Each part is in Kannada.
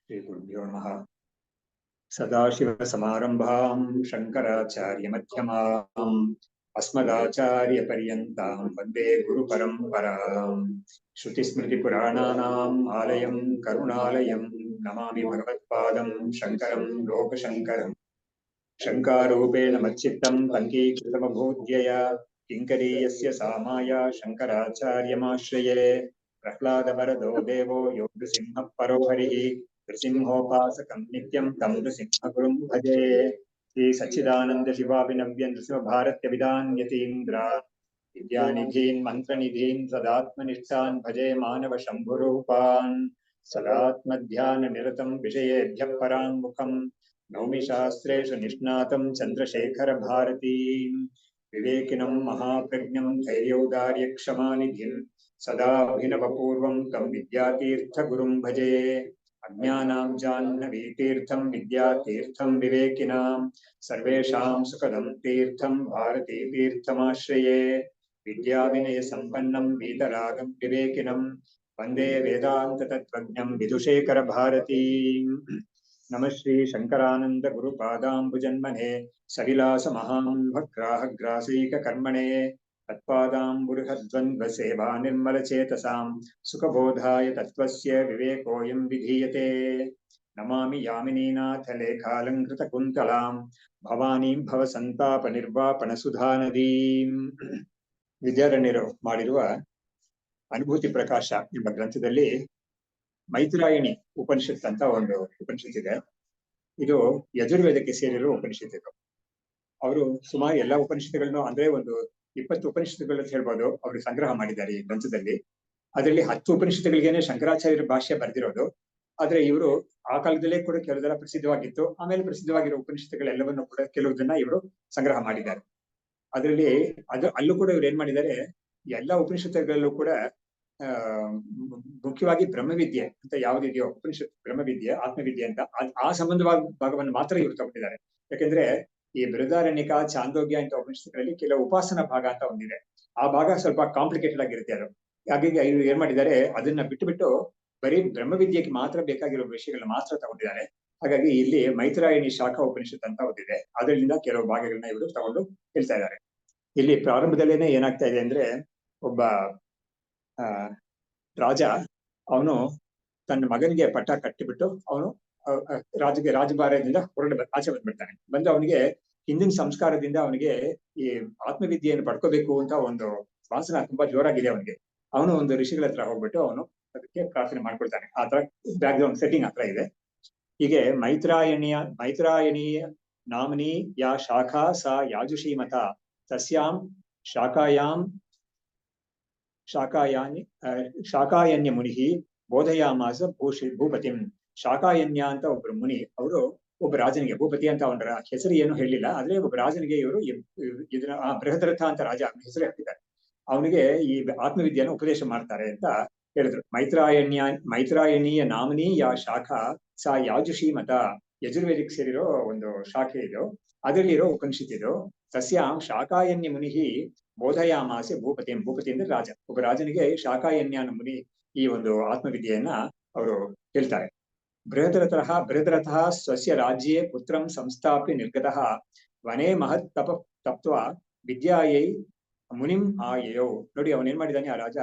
श्रीगुरुभ्यो नमः। सदाशिवसमारम्भां शङ्कराचार्यमध्यमाम् अस्मदाचार्यपर्यन्तां वन्दे गुरुपरम्पराम्। श्रुतिस्मृतिपुराणानाम् आलयं करुणालयं नमामि भगवत्पादं शङ्करं लोकशङ्करम्। शङ्कारूपेण मच्चित्तं पङ्कीकृतमभूद्यया किङ्करीयस्य सामाया शङ्कराचार्यमाश्रये। प्रह्लादवरदो देवो योगसिंहः परो हरिः नृसिंहोपासकं नित्यं तं नृसिंहगुरुं भजे। श्री सच्चिदानन्द शिवाभिनव्य नृसिंहभारत्यविदान्यतीन्द्रान् विद्यानिधीन् मन्त्रनिधीन् सदात्मनिष्ठान् भजे मानव शम्भुरूपान्। सदात्मध्याननिरतं विषयेभ्यः पराङ्मुखम् नौमि शास्त्रेषु निष्णातं चन्द्रशेखर भारतीं विवेकिनं महाप्रज्ञं धैर्योदार्यक्षमानिधिं सदा अभिनवपूर्वं तं विद्यातीर्थगुरुं भजे। अज्ञानां जाह्नवीतीर्थं विद्यातीर्थं विवेकिनां सर्वेषां सुखदं तीर्थं भारतीतीर्थमाश्रये। विद्याविनयसम्पन्नं वीतरागं विवेकिनं वन्दे वेदान्ततत्त्वज्ञं विदुशेखर भारतीम्। नमः श्री शंकरानंद गुरुपादाम्बुजन्मने सविलास महाम्भग्राहग्रासैक कर्मणे तत्पादाम्बुरुहद्वन्द्व सेवा निर्मल चेतसां सुखबोधाय तत्त्वस्य विवेकोऽयं विधीयते। नमामि यामिनीनाथ लेखालंकृत कुन्तलां भवानीं भवसंताप निर्वापण सुधानदीं। ವಿದ್ಯಾರಣ್ಯರು ಮಾಡಿರುವ ಅನುಭೂತಿ ಪ್ರಕಾಶ ಎಂಬ ಗ್ರಂಥದಲ್ಲಿ ಮೈತ್ರಾಯಣಿ ಉಪನಿಷತ್ ಅಂತ ಒಂದು ಉಪನಿಷತ್ ಇದೆ. ಇದು ಯಜುರ್ವೇದಕ್ಕೆ ಸೇರಿರುವ ಉಪನಿಷತ್ ಇದು. ಅವರು ಸುಮಾರು ಎಲ್ಲಾ ಉಪನಿಷತ್ತುಗಳನ್ನು ಅಂದ್ರೆ ಒಂದು 20 ಉಪನಿಷತ್ತುಗಳು ಅಂತ ಹೇಳ್ಬೋದು ಅವರು ಸಂಗ್ರಹ ಮಾಡಿದ್ದಾರೆ ಈ ಗ್ರಂಥದಲ್ಲಿ. ಅದರಲ್ಲಿ 10 ಉಪನಿಷತ್ತುಗಳಿಗೇನೆ ಶಂಕರಾಚಾರ್ಯರ ಭಾಷ್ಯ ಬರೆದಿರೋದು. ಆದ್ರೆ ಇವರು ಆ ಕಾಲದಲ್ಲೇ ಕೂಡ ಕೆಲವೆಲ್ಲ ಪ್ರಸಿದ್ಧವಾಗಿತ್ತು. ಆಮೇಲೆ ಪ್ರಸಿದ್ಧವಾಗಿರೋ ಉಪನಿಷತ್ತುಗಳೆಲ್ಲವನ್ನು ಕೂಡ ಕೆಲವುದನ್ನ ಇವರು ಸಂಗ್ರಹ ಮಾಡಿದ್ದಾರೆ. ಅದರಲ್ಲಿ ಅಲ್ಲೂ ಕೂಡ ಇವ್ರು ಏನ್ ಮಾಡಿದ್ದಾರೆ, ಎಲ್ಲಾ ಉಪನಿಷತ್ತುಗಳಲ್ಲೂ ಕೂಡ ಮುಖ್ಯವಾಗಿ ಬ್ರಹ್ಮವಿದ್ಯೆ ಅಂತ ಯಾವುದಿದೆಯೋ ಉಪನಿಷತ್ ಬ್ರಹ್ಮವಿದ್ಯೆ ಆತ್ಮವಿದ್ಯೆ ಅಂತ ಆ ಸಂಬಂಧವಾದ ಭಾಗವನ್ನು ಮಾತ್ರ ಇವರು ತಗೊಂಡಿದ್ದಾರೆ. ಯಾಕೆಂದ್ರೆ ಈ ಬೃಹದಾರಣ್ಯಕ ಚಾಂದೋಗ್ಯ ಅಂತ ಉಪನಿಷತ್ತುಗಳಲ್ಲಿ ಕೆಲವು ಉಪಾಸನಾ ಭಾಗ ಅಂತ ಒಂದಿದೆ. ಆ ಭಾಗ ಸ್ವಲ್ಪ ಕಾಂಪ್ಲಿಕೇಟೆಡ್ ಆಗಿರುತ್ತೆ ಅದು. ಹಾಗಾಗಿ ಇವರು ಏನ್ ಮಾಡಿದ್ದಾರೆ, ಅದನ್ನ ಬಿಟ್ಟು ಬರೀ ಬ್ರಹ್ಮವಿದ್ಯೆಗೆ ಮಾತ್ರ ಬೇಕಾಗಿರೋ ವಿಷಯಗಳನ್ನ ಮಾತ್ರ ತಗೊಂಡಿದ್ದಾರೆ. ಹಾಗಾಗಿ ಇಲ್ಲಿ ಮೈತ್ರಾಯಣಿ ಶಾಖಾ ಉಪನಿಷತ್ ಅಂತ ಒಂದಿದೆ, ಅದರಿಂದ ಕೆಲವು ಭಾಗಗಳನ್ನ ಇವರು ತಗೊಂಡು ಹೇಳ್ತಾ ಇದ್ದಾರೆ. ಇಲ್ಲಿ ಪ್ರಾರಂಭದಲ್ಲೇನೆ ಏನಾಗ್ತಾ ಇದೆ ಅಂದ್ರೆ, ಒಬ್ಬ ರಾಜ ಅವನು ತನ್ನ ಮಗನಿಗೆ ಪಟ್ಟ ಕಟ್ಟಿಬಿಟ್ಟು ಅವನು ರಾಜಭಾರದಿಂದ ಆಚೆ ಬಂದ್ಬಿಡ್ತಾನೆ. ಬಂದು ಅವನಿಗೆ ಹಿಂದಿನ ಸಂಸ್ಕಾರದಿಂದ ಅವನಿಗೆ ಈ ಆತ್ಮವಿದ್ಯೆಯನ್ನು ಪಡ್ಕೋಬೇಕು ಅಂತ ಒಂದು ವಾಸನ ತುಂಬಾ ಜೋರಾಗಿದೆ ಅವನಿಗೆ. ಅವನು ಒಂದು ಋಷಿಗಳ ಹತ್ರ ಹೋಗ್ಬಿಟ್ಟು ಅವನು ಅದಕ್ಕೆ ಪ್ರಾರ್ಥನೆ ಮಾಡ್ಕೊಳ್ತಾನೆ. ಆ ತರ ಬ್ಯಾಕ್ ಗ್ರೌಂಡ್ ಸೆಟ್ಟಿಂಗ್ ಹತ್ರ ಇದೆ. ಹೀಗೆ ಮೈತ್ರಾಯಣೀಯ ನಾಮನಿ ಯಾ ಶಾಖಾ ಸಾ ಯಾಜುಷೀಮತ ತಸ್ಯಾಂ ಶಾಖಾಯನ್ಯ ಮುನಿ ಬೋಧಯಾಮಾಸ ಭೂಪತಿಂ. ಶಾಖಾಯನ್ಯ ಅಂತ ಒಬ್ರು ಮುನಿ, ಅವರು ಒಬ್ಬ ರಾಜನಿಗೆ, ಭೂಪತಿ ಅಂತ ಅವನ ಹೆಸರು ಏನು ಹೇಳಿಲ್ಲ, ಆದ್ರೆ ಒಬ್ಬ ರಾಜನಿಗೆ ಇವರು ಇದನ್ನ ಬೃಹದ್ರಥ ಅಂತ ರಾಜ ಹೆಸರು ಹಾಕಿದ್ದಾರೆ. ಅವನಿಗೆ ಈ ಆತ್ಮವಿದ್ಯೆಯನ್ನು ಉಪದೇಶ ಮಾಡ್ತಾರೆ ಅಂತ ಹೇಳಿದ್ರು. ಮೈತ್ರಾಯಣೀಯ ನಾಮನಿ ಯಾ ಶಾಖಾ ಸಾ ಯಾಜುಷೀಮತ, ಯಜುರ್ವೇದಿಕ್ ಸೇರಿರೋ ಒಂದು ಶಾಖೆ ಇದು. ಅದರಲ್ಲಿರೋ ಉಪನಿಷತ್ ಇದು. ತಸ್ಯಾಂ ಶಾಖಾಯನ್ಯ ಮುನಿ ಬೋಧಯಾಮಾಸೆ ಭೂಪತಿ ಅಂದ್ರೆ ರಾಜ. ಒಬ್ಬ ರಾಜನಿಗೆ ಶಾಖಾಯನ್ಯ ಮುನಿ ಈ ಒಂದು ಆತ್ಮವಿದ್ಯೆಯನ್ನ ಅವರು ಹೇಳ್ತಾರೆ. ಬೃಹದ್ರಥ ಸ್ವಸ್ಯ ರಾಜ್ಯೇ ಪುತ್ರಂ ಸಂಸ್ಥಾಪ್ಯ ನಿರ್ಗತಃ ವನೇ ಮಹತ್ ತಪ್ತ್ವ ವಿದ್ಯಾಯೈ ಮುನಿಂ ಆಯಯೋ. ನೋಡಿ ಅವನ್ ಏನ್ ಮಾಡಿದಾನೆ ಆ ರಾಜ,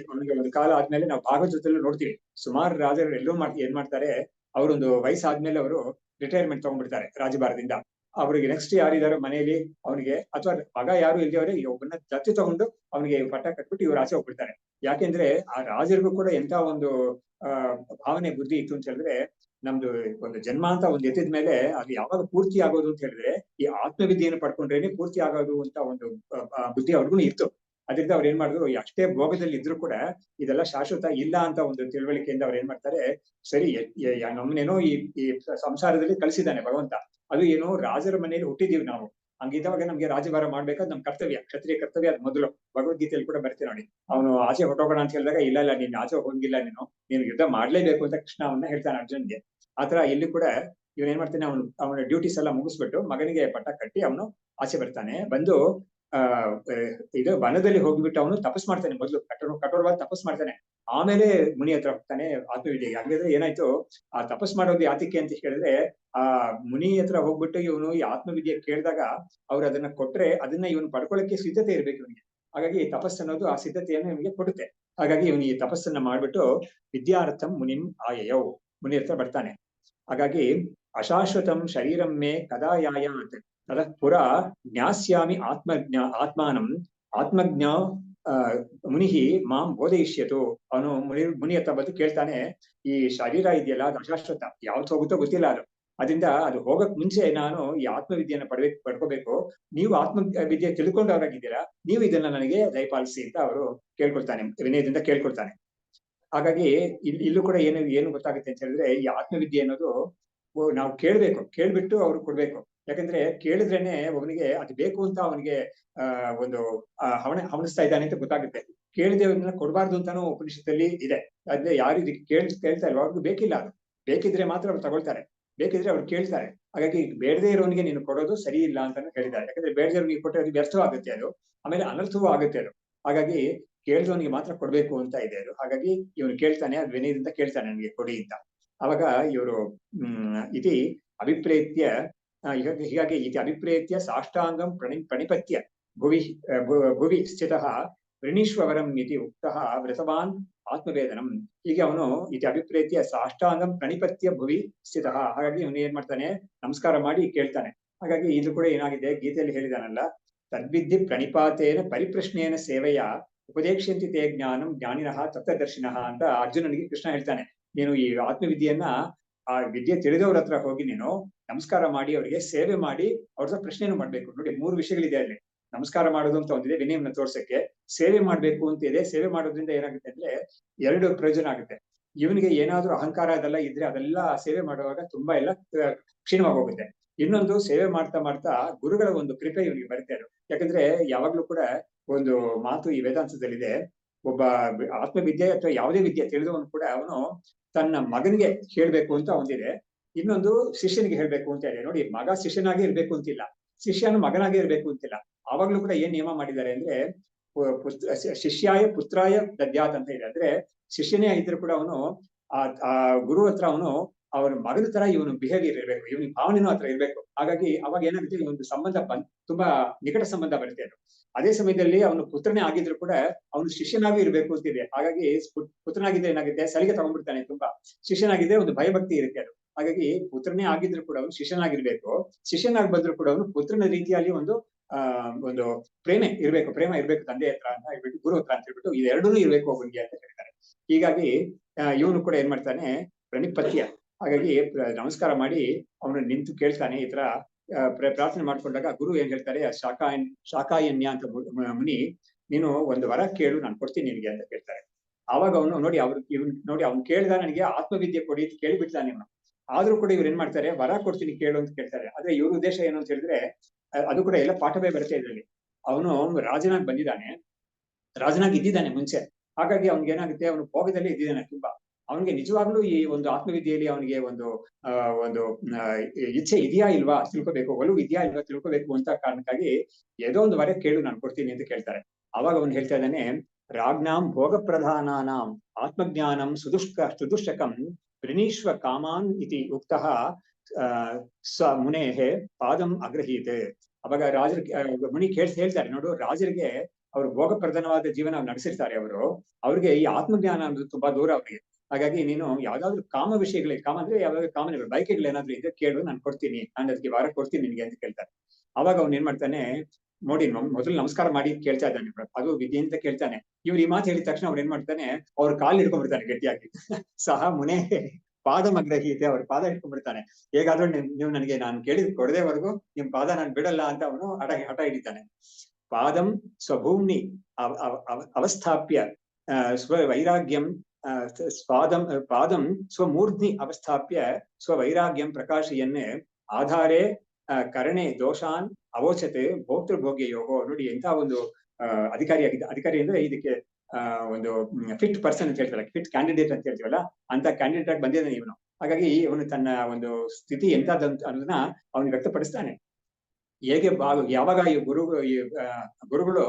ಅವನಿಗೆ ಒಂದು ಕಾಲ ಆದ್ಮೇಲೆ ನಾವು ಭಾಗವತದಲ್ಲೂ ನೋಡ್ತೀವಿ, ಸುಮಾರು ರಾಜರು ಎಲ್ಲರೂ ಏನ್ ಮಾಡ್ತಾರೆ, ಅವರೊಂದು ವಯಸ್ಸಾದ್ಮೇಲೆ ಅವರು ರಿಟೈರ್ಮೆಂಟ್ ತಗೊಂಡ್ಬಿಡ್ತಾರೆ ರಾಜಭಾರದಿಂದ. ಅವ್ರಿಗೆ ನೆಕ್ಸ್ಟ್ ಯಾರಿದಾರೋ ಮನೆಯಲ್ಲಿ ಅವನಿಗೆ, ಅಥವಾ ಮಗ ಯಾರು ಇಲ್ದೇವ್ರೆ ಒಬ್ಬನ ದತ್ತು ತಗೊಂಡು ಅವನಿಗೆ ಪಟ್ಟ ಕಟ್ಬಿಟ್ಟು ಇವ್ರು ಆಚೆ ಹೋಗ್ಬಿಡ್ತಾರೆ. ಯಾಕೆಂದ್ರೆ ಆ ರಾಜರಿಗೂ ಕೂಡ ಎಂತ ಒಂದು ಭಾವನೆ ಬುದ್ಧಿ ಇತ್ತು ಅಂತ ಹೇಳಿದ್ರೆ, ನಮ್ದು ಒಂದು ಜನ್ಮ ಅಂತ ಒಂದು ಎತ್ತಿದ ಮೇಲೆ ಅದು ಯಾವಾಗ ಪೂರ್ತಿ ಆಗೋದು ಅಂತ ಹೇಳಿದ್ರೆ ಈ ಆತ್ಮವಿದ್ಯೆಯನ್ನು ಪಡ್ಕೊಂಡ್ರೇನೆ ಪೂರ್ತಿ ಆಗೋದು ಅಂತ ಒಂದು ಬುದ್ಧಿ ಅವ್ರಿಗೂ ಇತ್ತು. ಅದರಿಂದ ಅವ್ರು ಏನ್ ಮಾಡಿದ್ರು, ಅಷ್ಟೇ ಭೋಗದಲ್ಲಿ ಇದ್ರು ಕೂಡ ಇದೆಲ್ಲ ಶಾಶ್ವತ ಇಲ್ಲ ಅಂತ ಒಂದು ತಿಳುವಳಿಕೆಯಿಂದ ಅವ್ರು ಏನ್ ಮಾಡ್ತಾರೆ, ಸರಿ ನಮ್ಮನೇನೋ ಈ ಸಂಸಾರದಲ್ಲಿ ಕಳಿಸಿದ್ದಾನೆ ಭಗವಂತ, ಅದು ಏನೋ ರಾಜರ ಮನೆಯಲ್ಲಿ ಹುಟ್ಟಿದೀವಿ ನಾವು, ಹಂಗಿದ್ದವಾಗ ನಮ್ಗೆ ರಾಜಭಾರ ಮಾಡ್ಬೇಕಾದ್ ನಮ್ ಕರ್ತವ್ಯ, ಕ್ಷತ್ರಿಯ ಕರ್ತವ್ಯ. ಅದು ಮೊದಲು ಭಗವದ್ಗೀತೆಯಲ್ಲಿ ಕೂಡ ಬರ್ತೀವಿ ನೋಡಿ. ಅವನು ಆಚೆ ಹೊಟ್ಟೋಗೋಣ ಅಂತ ಹೇಳಿದಾಗ ಇಲ್ಲ ನೀನ್ ಆಚೆ ಹೋಗಿಲ್ಲ, ನೀನು ಯುದ್ಧ ಮಾಡ್ಲೇಬೇಕು ಅಂತ ಕೃಷ್ಣ ಅವನ್ನ ಹೇಳ್ತಾನೆ ಅರ್ಜುನ್ಗೆ. ಆತರ ಇಲ್ಲಿ ಕೂಡ ಇವನ್ ಏನ್ ಮಾಡ್ತಾನೆ, ಅವನ ಡ್ಯೂಟೀಸ್ ಎಲ್ಲ ಮುಗಿಸ್ಬಿಟ್ಟು ಮಗನಿಗೆ ಪಟ್ಟ ಕಟ್ಟಿ ಅವನು ಆಚೆ ಬರ್ತಾನೆ. ಬಂದು ಇದು ವನದಲ್ಲಿ ಹೋಗಿಬಿಟ್ಟು ಅವನು ತಪಸ್ ಮಾಡ್ತಾನೆ. ಮೊದಲು ಕಠೋರವಾದ ತಪಸ್ ಮಾಡ್ತಾನೆ, ಆಮೇಲೆ ಮುನಿ ಹತ್ರ ಹೋಗ್ತಾನೆ ಆತ್ಮವಿದ್ಯೆಗೆ. ಹಾಗಾದ್ರೆ ಏನಾಯ್ತು, ಆ ತಪಸ್ ಮಾಡೋದು ಯಾತಕ್ಕೆ ಅಂತ ಹೇಳಿದ್ರೆ, ಆ ಮುನಿ ಹತ್ರ ಹೋಗ್ಬಿಟ್ಟು ಇವನು ಈ ಆತ್ಮವಿದ್ಯೆ ಕೇಳಿದಾಗ ಅವ್ರು ಅದನ್ನ ಕೊಟ್ರೆ ಅದನ್ನ ಇವನು ಪಡ್ಕೊಳ್ಳಕ್ಕೆ ಸಿದ್ಧತೆ ಇರ್ಬೇಕು ಇವನಿಗೆ. ಹಾಗಾಗಿ ತಪಸ್ ಅನ್ನೋದು ಆ ಸಿದ್ಧತೆಯನ್ನು ಇವನಿಗೆ ಕೊಡುತ್ತೆ. ಹಾಗಾಗಿ ಇವನು ಈ ತಪಸ್ಸನ್ನ ಮಾಡ್ಬಿಟ್ಟು ವಿದ್ಯಾರ್ಥಂ ಮುನಿಂ ಆಯಯೌ, ಮುನಿ ಹತ್ರ ಬರ್ತಾನೆ. ಹಾಗಾಗಿ ಅಶಾಶ್ವತಂ ಶರೀರಂ ಮೇ ಕದಾ ಯಾಯಾತ್ ತತಃ ಪುರ ಜ್ಞಾಸ್ಯಾಮಿ ಆತ್ಮಾನಂ ಆತ್ಮಜ್ಞ ಮುನಿಹಿ ಮಾಂ ಬೋಧಯಿಷ್ಯತು. ಅವನು ಮುನಿ ಹತ್ರ ಬಂದು ಕೇಳ್ತಾನೆ, ಈ ಶರೀರ ಇದೆಯಲ್ಲ ಅದು ಅಶಾಶ್ವತ, ಯಾವತ್ತು ಹೋಗುತ್ತೋ ಗೊತ್ತಿಲ್ಲ ಅದು. ಅದರಿಂದ ಅದು ಹೋಗಕ್ ಮುಂಚೆ ನಾನು ಈ ಆತ್ಮವಿದ್ಯೆಯನ್ನು ಪಡ್ಕೋಬೇಕು. ನೀವು ಆತ್ಮವಿದ್ಯೆ ತಿಳ್ಕೊಂಡವರಾಗಿದ್ದೀರಾ, ನೀವು ಇದನ್ನ ನನಗೆ ದಯಪಾಲಿಸಿ ಅಂತ ಅವರು ಕೇಳ್ಕೊಳ್ತಾನೆ, ವಿನಯದಿಂದ ಕೇಳ್ಕೊಳ್ತಾನೆ. ಹಾಗಾಗಿ ಇಲ್ಲೂ ಕೂಡ ಏನು ಗೊತ್ತಾಗುತ್ತೆ ಅಂತ ಹೇಳಿದ್ರೆ, ಈ ಆತ್ಮವಿದ್ಯೆ ಅನ್ನೋದು ನಾವು ಕೇಳ್ಬಿಟ್ಟು ಅವ್ರು ಕೊಡ್ಬೇಕು. ಯಾಕಂದ್ರೆ ಕೇಳಿದ್ರೇನೆ ಒಬ್ಬನಿಗೆ ಅದು ಬೇಕು ಅಂತ ಅವನಿಗೆ ಒಂದು ಹವಣಿಸ್ತಾ ಇದ್ದಾನೆ ಅಂತ ಗೊತ್ತಾಗುತ್ತೆ. ಕೇಳಿದವನ್ನ ಕೊಡಬಾರ್ದು ಅಂತಾನು ಉಪನಿಷತ್ತಲ್ಲಿ ಇದೆ. ಅದೇ ಯಾರು ಇದಕ್ಕೆ ಕೇಳ್ತಾ ಇಲ್ವೋ ಅವ್ರಿಗೂ ಬೇಕಿಲ್ಲ. ಅದು ಬೇಕಿದ್ರೆ ಮಾತ್ರ ಅವ್ರು ತಗೊಳ್ತಾರೆ, ಬೇಕಿದ್ರೆ ಅವ್ರು ಕೇಳ್ತಾರೆ. ಹಾಗಾಗಿ ಬೇಡದೇ ಇರೋನಿಗೆ ನೀನು ಕೊಡೋದು ಸರಿ ಇಲ್ಲ ಅಂತಾನು ಹೇಳಿದ್ದಾರೆ. ಯಾಕಂದ್ರೆ ಬೇಡದೇ ಇರೋನಿಗೆ ಕೊಟ್ಟರೆ ಅದು ವ್ಯರ್ಥವೂ ಆಗುತ್ತೆ, ಅದು ಆಮೇಲೆ ಅನರ್ಥವೂ ಆಗುತ್ತೆ ಅದು. ಹಾಗಾಗಿ ಕೇಳಿದವನಿಗೆ ಮಾತ್ರ ಕೊಡ್ಬೇಕು ಅಂತ ಇದೆ ಅದು. ಹಾಗಾಗಿ ಇವನು ಕೇಳ್ತಾನೆ, ಅದು ವಿನಯದಿಂದ ಕೇಳ್ತಾನೆ ನನಗೆ ಕೊಡಿ ಅಂತ. ಅವಾಗ ಇವರು ಇತಿ ಅಭಿಪ್ರೇತ್ಯ ಹೀಗಾಗಿ ಇತಿ ಅಭಿಪ್ರೇತ್ಯ ಸಾಷ್ಟಾಂಗಂ ಪ್ರಣಿಪತ್ಯ ಭುವಿ ಸ್ಥಿತಃ ವೃಣೀಶ್ವರಂ ಇತಿ ಉಕ್ತಃ ವ್ರತವಾನ್ ಆತ್ಮವೇದನಂ. ಹೀಗೆ ಅವನು ಇತಿ ಅಭಿಪ್ರೇತ್ಯ ಸಾಷ್ಟಾಂಗಂ ಪ್ರಣಿಪತ್ಯ ಭುವಿ ಸ್ಥಿತಃ. ಹಾಗಾಗಿ ಅವನು ಏನ್ ಮಾಡ್ತಾನೆ, ನಮಸ್ಕಾರ ಮಾಡಿ ಕೇಳ್ತಾನೆ. ಹಾಗಾಗಿ ಇದು ಕೂಡ ಏನಾಗಿದೆ, ಗೀತೆಯಲ್ಲಿ ಹೇಳಿದಾನಲ್ಲ, ತದ್ವಿಧಿ ಪ್ರಣಿಪಾತೇನ ಪರಿಪ್ರಶ್ನೇನ ಸೇವೆಯ ಉಪದೇಕ್ಷಂತಿ ತೇ ಜ್ಞಾನಂ ಜ್ಞಾನಿನಃ ತತ್ವದರ್ಶಿನಃ ಅಂತ ಅರ್ಜುನನಿಗೆ ಕೃಷ್ಣ ಹೇಳ್ತಾನೆ. ನೀನು ಈ ಆತ್ಮವಿದ್ಯೆಯನ್ನ ಆ ವಿದ್ಯೆ ತಿಳಿದವ್ರ ಹತ್ರ ಹೋಗಿ ನೀನು ನಮಸ್ಕಾರ ಮಾಡಿ ಅವರಿಗೆ ಸೇವೆ ಮಾಡಿ ಅವ್ರ ಹತ್ರ ಪ್ರಶ್ನೆಯನ್ನು ಮಾಡ್ಬೇಕು. ನೋಡಿ, 3 ವಿಷಯಗಳಿದೆ ಅಲ್ಲಿ. ನಮಸ್ಕಾರ ಮಾಡೋದು ಅಂತ ಒಂದಿದೆ, ವಿನಯವನ್ನು ತೋರ್ಸಕ್ಕೆ. ಸೇವೆ ಮಾಡ್ಬೇಕು ಅಂತ ಇದೆ. ಸೇವೆ ಮಾಡೋದ್ರಿಂದ ಏನಾಗುತ್ತೆ ಅಂದ್ರೆ 2 ಪ್ರಯೋಜನ ಆಗುತ್ತೆ. ಇವನಿಗೆ ಏನಾದ್ರೂ ಅಹಂಕಾರ ಅದೆಲ್ಲ ಇದ್ರೆ ಅದೆಲ್ಲ ಸೇವೆ ಮಾಡುವಾಗ ತುಂಬಾ ಎಲ್ಲ ಕ್ಷೀಣವಾಗಿ ಹೋಗುತ್ತೆ. ಇನ್ನೊಂದು, ಸೇವೆ ಮಾಡ್ತಾ ಮಾಡ್ತಾ ಗುರುಗಳ ಒಂದು ಕೃಪೆ ಇವನಿಗೆ ಬರುತ್ತೆ ಅದು. ಯಾಕಂದ್ರೆ ಯಾವಾಗ್ಲೂ ಕೂಡ ಒಂದು ಮಾತು ಈ ವೇದಾಂತದಲ್ಲಿದೆ, ಒಬ್ಬ ಆತ್ಮವಿದ್ಯೆ ಅಥವಾ ಯಾವುದೇ ವಿದ್ಯೆ ತಿಳಿದವನು ಕೂಡ ಅವನು ತನ್ನ ಮಗನಿಗೆ ಹೇಳ್ಬೇಕು ಅಂತ ಒಂದಿದೆ, ಇನ್ನೊಂದು ಶಿಷ್ಯನಿಗೆ ಹೇಳ್ಬೇಕು ಅಂತ ಇದೆ. ನೋಡಿ, ಮಗ ಶಿಷ್ಯನಾಗಿ ಇರ್ಬೇಕು ಅಂತಿಲ್ಲ, ಶಿಷ್ಯನು ಮಗನಾಗಿ ಇರ್ಬೇಕು ಅಂತಿಲ್ಲ. ಆವಾಗ್ಲೂ ಕೂಡ ಏನ್ ನಿಯಮ ಮಾಡಿದ್ದಾರೆ ಅಂದ್ರೆ, ಶಿಷ್ಯಾಯ ಪುತ್ರಾಯ ದದ್ಯಾತ್ ಅಂತ ಇದೆ. ಅಂದ್ರೆ ಶಿಷ್ಯನೇ ಆಗಿದ್ರು ಕೂಡ ಅವನು ಆ ಗುರು ಹತ್ರ ಅವನ ಮಗನ ತರ ಇವನು ಬಿಹೇವಿಯರ್ ಇರ್ಬೇಕು, ಇವನಿಗೆ ಭಾವನೆನೂ ಹತ್ರ ಇರ್ಬೇಕು. ಹಾಗಾಗಿ ಅವಾಗ ಏನಾಗುತ್ತೆ, ಈ ಒಂದು ಸಂಬಂಧ ತುಂಬಾ ನಿಕಟ ಸಂಬಂಧ ಬರುತ್ತೆ ಅದು. ಅದೇ ಸಮಯದಲ್ಲಿ ಅವನು ಪುತ್ರನೇ ಆಗಿದ್ರು ಕೂಡ ಅವನು ಶಿಷ್ಯನಾಗಿ ಇರ್ಬೇಕು ಅಂತಿದೆ. ಹಾಗಾಗಿ ಪುತ್ರನಾಗಿದ್ರೆ ಏನಾಗುತ್ತೆ, ಸಲಿಗೆ ತಗೊಂಡ್ಬಿಡ್ತಾನೆ ತುಂಬಾ. ಶಿಷ್ಯನಾಗಿದ್ರೆ ಒಂದು ಭಯಭಕ್ತಿ ಇರುತ್ತೆ ಅದು. ಹಾಗಾಗಿ ಪುತ್ರನೇ ಆಗಿದ್ರು ಕೂಡ ಅವನು ಶಿಷ್ಯನಾಗಿರ್ಬೇಕು, ಶಿಷ್ಯನಾಗಿ ಬಂದ್ರು ಕೂಡ ಅವನು ಪುತ್ರನ ರೀತಿಯಲ್ಲಿ ಒಂದು ಪ್ರೇಮ ಇರ್ಬೇಕು ತಂದೆ ಹತ್ರ ಅಂತ ಹೇಳ್ಬಿಟ್ಟು, ಗುರು ಹತ್ರ ಅಂತ ಹೇಳ್ಬಿಟ್ಟು, ಇದೆರಡೂ ಇರ್ಬೇಕು ಒಬ್ಬನಿಗೆ ಅಂತ ಹೇಳ್ತಾರೆ. ಹೀಗಾಗಿ ಇವನು ಕೂಡ ಏನ್ ಮಾಡ್ತಾನೆ, ಪ್ರಣಿಪತ್ಯ. ಹಾಗಾಗಿ ನಮಸ್ಕಾರ ಮಾಡಿ ಅವನು ನಿಂತು ಕೇಳ್ತಾನೆ. ಈ ತರ ಪ್ರಾರ್ಥನೆ ಮಾಡ್ಕೊಂಡಾಗ ಗುರು ಏನ್ ಹೇಳ್ತಾರೆ, ಶಾಕಾಯನ್ಯ ಅಂತ ಮುನಿ, ನೀನು ಒಂದು ವರ ಕೇಳು, ನಾನು ಕೊಡ್ತೀನಿ ನಿನಗೆ ಅಂತ ಕೇಳ್ತಾರೆ. ಆವಾಗ ಅವನು ನೋಡಿ, ಅವ್ನು ಕೇಳ್ದ, ನನಗೆ ಆತ್ಮವಿದ್ಯೆ ಕೊಡಿ ಅಂತ ಕೇಳಿಬಿಡ್ತಾನೆ ಇವನು. ಆದ್ರೂ ಕೂಡ ಇವ್ರು ಏನ್ ಮಾಡ್ತಾರೆ, ವರ ಕೊಡ್ತೀನಿ ಕೇಳು ಅಂತ ಕೇಳ್ತಾರೆ. ಆದ್ರೆ ಇವ್ರ ಉದ್ದೇಶ ಏನು ಅಂತ ಹೇಳಿದ್ರೆ, ಅದು ಕೂಡ ಎಲ್ಲ ಪಾಠವೇ ಬರುತ್ತೆ ಇದರಲ್ಲಿ. ಅವನು ರಾಜನಾಗಿ ಬಂದಿದ್ದಾನೆ, ರಾಜನಾಗಿ ಇದ್ದಿದ್ದಾನೆ ಮುಂಚೆ. ಹಾಗಾಗಿ ಅವ್ನಿಗೆ ಏನಾಗುತ್ತೆ, ಅವನು ಭೋಗದಲ್ಲಿ ಇದ್ದಿದ್ದಾನೆ ತುಂಬಾ. ಅವನಿಗೆ ನಿಜವಾಗ್ಲೂ ಈ ಒಂದು ಆತ್ಮವಿದ್ಯೆಯಲ್ಲಿ ಅವನಿಗೆ ಒಂದು ಇಚ್ಛೆ ಇದೆಯಾ ಇಲ್ವಾ ತಿಳ್ಕೋಬೇಕು, ಒಲವು ಇದೆಯಾ ಇಲ್ವಾ ತಿಳ್ಕೋಬೇಕು ಅಂತ ಕಾರಣಕ್ಕಾಗಿ ಏನೋ ಒಂದು ವರ ಕೇಳು, ನಾನು ಕೊಡ್ತೀನಿ ಅಂತ ಕೇಳ್ತಾರೆ. ಅವಾಗ ಅವನು ಹೇಳ್ತಾ ಇದ್ದಾನೆ, ರಾಜ್ಞಾಂ ಭೋಗ ಪ್ರಧಾನಾನಾಂ ಆತ್ಮಜ್ಞಾನಂ ಸುದುಷ್ಟಕಂ ವೃಣೀಶ್ವ ಕಾಮಾನ್ ಇತಿ ಉಕ್ತಃ ಸ ಮುನೇಹೆ ಪಾದಂ ಅಗ್ರಹೀತೆ. ಅವಾಗ ಮುನಿ ಹೇಳ್ತಾರೆ, ನೋಡು, ರಾಜರಿಗೆ ಅವರು ಭೋಗ ಪ್ರಧಾನವಾದ ಜೀವನ ನಡೆಸಿರ್ತಾರೆ. ಅವ್ರಿಗೆ ಈ ಆತ್ಮಜ್ಞಾನ ಅನ್ನೋದು ತುಂಬಾ ದೂರ ಅವರಿಗೆ. ಹಾಗಾಗಿ ನೀನು ಯಾವ್ದಾದ್ರು ಕಾಮ ವಿಷಯಗಳಿಗೆ, ಕಾಮ ಅಂದ್ರೆ ಯಾವ್ದಾದ್ರು ಕಾಮನೆಗಳು, ಬಯಕೆಗಳು ಏನಾದ್ರು ಇದ್ರೆ ಕೇಳು, ನಾನು ಕೊಡ್ತೀನಿ, ನಾನು ಅದಕ್ಕೆ ವಾರ ಕೊಡ್ತೀನಿ ನಿನ್ಗೆ ಅಂತ ಕೇಳ್ತಾರೆ. ಅವಾಗ ಅವ್ನು ಏನ್ ಮಾಡ್ತಾನೆ, ನೋಡಿ, ಮೊದಲು ನಮಸ್ಕಾರ ಮಾಡಿ ಕೇಳ್ತಾ ಇದ್ದಾನೆ, ಅದು ವಿದ್ಯೆ ಅಂತ ಕೇಳ್ತಾನೆ. ಇವ್ರು ಈ ಮಾತು ಹೇಳಿದ ತಕ್ಷಣ ಅವ್ರು ಏನ್ ಮಾಡ್ತಾನೆ, ಅವ್ರ ಕಾಲು ಹಿಡ್ಕೊಂಡ್ಬಿಡ್ತಾನೆ ಗಟ್ಟಿಯಾಗಿ. ಸಹ ಮುನೇ ಪಾದಂ ಅಗ್ರಹೀತೆ, ಅವ್ರ ಪಾದ ಹಿಡ್ಕೊಂಡ್ಬಿಡ್ತಾನೆ. ಹೇಗಾದ್ರೂ ನೀವು ನನಗೆ ನಾನು ಕೇಳಿದ್ ಕೊಡದೇವರೆಗೂ ನಿಮ್ ಪಾದ ನಾನು ಬಿಡಲ್ಲ ಅಂತ ಅವನು ಹಠ ಹಿಡಿತಾನೆ. ಪಾದಂ ಸ್ವಭೂಮ್ನಿ ಅವಸ್ಥಾಪ್ಯ ಸ್ವವೈರಾಗ್ಯಂ ಪಾದಂ ಸ್ವಮೂರ್ಧ್ನಿ ಅವಸ್ಥಾಪ್ಯ ಸ್ವವೈರಾಗ್ಯಂ ಪ್ರಕಾಶಯನ್ನೇ ಆಧಾರೇ ಕರಣೆ ದೋಷಾನ್ ಅವೋಚತೆ ಭೋಕ್ತೃಭೋಗ್ಯ ಯೋಗೋ. ನೋಡಿ, ಎಂತ ಒಂದು ಅಧಿಕಾರಿ ಅಂದ್ರೆ ಇದಕ್ಕೆ ಒಂದು ಫಿಟ್ ಪರ್ಸನ್ ಅಂತ ಹೇಳ್ತಾರೆ, ಫಿಟ್ ಕ್ಯಾಂಡಿಡೇಟ್ ಅಂತ ಹೇಳ್ತೀವಲ್ಲ, ಅಂತ ಕ್ಯಾಂಡಿಡೇಟ್ ಆಗಿ ಬಂದಿದ್ದಾನೆ ಇವನು. ಹಾಗಾಗಿ ಇವನು ತನ್ನ ಒಂದು ಸ್ಥಿತಿ ಎಂತದಂತ ಅನ್ನೋದನ್ನ ಅವನು ವ್ಯಕ್ತಪಡಿಸ್ತಾನೆ. ಹೇಗೆ ಯಾವಾಗ ಈ ಗುರುಗಳು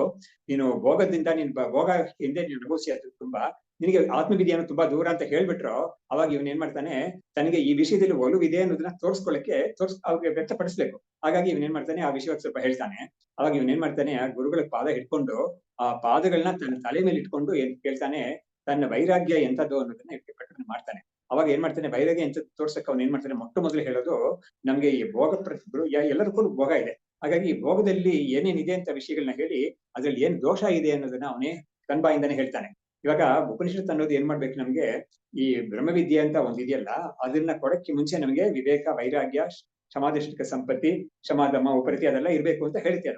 ನೀನು ಭೋಗದಿಂದ ಭೋಗ ಹಿಂದೆ ನೀನು ಅನುಭವಿಸಿ ಅದು ತುಂಬಾ ನಿನಗೆ ಆತ್ಮವಿದ್ಯೆಯನ್ನು ತುಂಬಾ ದೂರ ಅಂತ ಹೇಳ್ಬಿಟ್ರು, ಅವಾಗ ಇವನ್ ಏನ್ ಮಾಡ್ತಾನೆ, ತನಗೆ ಈ ವಿಷಯದಲ್ಲಿ ಒಲವಿದೆ ಅನ್ನೋದನ್ನ ಅವ್ರಿಗೆ ವ್ಯಕ್ತಪಡಿಸ್ಬೇಕು. ಹಾಗಾಗಿ ಇವನ್ ಏನ್ ಮಾಡ್ತಾನೆ, ಆ ವಿಷಯವಾಗಿ ಸ್ವಲ್ಪ ಹೇಳ್ತಾನೆ. ಅವಾಗ ಇವನ್ ಏನ್ ಮಾಡ್ತಾನೆ, ಆ ಗುರುಗಳ ಪಾದ ಹಿಡ್ಕೊಂಡು ಆ ಪಾದಗಳನ್ನ ತನ್ನ ತಲೆ ಮೇಲೆ ಇಟ್ಕೊಂಡು ಏನ್ ಕೇಳ್ತಾನೆ, ತನ್ನ ವೈರಾಗ್ಯ ಎಂತದ್ದು ಅನ್ನೋದನ್ನ ಪ್ರಕಟಣೆ ಮಾಡ್ತಾನೆ. ಅವಾಗ ಏನ್ ಮಾಡ್ತಾನೆ, ವೈರಾಗ್ಯ ಎಂತ ತೋರ್ಸಕ್ಕೆ ಅವ್ನು ಏನ್ ಮಾಡ್ತಾನೆ, ಮೊದಲು ಹೇಳೋದು ನಮ್ಗೆ ಈ ಎಲ್ಲರೂ ಕೂಡ ಭೋಗ ಇದೆ. ಹಾಗಾಗಿ ಈ ಭೋಗದಲ್ಲಿ ಏನೇನಿದೆ ಅಂತ ವಿಷಯಗಳನ್ನ ಹೇಳಿ ಅದ್ರಲ್ಲಿ ಏನ್ ದೋಷ ಇದೆ ಅನ್ನೋದನ್ನ ಅವನೇ ಕಣ್ಬಾಯಿಂದಾನೆ ಹೇಳ್ತಾನೆ. ಇವಾಗ ಉಪನಿಷತ್ ಅನ್ನೋದು ಏನ್ ಮಾಡ್ಬೇಕು, ನಮ್ಗೆ ಈ ಬ್ರಹ್ಮವಿದ್ಯೆ ಅಂತ ಒಂದಿದೆಯಲ್ಲ, ಅದನ್ನ ಕೊಡಕ್ಕೆ ಮುಂಚೆ ನಮಗೆ ವಿವೇಕ, ವೈರಾಗ್ಯ, ಕ್ಷಮಾದೃಷ್ಟಿಕ ಸಂಪತ್ತಿ, ಕ್ಷಮಾದಮ, ಉಪರತಿ ಅದೆಲ್ಲ ಇರ್ಬೇಕು ಅಂತ ಹೇಳ್ತಿ.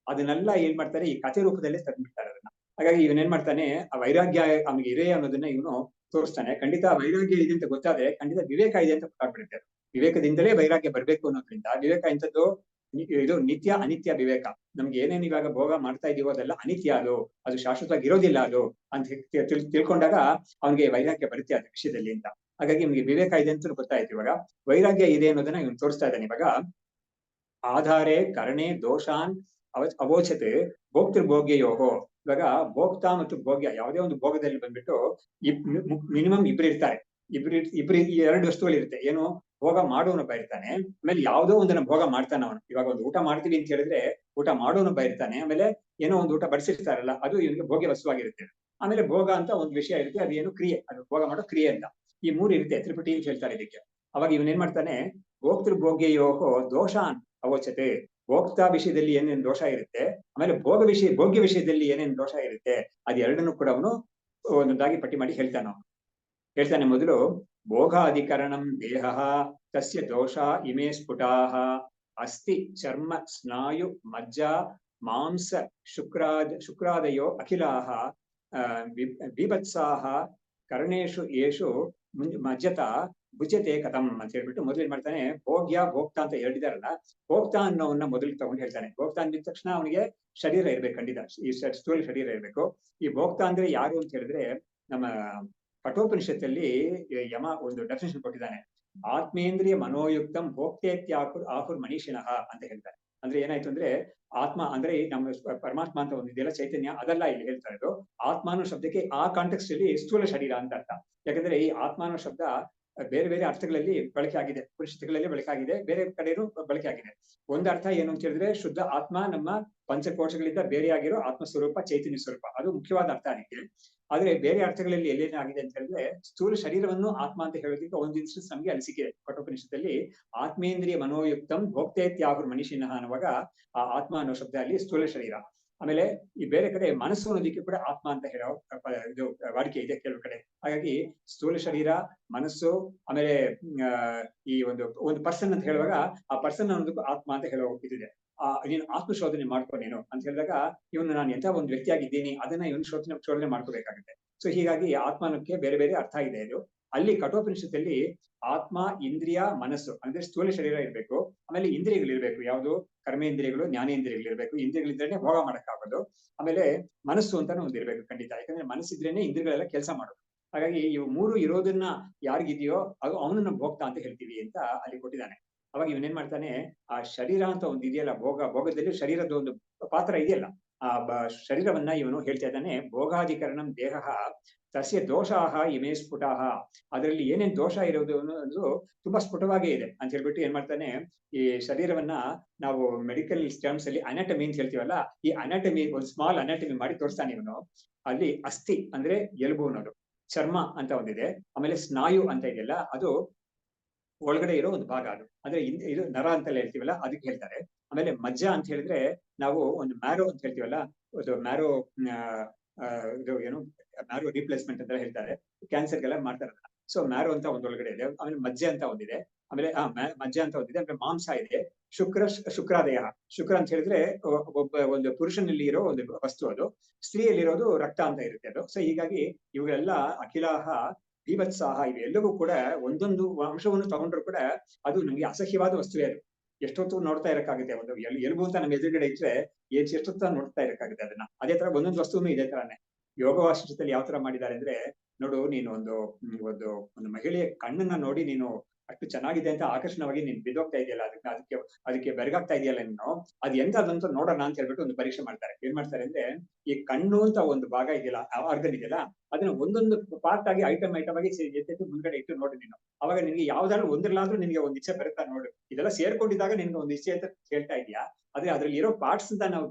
ಅದನ್ನೆಲ್ಲ ಏನ್ ಮಾಡ್ತಾರೆ, ಈ ಕಥೆ ರೂಪದಲ್ಲೇ ತಂದ್ಬಿಡ್ತಾರೆ ಅದನ್ನ. ಹಾಗಾಗಿ ಇವನ್ ಏನ್ ಮಾಡ್ತಾನೆ, ಆ ವೈರಾಗ್ಯ ಅವನಿಗೆ ಇದೆ ಅನ್ನೋದನ್ನ ಇವನು ತೋರಿಸ್ತಾನೆ. ಖಂಡಿತ ವೈರಾಗ್ಯ ಇದೆ ಅಂತ ಗೊತ್ತಾದ್ರೆ ಖಂಡಿತ ವಿವೇಕ ಇದೆ ಅಂತ ಗೊತ್ತಾಗ್ಬಿಡುತ್ತೆ. ವಿವೇಕದಿಂದಲೇ ವೈರಾಗ್ಯ ಬರ್ಬೇಕು ಅನ್ನೋದ್ರಿಂದ, ವಿವೇಕ ಎಂತದ್ದು, ಇದು ನಿತ್ಯ ಅನಿತ್ಯ ವಿವೇಕ. ನಮ್ಗೆ ಏನೇನು ಇವಾಗ ಭೋಗ ಮಾಡ್ತಾ ಇದೀವೋ ಅದೆಲ್ಲ ಅನಿತ್ಯ, ಅದು ಶಾಶ್ವತವಾಗಿ ಇರೋದಿಲ್ಲ ಅದು ಅಂತ ತಿಳ್ಕೊಂಡಾಗ ಅವನಿಗೆ ವೈರಾಗ್ಯ ಬರುತ್ತೆ ಅದ್ರ ವಿಷಯದಲ್ಲಿ ಅಂತ. ಹಾಗಾಗಿ ನಿಮ್ಗೆ ವಿವೇಕ ಇದೆ ಅಂತ ಗೊತ್ತಾಯ್ತು. ಇವಾಗ ವೈರಾಗ್ಯ ಇದೆ ಅನ್ನೋದನ್ನ ಇವನು ತೋರಿಸ್ತಾ ಇದ್ದಾನೆ. ಇವಾಗ ಆಧಾರೆ ಕರಣೆ ದೋಷಾನ್ ಅವೋಚತೆ ಭೋಕ್ತೃಭೋಗ್ಯಯೋಹೋ. ಇವಾಗ ಭೋಕ್ತ ಮತ್ತು ಭೋಗ್ಯ, ಯಾವುದೇ ಒಂದು ಭೋಗದಲ್ಲಿ ಬಂದ್ಬಿಟ್ಟು ಮಿನಿಮಮ್ ಇಬ್ರು ಇರ್ತಾರೆ. ಇಬ್ರು ಎರಡು ವಸ್ತುಗಳಿರುತ್ತೆ. ಏನು, ಭೋಗ ಮಾಡುವನೊಬ್ಬ ಇರ್ತಾನೆ, ಆಮೇಲೆ ಯಾವುದೋ ಒಂದನ್ನ ಭೋಗ ಮಾಡ್ತಾನೆ ಅವನು. ಇವಾಗ ಒಂದು ಊಟ ಮಾಡ್ತೀವಿ ಅಂತ ಹೇಳಿದ್ರೆ ಊಟ ಮಾಡೋನೊಬ್ಬ ಇರ್ತಾನೆ, ಆಮೇಲೆ ಏನೋ ಒಂದು ಊಟ ಬಡಿಸಿರ್ತಾರಲ್ಲ ಅದು ಇವನಿಗೆ ಭೋಗ್ಯ ವಸ್ತುವಾಗಿರುತ್ತೆ. ಆಮೇಲೆ ಭೋಗ ಅಂತ ಒಂದು ವಿಷಯ ಇರುತ್ತೆ, ಅದು ಏನು ಕ್ರಿಯೆ, ಅದು ಭೋಗ ಮಾಡೋ ಕ್ರಿಯೆ ಅಂತ. ಈ ಮೂರು ಇರುತ್ತೆ, ತ್ರಿಪುಟಿ ಅಂತ ಹೇಳ್ತಾರೆ ಇದಕ್ಕೆ. ಅವಾಗ ಇವನ್ ಏನ್ ಮಾಡ್ತಾನೆ, ಭೋಕ್ತೃಭೋಗ್ಯಯೋಹೋ ದೋಷಾನ್ ಅವೋಚತೆ. ಭೋಕ್ತಾ ವಿಷಯದಲ್ಲಿ ಏನೇನು ದೋಷ ಇರುತ್ತೆ, ಆಮೇಲೆ ಭೋಗ್ಯ ವಿಷಯದಲ್ಲಿ ಏನೇನು ದೋಷ ಇರುತ್ತೆ, ಅದೆರಡನ್ನು ಕೂಡ ಅವನು ಒಂದೊಂದಾಗಿ ಪಟ್ಟಿ ಮಾಡಿ ಹೇಳ್ತಾನೆ. ಮೊದಲು ಭೋಗಾಧಿಕರಣಂ ದೇಹ ತಸ್ಯ ದೋಷ ಇಮೇ ಸ್ಫುಟಾಹ ಅಸ್ಥಿ ಚರ್ಮ ಸ್ನಾಯು ಮಜ್ಜ ಮಾಂಸ ಶುಕ್ರಾದಯೋ ಅಖಿಲಾಹ ಬೀಭತ್ಸಾಹ ಕರ್ಣೇಶು ಯೇಷು ಮಜ್ಜತ ಭುಜ್ಯತೆ ಕಥಂ ಅಂತ ಹೇಳ್ಬಿಟ್ಟು ಮೊದಲು ಏನ್ ಮಾಡ್ತಾನೆ, ಭೋಗ್ಯ ಭೋಕ್ತಾ ಅಂತ ಹೇಳಿದಾರಲ್ಲ, ಭೋಕ್ತಾ ಅನ್ನೋವನ್ನ ಮೊದಲು ತಗೊಂಡು ಹೇಳ್ತಾನೆ. ಭೋಕ್ತಾ ಅಂದಿದ ತಕ್ಷಣ ಅವನಿಗೆ ಶರೀರ ಇರ್ಬೇಕು, ಖಂಡಿತ ಈ ಸ್ಥೂಲ ಶರೀರ ಇರ್ಬೇಕು. ಈ ಭೋಕ್ತಾ ಅಂದ್ರೆ ಯಾರು ಅಂತ ಹೇಳಿದ್ರೆ, ನಮ್ಮ ಕಠೋಪನಿಷತ್ತಲ್ಲಿ ಯಮ ಒಂದು ಡೆಫಿನೇಷನ್ ಕೊಟ್ಟಿದ್ದಾನೆ. ಆತ್ಮೇಂದ್ರಿಯ ಮನೋಯುಕ್ತಂ ಭೋಕ್ತೇತ್ಯಾಹುರ್ ಆಹುರ್ ಮನೀಷಿಣಃ ಅಂತ ಹೇಳ್ತಾರೆ. ಅಂದ್ರೆ ಏನಾಯ್ತು ಅಂದ್ರೆ, ಆತ್ಮ ಅಂದ್ರೆ ನಮ್ಮ ಪರಮಾತ್ಮ ಅಂತ ಒಂದಿದೆಯಲ್ಲ ಚೈತನ್ಯ, ಅದೆಲ್ಲ ಇಲ್ಲಿ ಹೇಳ್ತಾ ಇರೋದು. ಆತ್ಮ ಅನ್ನೋ ಶಬ್ದಕ್ಕೆ ಆ ಕಾಂಟೆಕ್ಸ್ಟ್ ಅಲ್ಲಿ ಸ್ಥೂಲ ಶರೀರ ಅಂತ ಅರ್ಥ. ಯಾಕಂದ್ರೆ ಈ ಆತ್ಮ ಅನ್ನೋ ಶಬ್ದ ಬೇರೆ ಬೇರೆ ಅರ್ಥಗಳಲ್ಲಿ ಬಳಕೆ ಆಗಿದೆ, ಪರಿಸ್ಥಿತಿಗಳಲ್ಲಿ ಬಳಕೆ ಆಗಿದೆ, ಬೇರೆ ಕಡೆನೂ ಬಳಕೆ ಆಗಿದೆ. ಒಂದು ಅರ್ಥ ಏನು ಅಂತ ಹೇಳಿದ್ರೆ, ಶುದ್ಧ ಆತ್ಮ ನಮ್ಮ ಪಂಚಕೋಶಗಳಿಂದ ಬೇರೆಯಾಗಿರೋ ಆತ್ಮ ಸ್ವರೂಪ, ಚೈತನ್ಯ ಸ್ವರೂಪ, ಅದು ಮುಖ್ಯವಾದ ಅರ್ಥ ಅದಕ್ಕೆ. ಆದ್ರೆ ಬೇರೆ ಅರ್ಥಗಳಲ್ಲಿ ಎಲ್ಲೇನಾಗಿದೆ ಅಂತ ಹೇಳಿದ್ರೆ, ಸ್ಥೂಲ ಶರೀರವನ್ನು ಆತ್ಮ ಅಂತ ಹೇಳೋದಕ್ಕೆ ಒಂದು ಇನ್ಸ್ಟೆನ್ಸ್ ನಮ್ಗೆ ಅಲ್ಲಿ ಸಿಕ್ಕಿದೆ ಕಠೋಪನಿಷತ್ತಲ್ಲಿ. ಆತ್ಮೇಂದ್ರಿಯ ಮನೋಯುಕ್ತಂ ಭೋಕ್ತೇತ್ಯಾಹುರ್ ಮನೀಷಿನಃ ಅನ್ನುವಾಗ ಆ ಆತ್ಮ ಅನ್ನೋ ಶಬ್ದ ಅಲ್ಲಿ ಸ್ಥೂಲ ಶರೀರ. ಆಮೇಲೆ ಈ ಬೇರೆ ಕಡೆ ಮನಸ್ಸು ಅನ್ನೋದಕ್ಕೆ ಕೂಡ ಆತ್ಮ ಅಂತ ಹೇಳೋ ಇದು ವಾಡಿಕೆ ಇದೆ ಕೆಲವು ಕಡೆ. ಹಾಗಾಗಿ ಸ್ಥೂಲ ಶರೀರ, ಮನಸ್ಸು, ಆಮೇಲೆ ಈ ಒಂದು ಪರ್ಸನ್ ಅಂತ ಹೇಳುವಾಗ ಆ ಪರ್ಸನ್ ಅನ್ನೋದಕ್ಕೂ ಆತ್ಮ ಅಂತ ಹೇಳೋ ಇದಿದೆ. ನೀನು ಆತ್ಮಶೋಧನೆ ಮಾಡ್ಕೊ ನೀನು ಅಂತ ಹೇಳಿದಾಗ, ಇವನು ನಾನು ಎಂತ ಒಂದು ವ್ಯಕ್ತಿಯಾಗಿದ್ದೀನಿ ಅದನ್ನ ಇವನು ಶೋಧನೆ ಮಾಡ್ಕೋಬೇಕಾಗುತ್ತೆ. ಸೊ ಹೀಗಾಗಿ ಆತ್ಮನಕ್ಕೆ ಬೇರೆ ಬೇರೆ ಅರ್ಥ ಇದೆ. ಇದು ಅಲ್ಲಿ ಕಠೋಪನಿಷತ್ತಲ್ಲಿ ಆತ್ಮ, ಇಂದ್ರಿಯ, ಮನಸ್ಸು ಅಂದ್ರೆ ಸ್ಥೂಲ ಶರೀರ ಇರ್ಬೇಕು, ಆಮೇಲೆ ಇಂದ್ರಿಯಗಳಿರ್ಬೇಕು. ಯಾವುದು, ಕರ್ಮೇಂದ್ರಿಯಗಳು, ಜ್ಞಾನೇಂದ್ರಿಯಗಳಿರ್ಬೇಕು. ಇಂದ್ರಿಯಗಳಿದ್ರೇನೆ ಭೋಗ ಮಾಡಕ್ಕಾಗೋದು. ಆಮೇಲೆ ಮನಸ್ಸು ಅಂತಾನು ಒಂದು ಇರ್ಬೇಕು ಖಂಡಿತ, ಯಾಕಂದ್ರೆ ಮನಸ್ಸಿದ್ರೇನೆ ಇಂದ್ರಿಯಗಳೆಲ್ಲ ಕೆಲಸ ಮಾಡೋದು. ಹಾಗಾಗಿ ಇವು ಮೂರು ಇರೋದನ್ನ ಯಾರಿಗಿದೆಯೋ ಅದು ಅವನನ್ನ ಭೋಕ್ತ ಅಂತ ಹೇಳ್ತೀವಿ ಅಂತ ಅಲ್ಲಿ ಕೊಟ್ಟಿದ್ದಾನೆ. ಅವಾಗ ಇವನೇನ್ ಮಾಡ್ತಾನೆ, ಆ ಶರೀರ ಅಂತ ಒಂದು ಇದೆಯಲ್ಲ, ಭೋಗದಲ್ಲಿ ಶರೀರದ ಒಂದು ಪಾತ್ರ ಇದೆಯಲ್ಲ, ಆ ಶರೀರವನ್ನ ಇವನು ಹೇಳ್ತಾ ಇದ್ದಾನೆ. ಭೋಗಾಧಿಕರಣಂ ದೇಹ ತಸ್ಯ ದೋಷಾಹ ಇಮೇ ಸ್ಫುಟಾಹ. ಅದರಲ್ಲಿ ಏನೇನ್ ದೋಷ ಇರೋದು ಅನ್ನೋದು ತುಂಬಾ ಸ್ಫುಟವಾಗೇ ಇದೆ ಅಂತ ಹೇಳ್ಬಿಟ್ಟು ಏನ್ ಮಾಡ್ತಾನೆ, ಈ ಶರೀರವನ್ನ ನಾವು ಮೆಡಿಕಲ್ ಟರ್ಮ್ಸ್ ಅಲ್ಲಿ ಅನಾಟಮಿ ಅಂತ ಹೇಳ್ತೀವಲ್ಲ, ಈ ಅನಾಟಮಿ ಒಂದು ಸ್ಮಾಲ್ ಅನಾಟಮಿ ಮಾಡಿ ತೋರಿಸ್ತಾನೆ ಇವನು. ಅಲ್ಲಿ ಅಸ್ಥಿ ಅಂದ್ರೆ ಎಲುಬು ಅನ್ನೋದು, ಚರ್ಮ ಅಂತ ಒಂದಿದೆ, ಆಮೇಲೆ ಸ್ನಾಯು ಅಂತ ಇದೆಯಲ್ಲ ಅದು ಒಳಗಡೆ ಇರೋ ಒಂದು ಭಾಗ, ಅದು ಅಂದ್ರೆ ಇದು ನರ ಅಂತೆಲ್ಲ ಹೇಳ್ತೀವಲ್ಲ ಅದಕ್ಕೆ ಹೇಳ್ತಾರೆ. ಆಮೇಲೆ ಮಜ್ಜ ಅಂತ ಹೇಳಿದ್ರೆ ನಾವು ಒಂದು ಮ್ಯಾರೋ ಅಂತ ಹೇಳ್ತೀವಲ್ಲ, ಅದು ಮ್ಯಾರೋ ಇದು ಏನು ಮ್ಯಾರೋ ರಿಪ್ಲೇಸ್ಮೆಂಟ್ ಅಂತ ಹೇಳ್ತಾರೆ, ಕ್ಯಾನ್ಸರ್ಗೆಲ್ಲ ಮಾಡ್ತಾರೆ. ಸೊ ಮ್ಯಾರೋ ಅಂತ ಒಂದೊಳಗಡೆ ಇದೆ. ಆಮೇಲೆ ಮಜ್ಜೆ ಅಂತ ಒಂದಿದೆ, ಆಮೇಲೆ ಮಜ್ಜೆ ಅಂತ ಒಂದಿದೆ. ಆಮೇಲೆ ಮಾಂಸ ಇದೆ. ಶುಕ್ರಾದಯ. ಶುಕ್ರ ಅಂತ ಹೇಳಿದ್ರೆ ಒಂದು ಪುರುಷನಲ್ಲಿ ಇರೋ ಒಂದು ವಸ್ತು, ಅದು ಸ್ತ್ರೀಯಲ್ಲಿರೋದು ರಕ್ತ ಅಂತ ಇರುತ್ತೆ ಅದು. ಸೊ ಹೀಗಾಗಿ ಇವುಗಳೆಲ್ಲ ಅಖಿಲಾಹ ಬೀಭತ್ಸಾಹ, ಇವೆಲ್ಲವೂ ಕೂಡ ಒಂದೊಂದು ಅಂಶವನ್ನು ತಗೊಂಡ್ರು ಕೂಡ ಅದು ನಮ್ಗೆ ಅಸಹ್ಯವಾದ ವಸ್ತುವೇ. ಅದು ಎಷ್ಟೊತ್ತು ನೋಡ್ತಾ ಇರಕ್ಕಾಗುತ್ತೆ. ಒಂದು ಎಲುಬು ಅಂತ ನಮ್ಮ ಎದುರುಗಡೆ ಇಟ್ರೆ ಎಷ್ಟೊತ್ತ ನೋಡ್ತಾ ಇರಕ್ಕಾಗುತ್ತೆ ಅದನ್ನ. ಅದೇ ತರ ಒಂದೊಂದು ವಸ್ತುನು ಇದೇ ತರಾನೇ. ಯೋಗ ವಾಸಿಷ್ಠದಲ್ಲಿ ಯಾವ ತರ ಮಾಡಿದ್ದಾರೆ ಅಂದ್ರೆ, ನೋಡು, ನೀನು ಒಂದು ಮಹಿಳೆಯ ಕಣ್ಣನ್ನ ನೋಡಿ ನೀನು ಅಷ್ಟು ಚೆನ್ನಾಗಿದೆ ಅಂತ ಆಕರ್ಷಣವಾಗಿ ನೀನ್ ಬಿದ್ದೋಗ್ತಾ ಇದೆಯಲ್ಲ, ಅದಕ್ಕೆ ಬೆರಗಾಗ್ತಾ ಇದೆಯಲ್ಲ ನೀನು, ಅದ್ ಎಂತದಂತ ನೋಡೋಣ ಅಂತ ಹೇಳ್ಬಿಟ್ಟು ಒಂದು ಪರೀಕ್ಷೆ ಮಾಡ್ತಾರೆ. ಏನ್ ಮಾಡ್ತಾರೆ ಅಂದ್ರೆ, ಈ ಕಣ್ಣು ಅಂತ ಒಂದು ಭಾಗ ಇದೆಯಲ್ಲ, ಆರ್ಗನ್ ಇದೆಯಲ್ಲ, ಅದನ್ನ ಒಂದೊಂದು ಪಾರ್ಟ್ ಆಗಿ ಐಟಮ್ ಆಗಿ ಎತ್ತೆತ್ತಿ ಮುಂದ್ಗಡೆ ಇಟ್ಟು ನೋಡಿ ನೀನು. ಅವಾಗ ನಿನ್ಗೆ ಯಾವ್ದಾದ್ರು ಒಂದ್ರಲ್ಲಾದ್ರೂ ನಿನ್ಗೆ ಒಂದ್ ಇಚ್ಛೆ ಬರುತ್ತಾ ನೋಡು. ಇದೆಲ್ಲ ಸೇರ್ಕೊಂಡಿದ್ದಾಗ ನಿನ್ಗೆ ಒಂದು ಇಚ್ಛೆ ಅಂತ ಹೇಳ್ತಾ ಇದೆಯಾ, ಆದ್ರೆ ಅದ್ರಲ್ಲಿ ಇರೋ ಪಾರ್ಟ್ಸ್ ಅಂತ ನಾವು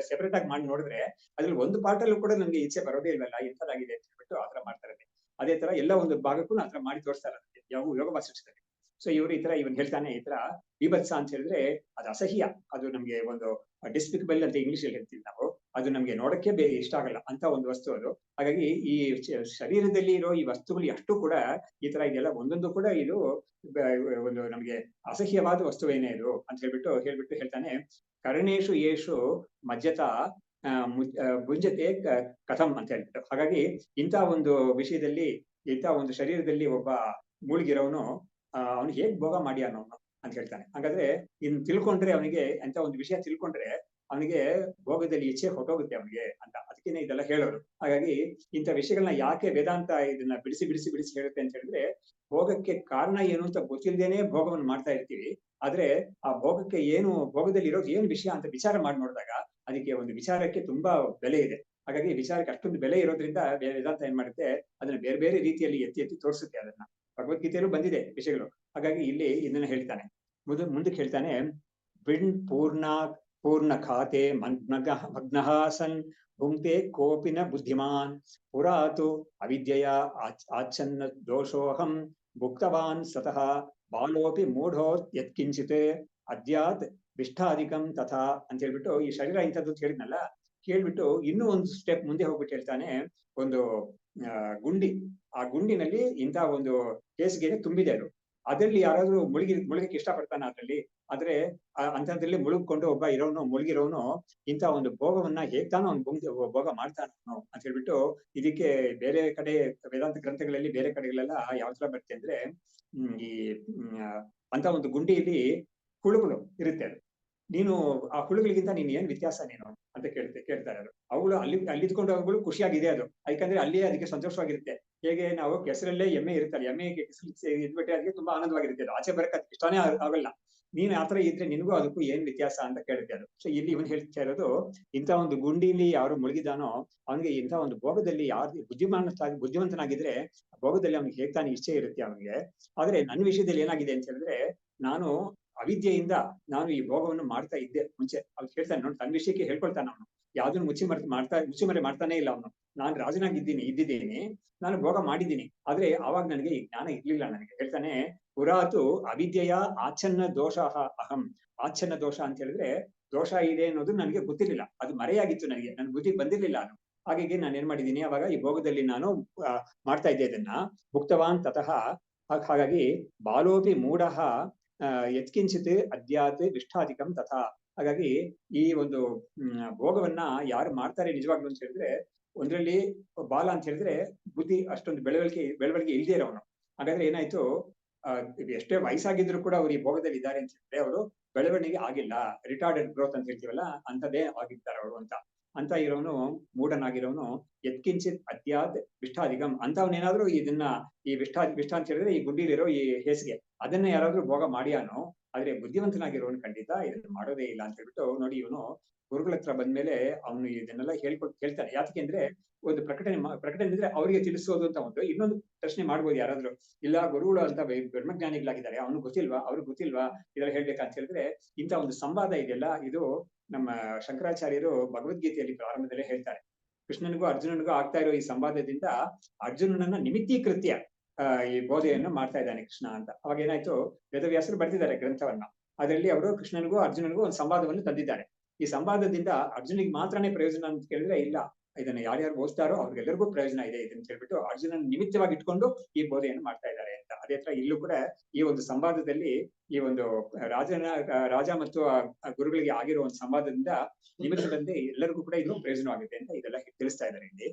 ಸೆಪರೇಟ್ ಆಗಿ ಮಾಡಿ ನೋಡಿದ್ರೆ ಅದ್ರಲ್ಲಿ ಒಂದು ಪಾರ್ಟ್ ಅಲ್ಲೂ ಕೂಡ ನಮ್ಗೆ ಇಚ್ಛೆ ಬರೋದೇ ಇಲ್ವಲ್ಲ, ಎಂತದಾಗಿದೆ ಅಂತ ಹೇಳ್ಬಿಟ್ಟು ಆತರ ಮಾಡ್ತಾರೆ. ಅದೇ ತರ ಎಲ್ಲ ಒಂದು ಭಾಗಕ್ಕೂ ಆತರ ಮಾಡಿ ತೋರಿಸ್ತಾರೆ ಯೋಗ ವಾಸಿಷ್ಠದಲ್ಲಿ. ಸೊ ಇವನ್ ಹೇಳ್ತಾನೆ, ಈ ತರ ಬೀಭತ್ಸ ಅಂತ ಹೇಳಿದ್ರೆ ಅದು ಅಸಹ್ಯ, ಅದು ನಮ್ಗೆ ಒಂದು ಡಿಸ್ಪಿಕಬಲ್ ಅಂತ ಇಂಗ್ಲಿಷ್ ಅಲ್ಲಿ ಹೇಳ್ತೀವಿ ನಾವು, ಅದು ನಮ್ಗೆ ನೋಡಕ್ಕೆ ಇಷ್ಟ ಆಗಲ್ಲ ಅಂತ ಒಂದು ವಸ್ತು ಅದು. ಹಾಗಾಗಿ ಈ ಶರೀರದಲ್ಲಿ ಇರೋ ಈ ವಸ್ತುಗಳು ಎಷ್ಟು ಕೂಡ ಈ ತರ ಇದೆಲ್ಲ ಒಂದೊಂದು ಕೂಡ ಇದು ಒಂದು ನಮ್ಗೆ ಅಸಹ್ಯವಾದ ವಸ್ತುವೇನೇ ಇದು ಅಂತ ಹೇಳ್ಬಿಟ್ಟು ಹೇಳ್ತಾನೆ, ಕರ್ಣೇಶು ಯೇಷು ಮಜ್ಜತಾ ಭುಂಜತೆ ಕಥಂ ಅಂತ ಹೇಳ್ಬಿಟ್ಟು. ಹಾಗಾಗಿ ಇಂಥ ಒಂದು ವಿಷಯದಲ್ಲಿ, ಇಂಥ ಒಂದು ಶರೀರದಲ್ಲಿ ಒಬ್ಬ ಮುಳುಗಿರೋನು ಅವನು ಹೇಗ್ ಭೋಗ ಮಾಡ್ಯಾನೋ ಅಂತ ಹೇಳ್ತಾನೆ. ಹಾಗಾದ್ರೆ ಇನ್ ತಿಳ್ಕೊಂಡ್ರೆ ಅವನಿಗೆ ಅಂತ ಒಂದು ವಿಷಯ ತಿಳ್ಕೊಂಡ್ರೆ ಅವನಿಗೆ ಭೋಗದಲ್ಲಿ ಇಚ್ಛೆ ಹೊಟ್ಟೋಗುತ್ತೆ ಅವನಿಗೆ ಅಂತ, ಅದಕ್ಕೇನೆ ಇದೆಲ್ಲ ಹೇಳೋರು. ಹಾಗಾಗಿ ಇಂಥ ವಿಷಯಗಳನ್ನ ಯಾಕೆ ವೇದಾಂತ ಇದನ್ನ ಬಿಡಿಸಿ ಹೇಳುತ್ತೆ ಅಂತ ಹೇಳಿದ್ರೆ, ಭೋಗಕ್ಕೆ ಕಾರಣ ಏನು ಅಂತ ಗೊತ್ತಿಲ್ಲದೇನೆ ಭೋಗವನ್ನು ಮಾಡ್ತಾ ಇರ್ತೀವಿ. ಆದ್ರೆ ಆ ಭೋಗಕ್ಕೆ ಏನು, ಭೋಗದಲ್ಲಿ ಇರೋದು ಏನು ವಿಷಯ ಅಂತ ವಿಚಾರ ಮಾಡಿ ನೋಡಿದಾಗ ಅದಕ್ಕೆ ಒಂದು ವಿಚಾರಕ್ಕೆ ತುಂಬಾ ಬೆಲೆ ಇದೆ. ಹಾಗಾಗಿ ವಿಚಾರಕ್ಕೆ ಅಷ್ಟೊಂದು ಬೆಲೆ ಇರೋದ್ರಿಂದ ವೇದಾಂತ ಏನ್ ಮಾಡುತ್ತೆ, ಅದನ್ನ ಬೇರೆ ಬೇರೆ ರೀತಿಯಲ್ಲಿ ಎತ್ತಿ ತೋರಿಸುತ್ತೆ. ಅದನ್ನ ಭಗವದ್ಗೀತೆಯಲ್ಲೂ ಬಂದಿದೆ ವಿಷಯಗಳು. ಹಾಗಾಗಿ ಇಲ್ಲಿ ಇದನ್ನ ಹೇಳ್ತಾನೆ, ಮುಂದಕ್ಕೆ ಹೇಳ್ತಾನೆ, ಬಿಣ್ ಪೂರ್ಣ ಖಾತೆ ಮಗ್ನಃ ಸನ್ ಭುಂಕ್ತೆ ಕೋಪಿನ ಬುದ್ಧಿಮಾನ್ ಪುರಾತು ಅವಿದ್ಯೆಯ ಆಚ್ಛನ್ನ ದೋಷೋಹಂ ಭುಕ್ತವಾನ್ ಸತಃ ಬಾಲೋಪಿ ಮೂಢೋ ಯತ್ಕಿಂಚಿತ್ ಅದ್ಯಾತ್ ವಿಷ್ಠಾಧಿಕಂ ತಥಾ ಅಂತ ಹೇಳ್ಬಿಟ್ಟು, ಈ ಶರೀರ ಇಂಥದ್ದು ಅಂತ ಹೇಳಿದ್ನಲ್ಲ, ಕೇಳ್ಬಿಟ್ಟು ಇನ್ನೂ ಒಂದು ಸ್ಟೆಪ್ ಮುಂದೆ ಹೋಗ್ಬಿಟ್ಟು ಹೇಳ್ತಾನೆ, ಒಂದು ಗುಂಡಿ, ಆ ಗುಂಡಿನಲ್ಲಿ ಇಂಥ ಒಂದು ಹೇಸಿಗೆನೆ ತುಂಬಿದೆ ಅದು, ಅದರಲ್ಲಿ ಯಾರಾದ್ರೂ ಮುಳುಗಕ್ಕೆ ಇಷ್ಟಪಡ್ತಾನ ಅದ್ರಲ್ಲಿ, ಆದ್ರೆ ಅಂತದ್ರಲ್ಲಿ ಮುಳುಗ್ಕೊಂಡು ಒಬ್ಬ ಮುಳುಗಿರೋನು ಇಂಥ ಒಂದು ಭೋಗವನ್ನ ಹೇಗ್ತಾನೋ ಅವ್ನು ಭೋಗ ಮಾಡ್ತಾನೋ ಅಂತ ಹೇಳ್ಬಿಟ್ಟು, ಇದಕ್ಕೆ ಬೇರೆ ಕಡೆ ವೇದಾಂತ ಗ್ರಂಥಗಳಲ್ಲಿ ಬೇರೆ ಕಡೆಗಳೆಲ್ಲ ಯಾವ ತರ ಬರುತ್ತೆ ಅಂದ್ರೆ, ಈ ಅಂತ ಒಂದು ಗುಂಡಿಯಲ್ಲಿ ಹುಳುಗಳು ಇರುತ್ತೆ, ಅದು ನೀನು ಆ ಹುಳುಗಳಿಗಿಂತ ನೀನ್ ಏನ್ ವ್ಯತ್ಯಾಸ ನೀನು ಅಂತ ಕೇಳ್ತಾರೆ ಅವರು. ಅವುಗಳು ಅಲ್ಲಿದ್ಕೊಂಡು ಅವುಗಳು ಖುಷಿಯಾಗಿದೆ ಅದು, ಯಾಕಂದ್ರೆ ಅಲ್ಲಿಯೇ ಅದಕ್ಕೆ ಸಂತೋಷವಾಗಿರುತ್ತೆ. ಹೇಗೆ ನಾವು ಕೆಸರಲ್ಲೇ ಎಮ್ಮೆ ಇರುತ್ತಲ್ಲ, ಎಮ್ಮೆಗೆ ಕೆಸರು ಇದ್ಬಿಟ್ಟೆ ಅದಕ್ಕೆ ತುಂಬಾ ಆನಂದವಾಗಿರುತ್ತೆ, ಅದು ಆಚೆ ಬರಕ್ ಅದಕ್ಕೆ ಇಷ್ಟಾನೇ ಆಗಲ್ಲ. ನೀನ್ ಆತರ ಇದ್ರೆ ನಿನ್ಗೂ ಅದಕ್ಕೂ ಏನ್ ವ್ಯತ್ಯಾಸ ಅಂತ ಕೇಳುತ್ತೆ ಅದು. ಸೊ ಇಲ್ಲಿ ಇವನ್ ಹೇಳ್ತಾ ಇರೋದು, ಇಂಥ ಒಂದು ಗುಂಡಿಲಿ ಯಾರು ಮುಳುಗಿದಾನೋ ಅವನಿಗೆ ಇಂಥ ಒಂದು ಭೋಗದಲ್ಲಿ ಯಾರು ಬುದ್ಧಿವಂತನಾಗಿದ್ರೆ ಭೋಗದಲ್ಲಿ ಅವ್ನಿಗೆ ಹೇಗ್ತಾನೆ ಇಚ್ಛೆ ಇರುತ್ತೆ ಅವನಿಗೆ. ಆದ್ರೆ ನನ್ನ ವಿಷಯದಲ್ಲಿ ಏನಾಗಿದೆ ಅಂತ ಹೇಳಿದ್ರೆ, ನಾನು ಅವಿದ್ಯೆಯಿಂದ ನಾನು ಈ ಭೋಗವನ್ನು ಮಾಡ್ತಾ ಇದ್ದೆ ಮುಂಚೆ. ಅವ್ನು ಹೇಳ್ತಾನೆ ನೋಡಿ, ತನ್ನ ವಿಷಯಕ್ಕೆ ಹೇಳ್ಕೊಳ್ತಾನೆ ಅವನು, ಯಾವ್ದನ್ನು ಮುಚ್ಚಿಮರೆ ಮಾಡ್ತಾನೆ ಇಲ್ಲ ಅವನು. ನಾನು ಇದ್ದಿದ್ದೀನಿ, ನಾನು ಭೋಗ ಮಾಡಿದ್ದೀನಿ, ಆದ್ರೆ ಅವಾಗ ನನಗೆ ಈ ಜ್ಞಾನ ಇರ್ಲಿಲ್ಲ. ನನಗೆ ಹೇಳ್ತಾನೆ, ಪುರಾತು ಅವಿದ್ಯೆಯ ಆಚ್ಛನ್ನ ದೋಷ ಅಹಂ. ಆಚ್ಛನ್ನ ದೋಷ ಅಂತ ಹೇಳಿದ್ರೆ ದೋಷ ಇದೆ ಅನ್ನೋದು ನನಗೆ ಗೊತ್ತಿರ್ಲಿಲ್ಲ, ಅದು ಮರೆಯಾಗಿತ್ತು ನನಗೆ, ನನ್ ಬುದ್ಧಿಗೆ ಬಂದಿರ್ಲಿಲ್ಲ ನಾನು. ಹಾಗಾಗಿ ನಾನು ಏನ್ ಮಾಡಿದ್ದೀನಿ, ಅವಾಗ ಈ ಭೋಗದಲ್ಲಿ ನಾನು ಮಾಡ್ತಾ ಇದ್ದೆ ಇದನ್ನ. ಭುಕ್ತವಾನ್ ತತಃ, ಹಾಗಾಗಿ ಬಾಲೋಪಿ ಮೂಢಃ ಯತ್ಕಿಂಚಿತ್ ಅದ್ಯಾತ್ ವಿಷ್ಠಾಧಿಕಂ ತಥಾ. ಹಾಗಾಗಿ ಈ ಒಂದು ಭೋಗವನ್ನ ಯಾರು ಮಾಡ್ತಾರೆ ನಿಜವಾಗ್ಲೂ ಅಂತ ಹೇಳಿದ್ರೆ, ಒಂದ್ರಲ್ಲಿ ಬಾಲ ಅಂತ ಹೇಳಿದ್ರೆ ಬುದ್ಧಿ ಅಷ್ಟೊಂದು ಬೆಳವಣಿಗೆ ಇಲ್ದೇ ಇರೋನು. ಹಾಗಾದ್ರೆ ಏನಾಯ್ತು, ಎಷ್ಟೇ ವಯಸ್ಸಾಗಿದ್ರು ಕೂಡ ಅವ್ರು ಈ ಭೋಗದಲ್ಲಿ ಇದ್ದಾರೆ ಅಂತ ಹೇಳಿದ್ರೆ ಅವರು ಬೆಳವಣಿಗೆ ಆಗಿಲ್ಲ, ರಿಟಾರ್ಡೆಡ್ ಗ್ರೋತ್ ಅಂತ ಹೇಳ್ತೀವಲ್ಲ ಅಂತದೇ ಆಗಿರ್ತಾರೆ ಅವರು ಅಂತ ಇರೋನು ಮೂಢನಾಗಿರೋನು. ಯತ್ಕಿಂಚಿತ್ ಅದ್ಯಾತ್ ವಿಷ್ಠಾಧಿಕಂ ಅಂತವನೇನಾದ್ರೂ ಇದನ್ನ ಈ ವಿಷ್ಠ ಅಂತ ಹೇಳಿದ್ರೆ ಈ ಗುಂಡಿಲಿರೋ ಈ ಹೇಸಿಗೆ ಅದನ್ನ ಯಾರಾದ್ರೂ ಭೋಗ ಮಾಡಿಯಾನೋ, ಆದ್ರೆ ಬುದ್ಧಿವಂತನಾಗಿರೋನು ಖಂಡಿತ ಇದನ್ನ ಮಾಡೋದೇ ಇಲ್ಲ ಅಂತ ಹೇಳ್ಬಿಟ್ಟು ನೋಡಿ. ಇವನು ಗುರುಗಳ ಹತ್ರ ಬಂದ್ಮೇಲೆ ಅವನು ಇದನ್ನೆಲ್ಲ ಹೇಳ್ತಾನೆ. ಯಾಕೆ ಅಂದ್ರೆ ಒಂದು ಪ್ರಕಟಣೆ ಇದ್ರೆ ಅವರಿಗೆ ತಿಳಿಸೋದು ಅಂತ ಒಂದು. ಇನ್ನೊಂದು ಪ್ರಶ್ನೆ ಮಾಡ್ಬೋದು ಯಾರಾದ್ರೂ, ಇಲ್ಲ ಗುರುಗಳು ಅಂತ ಬ್ರಹ್ಮಜ್ಞಾನಿಗಳಾಗಿದ್ದಾರೆ, ಅವ್ನಿಗೆ ಗೊತ್ತಿಲ್ವಾ, ಅವ್ರಿಗೆ ಗೊತ್ತಿಲ್ವಾ ಇದೆಲ್ಲ ಹೇಳ್ಬೇಕಂತ ಹೇಳಿದ್ರೆ, ಇಂಥ ಒಂದು ಸಂವಾದ ಇದೆಯಲ್ಲ, ಇದು ನಮ್ಮ ಶಂಕರಾಚಾರ್ಯರು ಭಗವದ್ಗೀತೆಯಲ್ಲಿ ಪ್ರಾರಂಭದಲ್ಲೇ ಹೇಳ್ತಾರೆ. ಕೃಷ್ಣನಿಗೂ ಅರ್ಜುನನಿಗೂ ಆಗ್ತಾ ಇರೋ ಈ ಸಂವಾದದಿಂದ ಅರ್ಜುನನನ್ನ ನಿಮಿತ್ತೀಕೃತ್ಯ ಈ ಬೋಧೆಯನ್ನು ಮಾಡ್ತಾ ಇದ್ದಾನೆ ಕೃಷ್ಣ ಅಂತ. ಅವಾಗ ಏನಾಯ್ತು, ವೇದವ್ಯಾಸರು ಬರ್ತಿದ್ದಾರೆ ಗ್ರಂಥವನ್ನ, ಅದರಲ್ಲಿ ಅವರು ಕೃಷ್ಣನಿಗೂ ಅರ್ಜುನನಿಗೂ ಒಂದು ಸಂವಾದವನ್ನು ತಂದಿದ್ದಾರೆ. ಈ ಸಂವಾದದಿಂದ ಅರ್ಜುನಿಗೆ ಮಾತ್ರನೇ ಪ್ರಯೋಜನ ಅಂತ ಕೇಳಿದ್ರೆ ಇಲ್ಲ, ಇದನ್ನ ಯಾರ್ಯಾರು ಓದ್ತಾರೋ ಅವ್ರಿಗೆಲ್ಲರಿಗೂ ಪ್ರಯೋಜನ ಇದೆ ಇದನ್ನ ಹೇಳ್ಬಿಟ್ಟು ಅರ್ಜುನನ ನಿಮಿತ್ತವಾಗಿ ಇಟ್ಕೊಂಡು ಈ ಬೋಧೆಯನ್ನು ಮಾಡ್ತಾ ಇದ್ದಾರೆ ಅಂತ. ಅದೇ ತರ ಇಲ್ಲೂ ಕೂಡ ಈ ಒಂದು ಸಂವಾದದಲ್ಲಿ ಈ ಒಂದು ರಾಜ ಮತ್ತು ಗುರುಗಳಿಗೆ ಆಗಿರೋ ಒಂದು ಸಂವಾದದಿಂದ ನಿಮಿತ್ತದಂತೆ ಎಲ್ಲರಿಗೂ ಕೂಡ ಇದು ಪ್ರಯೋಜನವಾಗುತ್ತೆ ಅಂತ ಇದೆಲ್ಲ ತಿಳಿಸ್ತಾ ಇದ್ದಾರೆ ಇಲ್ಲಿ.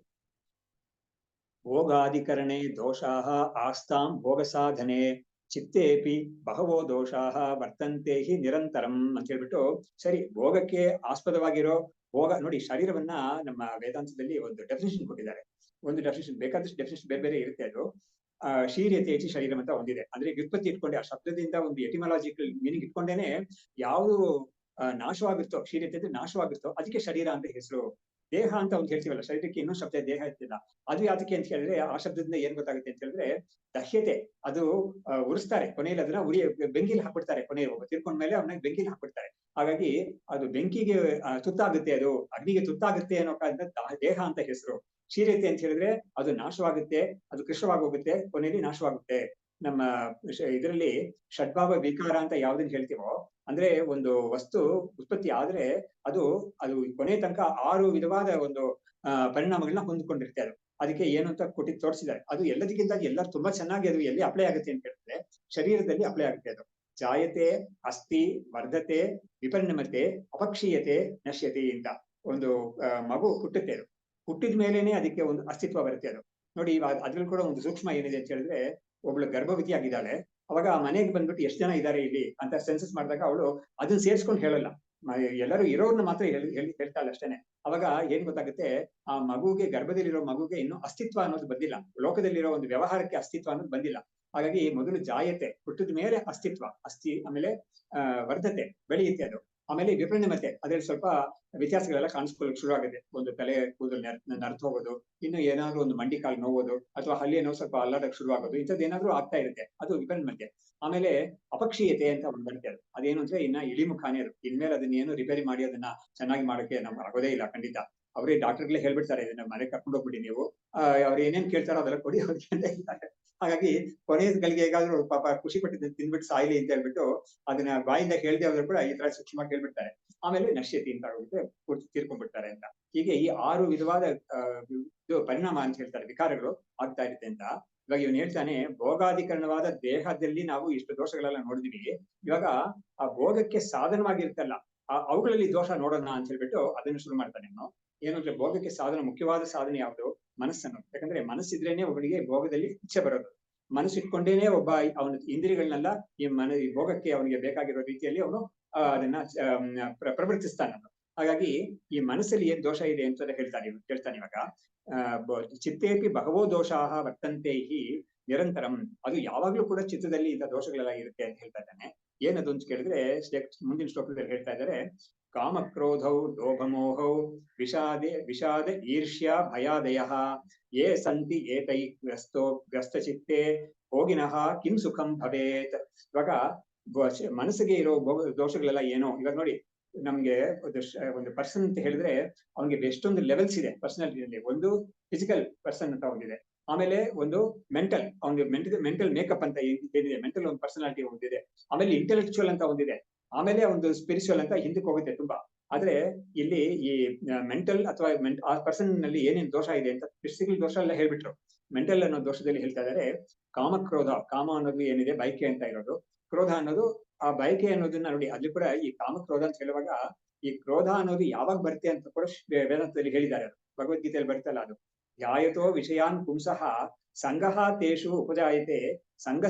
ಭೋಗಾಧಿಕರಣೆ ದೋಷಾಃ ಆಸ್ತಾಂ ಭೋಗ ಸಾಧನೆ ಚಿತ್ತೇಪಿ ಬಹವೋ ದೋಷಾಃ ವರ್ತಂತೆ ಹಿ ನಿರಂತರಂ ಅಂತ ಹೇಳ್ಬಿಟ್ಟು, ಸರಿ ಭೋಗಕ್ಕೆ ಆಸ್ಪದವಾಗಿರೋ ಭೋಗ ನೋಡಿ, ಶರೀರವನ್ನ ನಮ್ಮ ವೇದಾಂತದಲ್ಲಿ ಒಂದು ಡೆಫಿನೇಷನ್ ಕೊಟ್ಟಿದ್ದಾರೆ. ಒಂದು ಡೆಫಿನೇಷನ್, ಬೇಕಾದಷ್ಟು ಡೆಫಿನೇಷನ್ ಬೇರೆ ಬೇರೆ ಇರುತ್ತೆ ಅದು. ಶೀರ್ಯತೆ ಶರೀರಂ ಅಂತ ಒಂದಿದೆ. ಅಂದ್ರೆ ವ್ಯುತ್ಪತ್ತಿ ಇಟ್ಕೊಂಡೆ ಆ ಶಬ್ದದಿಂದ ಒಂದು ಎಟಿಮಾಲಜಿಕಲ್ ಮೀನಿಂಗ್ ಇಟ್ಕೊಂಡೇನೆ ಯಾವುದು ನಾಶವಾಗುತ್ತೋ, ಕ್ಷೀರ್ಯತೆ ಅಂದ್ರೆ ನಾಶವಾಗುತ್ತೋ ಅದಕ್ಕೆ ಶರೀರ ಅಂತ ಹೆಸರು. ದೇಹ ಅಂತ ಒಂದು ಹೇಳ್ತೀವಲ್ಲ, ಶರೀರಕ್ಕೆ ಇನ್ನೊಂದು ಶಬ್ದ ದೇಹ ಇರ್ತಿಲ್ಲ. ಅದು ಯಾತಕ್ಕೆ ಅಂತ ಹೇಳಿದ್ರೆ ಆ ಶಬ್ದದಿಂದ ಏನ್ ಗೊತ್ತಾಗುತ್ತೆ ಅಂತ ಹೇಳಿದ್ರೆ ದಹ್ಯತೆ. ಅದು ಉರಿಸ್ತಾರೆ ಕೊನೆಯಲ್ಲಿ, ಅದನ್ನ ಬೆಂಕಿಲಿ ಹಾಕ್ಬಿಡ್ತಾರೆ. ಕೊನೆಗೆ ತಿರ್ಕೊಂಡ್ಮೇಲೆ ಅವನ್ನ ಬೆಂಕಿಲಿ ಹಾಕ್ಬಿಡ್ತಾರೆ. ಹಾಗಾಗಿ ಅದು ಬೆಂಕಿಗೆ ತುತ್ತಾಗುತ್ತೆ, ಅದು ಅಗ್ನಿಗೆ ತುತ್ತಾಗುತ್ತೆ ಅನ್ನೋ ಕಾರಣದಿಂದ ದೇಹ ಅಂತ ಹೆಸರು. ಕ್ಷೀರ್ಯತೆ ಅಂತ ಹೇಳಿದ್ರೆ ಅದು ನಾಶವಾಗುತ್ತೆ, ಅದು ಕೃಶವಾಗಿ ಹೋಗುತ್ತೆ, ಕೊನೆಯಲ್ಲಿ ನಾಶವಾಗುತ್ತೆ. ನಮ್ಮ ಇದರಲ್ಲಿ ಷಡ್ಭಾವ ವಿಕಾರ ಅಂತ ಯಾವ್ದನ್ನ ಹೇಳ್ತೀವೋ, ಅಂದ್ರೆ ಒಂದು ವಸ್ತು ಉತ್ಪತ್ತಿ ಆದ್ರೆ ಅದು ಅದು ಕೊನೆ ತನಕ 6 ವಿಧವಾದ ಒಂದು ಪರಿಣಾಮಗಳನ್ನ ಹೊಂದ್ಕೊಂಡಿರುತ್ತೆ. ಅದು ಅದಕ್ಕೆ ಏನು ಅಂತ ಕೊಟ್ಟಿ ತೋರಿಸಿದ್ದಾರೆ. ಅದು ಎಲ್ಲದಕ್ಕಿಂತ ಎಲ್ಲರೂ ತುಂಬಾ ಚೆನ್ನಾಗಿ ಅದು ಎಲ್ಲಿ ಅಪ್ಲೈ ಆಗುತ್ತೆ ಅಂತ ಹೇಳಿದ್ರೆ ಶರೀರದಲ್ಲಿ ಅಪ್ಲೈ ಆಗುತ್ತೆ. ಅದು ಜಾಯತೆ, ಅಸ್ಥಿ, ವರ್ಧತೆ, ವಿಪರಿಣಮತೆ, ಅಪಕ್ಷೀಯತೆ, ನಶ್ಯತೆ ಅಂತ ಒಂದು ಮಗು ಹುಟ್ಟುತ್ತೆ. ಅದು ಹುಟ್ಟಿದ ಮೇಲೇನೆ ಅದಕ್ಕೆ ಒಂದು ಅಸ್ತಿತ್ವ ಬರುತ್ತೆ. ಅದು ನೋಡಿ, ಇವಾಗ ಅದ್ರಲ್ಲಿ ಕೂಡ ಒಂದು ಸೂಕ್ಷ್ಮ ಏನಿದೆ ಅಂತ ಹೇಳಿದ್ರೆ, ಒಬ್ಳು ಗರ್ಭವತಿ ಆಗಿದ್ದಾಳೆ. ಅವಾಗ ಆ ಮನೆಗೆ ಬಂದ್ಬಿಟ್ಟು ಎಷ್ಟು ಜನ ಇದ್ದಾರೆ ಇಲ್ಲಿ ಅಂತ ಸೆನ್ಸಸ್ ಮಾಡಿದಾಗ ಅವಳು ಅದನ್ನ ಸೇರ್ಸ್ಕೊಂಡು ಹೇಳಲ್ಲ, ಎಲ್ಲರೂ ಇರೋರ್ನ ಮಾತ್ರ ಹೇಳ್ತಾಳೆ ಅಷ್ಟೇನೆ. ಅವಾಗ ಏನ್ ಗೊತ್ತಾಗುತ್ತೆ, ಆ ಮಗುಗೆ, ಗರ್ಭದಲ್ಲಿರೋ ಮಗುಗೆ ಇನ್ನೂ ಅಸ್ತಿತ್ವ ಅನ್ನೋದು ಬಂದಿಲ್ಲ, ಲೋಕದಲ್ಲಿರೋ ಒಂದು ವ್ಯವಹಾರಕ್ಕೆ ಅಸ್ತಿತ್ವ ಅನ್ನೋದು ಬಂದಿಲ್ಲ. ಹಾಗಾಗಿ ಮೊದಲು ಜಾಯತೆ, ಹುಟ್ಟಿದ ಮೇಲೆ ಅಸ್ತಿತ್ವ, ಆಮೇಲೆ ವರ್ಧತೆ, ಬೆಳೆಯುತ್ತೆ ಅದು. ಆಮೇಲೆ ವಿಪರಿಣಮತೆ, ಅದ್ರಲ್ಲಿ ಸ್ವಲ್ಪ ವ್ಯತ್ಯಾಸಗಳೆಲ್ಲ ಕಾಣಿಸ್ಕೊಳ್ಳೋಕೆ ಶುರು ಆಗುತ್ತೆ. ಒಂದು ತಲೆ ಕೂದಲು ನರ್ತು ಹೋಗೋದು, ಇನ್ನು ಏನಾದ್ರು ಒಂದು ಮಂಡಿ ಕಾಲು ನೋವೋದು, ಅಥವಾ ಹಲ್ಲಿ ಏನೋ ಸ್ವಲ್ಪ ಅಲ್ಲಾಡಕ್ಕೆ ಶುರು ಆಗೋದು, ಇಂಥದ್ದು ಏನಾದ್ರು ಆಗ್ತಾ ಇರುತ್ತೆ, ಅದು ವಿಪರಿಣಮತೆ. ಆಮೇಲೆ ಅಪಕ್ಷೀಯತೆ ಅಂತ ಒಂದು ಬರುತ್ತೆ. ಅದು ಅದೇನು ಅಂದ್ರೆ ಇನ್ನ ಇಳಿಮುಖಾನೇ. ಅದು ಇನ್ಮೇಲೆ ಅದನ್ನ ಏನು ರಿಪೇರಿ ಮಾಡಿ ಅದನ್ನ ಚೆನ್ನಾಗಿ ಮಾಡೋಕೆ ನಮ್ಗೆ ಆಗೋದೇ ಇಲ್ಲ ಖಂಡಿತ. ಅವರೇ ಡಾಕ್ಟರ್ಗಳೇ ಹೇಳ್ಬಿಡ್ತಾರೆ, ಇದನ್ನ ಮನೆ ಕರ್ಕೊಂಡು ಹೋಗ್ಬಿಡಿ ನೀವು, ಅವ್ರು ಏನೇನ್ ಕೇಳ್ತಾರೋ ಅದೆಲ್ಲ ಕೊಡಿ ಅವ್ರಿಗೆ ಅಂತ ಹೇಳ್ತಾರೆ. ಹಾಗಾಗಿ ಕೊನೆಯ ಗಳಿಗೆ ಹೇಗಾದ್ರೂ ಪಾಪ ಖುಷಿ ಪಟ್ಟಿದ್ದು ತಿನ್ಬಿಟ್ಟು ಸಾಯ್ಲಿ ಅಂತ ಹೇಳ್ಬಿಟ್ಟು ಅದನ್ನ ಬಾಯಿಂದ ಹೇಳ್ದೆ ಆದ್ರೂ ಕೂಡ ಈ ತರ ಸೂಕ್ಷ್ಮ ಕೇಳ್ಬಿಡ್ತಾರೆ. ಆಮೇಲೆ ನಶ್ಯತೆ ಅಂತ ಹೋಗುತ್ತೆ, ಪೂರ್ತಿ ತೀರ್ಕೊಂಡ್ಬಿಡ್ತಾರೆ ಅಂತ. ಹೀಗೆ ಈ 6 ವಿಧವಾದ ಇದು ಪರಿಣಾಮ ಅಂತ ಹೇಳ್ತಾರೆ, ವಿಕಾರಗಳು ಆಗ್ತಾ ಇರುತ್ತೆ ಅಂತ. ಇವಾಗ ಇವನು ಹೇಳ್ತಾನೆ, ಭೋಗಾಧಿಕರಣವಾದ ದೇಹದಲ್ಲಿ ನಾವು ಇಷ್ಟು ದೋಷಗಳೆಲ್ಲ ನೋಡಿದ್ವಿ. ಇವಾಗ ಆ ಭೋಗಕ್ಕೆ ಸಾಧನವಾಗಿರ್ತಲ್ಲ ಅವುಗಳಲ್ಲಿ ದೋಷ ನೋಡೋಣ ಅಂತ ಹೇಳ್ಬಿಟ್ಟು ಅದನ್ನು ಶುರು ಮಾಡ್ತಾನೆ. ಅವನು ಏನು ಅಂದ್ರೆ, ಭೋಗಕ್ಕೆ ಸಾಧನ, ಮುಖ್ಯವಾದ ಸಾಧನೆ ಯಾವುದು? ಮನಸ್ಸನ್ನು. ಯಾಕಂದ್ರೆ ಮನಸ್ಸಿದ್ರೇನೆ ಒಬ್ಬನಿಗೆ ಭೋಗದಲ್ಲಿ ಇಚ್ಛೆ ಬರೋದು. ಮನಸ್ಸು ಇಟ್ಕೊಂಡೇನೆ ಒಬ್ಬ ಅವನ ಇಂದ್ರಿಯಗಳನ್ನೆಲ್ಲ ಈ ಭೋಗಕ್ಕೆ ಅವನಿಗೆ ಬೇಕಾಗಿರೋ ರೀತಿಯಲ್ಲಿ ಅವನು ಅದನ್ನ ಪ್ರವರ್ತಿಸ್ತಾನೆ. ಹಾಗಾಗಿ ಈ ಮನಸ್ಸಲ್ಲಿ ಏನ್ ದೋಷ ಇದೆ ಅಂತ ಹೇಳ್ತಾನೆ ಇವಾಗ. ಚಿತ್ತೇಪಿ ಬಹವೋ ದೋಷಾಹ ವರ್ತಂತೆ ಹಿ ನಿರಂತರಂ. ಅದು ಯಾವಾಗ್ಲೂ ಕೂಡ ಚಿತ್ತದಲ್ಲಿ ಇಂಥ ದೋಷಗಳೆಲ್ಲ ಇರುತ್ತೆ ಅಂತ ಹೇಳ್ತಾ ಇದ್ದಾನೆ. ಏನದು ಅಂತ ಕೇಳಿದ್ರೆ, ಮುಂದಿನ ಶ್ಲೋಕದಲ್ಲಿ ಹೇಳ್ತಾ ಇದ್ದಾರೆ, ಕಾಮಕ್ರೋಧೌ ಲೋಭಮೋಹೌ ವಿಷಾದ ಈರ್ಷ್ಯ ಭಯಾದಯ ಯೇ ಸಂತಿ ಏತೈ ಗ್ರಸ್ತಚಿತ್ತೇ ಭೋಗಿನಃ ಕಿಂ ಸುಖಂ ಭವೇತ್. ಇವಾಗ ಮನಸ್ಸಿಗೆ ಇರೋ ದೋಷಗಳೆಲ್ಲ ಏನೋ, ಇವಾಗ ನೋಡಿ, ನಮ್ಗೆ ಒಂದು ಪರ್ಸನ್ ಅಂತ ಹೇಳಿದ್ರೆ ಅವ್ನಿಗೆ ಎಷ್ಟೊಂದು ಲೆವೆಲ್ಸ್ ಇದೆ ಪರ್ಸನಾಲಿಟಿಯಲ್ಲಿ. ಒಂದು ಫಿಸಿಕಲ್ ಪರ್ಸನ್ ಅಂತ ಒಂದಿದೆ, ಆಮೇಲೆ ಒಂದು ಮೆಂಟಲ್, ಅವ್ನಿಗೆ ಮೆಂಟಲ್ ಮೇಕಪ್ ಅಂತ ಏನಿದೆ, ಮೆಂಟಲ್ ಒಂದು ಪರ್ಸನಾಲಿಟಿ ಒಂದಿದೆ, ಆಮೇಲೆ ಇಂಟೆಲೆಕ್ಚುಯಲ್ ಅಂತ ಒಂದಿದೆ, ಆಮೇಲೆ ಒಂದು ಸ್ಪಿರಿಚುವಲ್ ಅಂತ ಹಿಂದಕ್ಕೆ ಹೋಗುತ್ತೆ ತುಂಬಾ. ಆದ್ರೆ ಇಲ್ಲಿ ಈ ಮೆಂಟಲ್ ಅಥವಾ ಆ ಪರ್ಸನ್ ನಲ್ಲಿ ಏನೇನ್ ದೋಷ ಇದೆ ಅಂತ ಫಿಸಿಕಲ್ ದೋಷ ಎಲ್ಲ ಹೇಳ್ಬಿಟ್ರು. ಮೆಂಟಲ್ ಅನ್ನೋ ದೋಷದಲ್ಲಿ ಹೇಳ್ತಾ ಇದ್ದಾರೆ, ಕಾಮಕ್ರೋಧ, ಕಾಮ ಅನ್ನೋದು ಏನಿದೆ ಬಯಕೆ ಅಂತ ಇರೋದು, ಕ್ರೋಧ ಅನ್ನೋದು ಆ ಬಯಕೆ ಅನ್ನೋದನ್ನ ನೋಡಿ. ಅಲ್ಲಿ ಕೂಡ ಈ ಕಾಮಕ್ರೋಧ ಅಂತ ಹೇಳುವಾಗ ಈ ಕ್ರೋಧ ಅನ್ನೋದು ಯಾವಾಗ ಬರುತ್ತೆ ಅಂತ ಕೂಡ ವೇದಾಂತದಲ್ಲಿ ಹೇಳಿದ್ದಾರೆ. ಅದು ಭಗವದ್ಗೀತೆಯಲ್ಲಿ ಬರ್ತಲ್ಲ, ಅದು ಧ್ಯಾಯತೋ ವಿಷಯಾನ್ ಪುಂಸಃ ಸಂಗಃ ತೇಷು ಉಪಜಾಯತೆ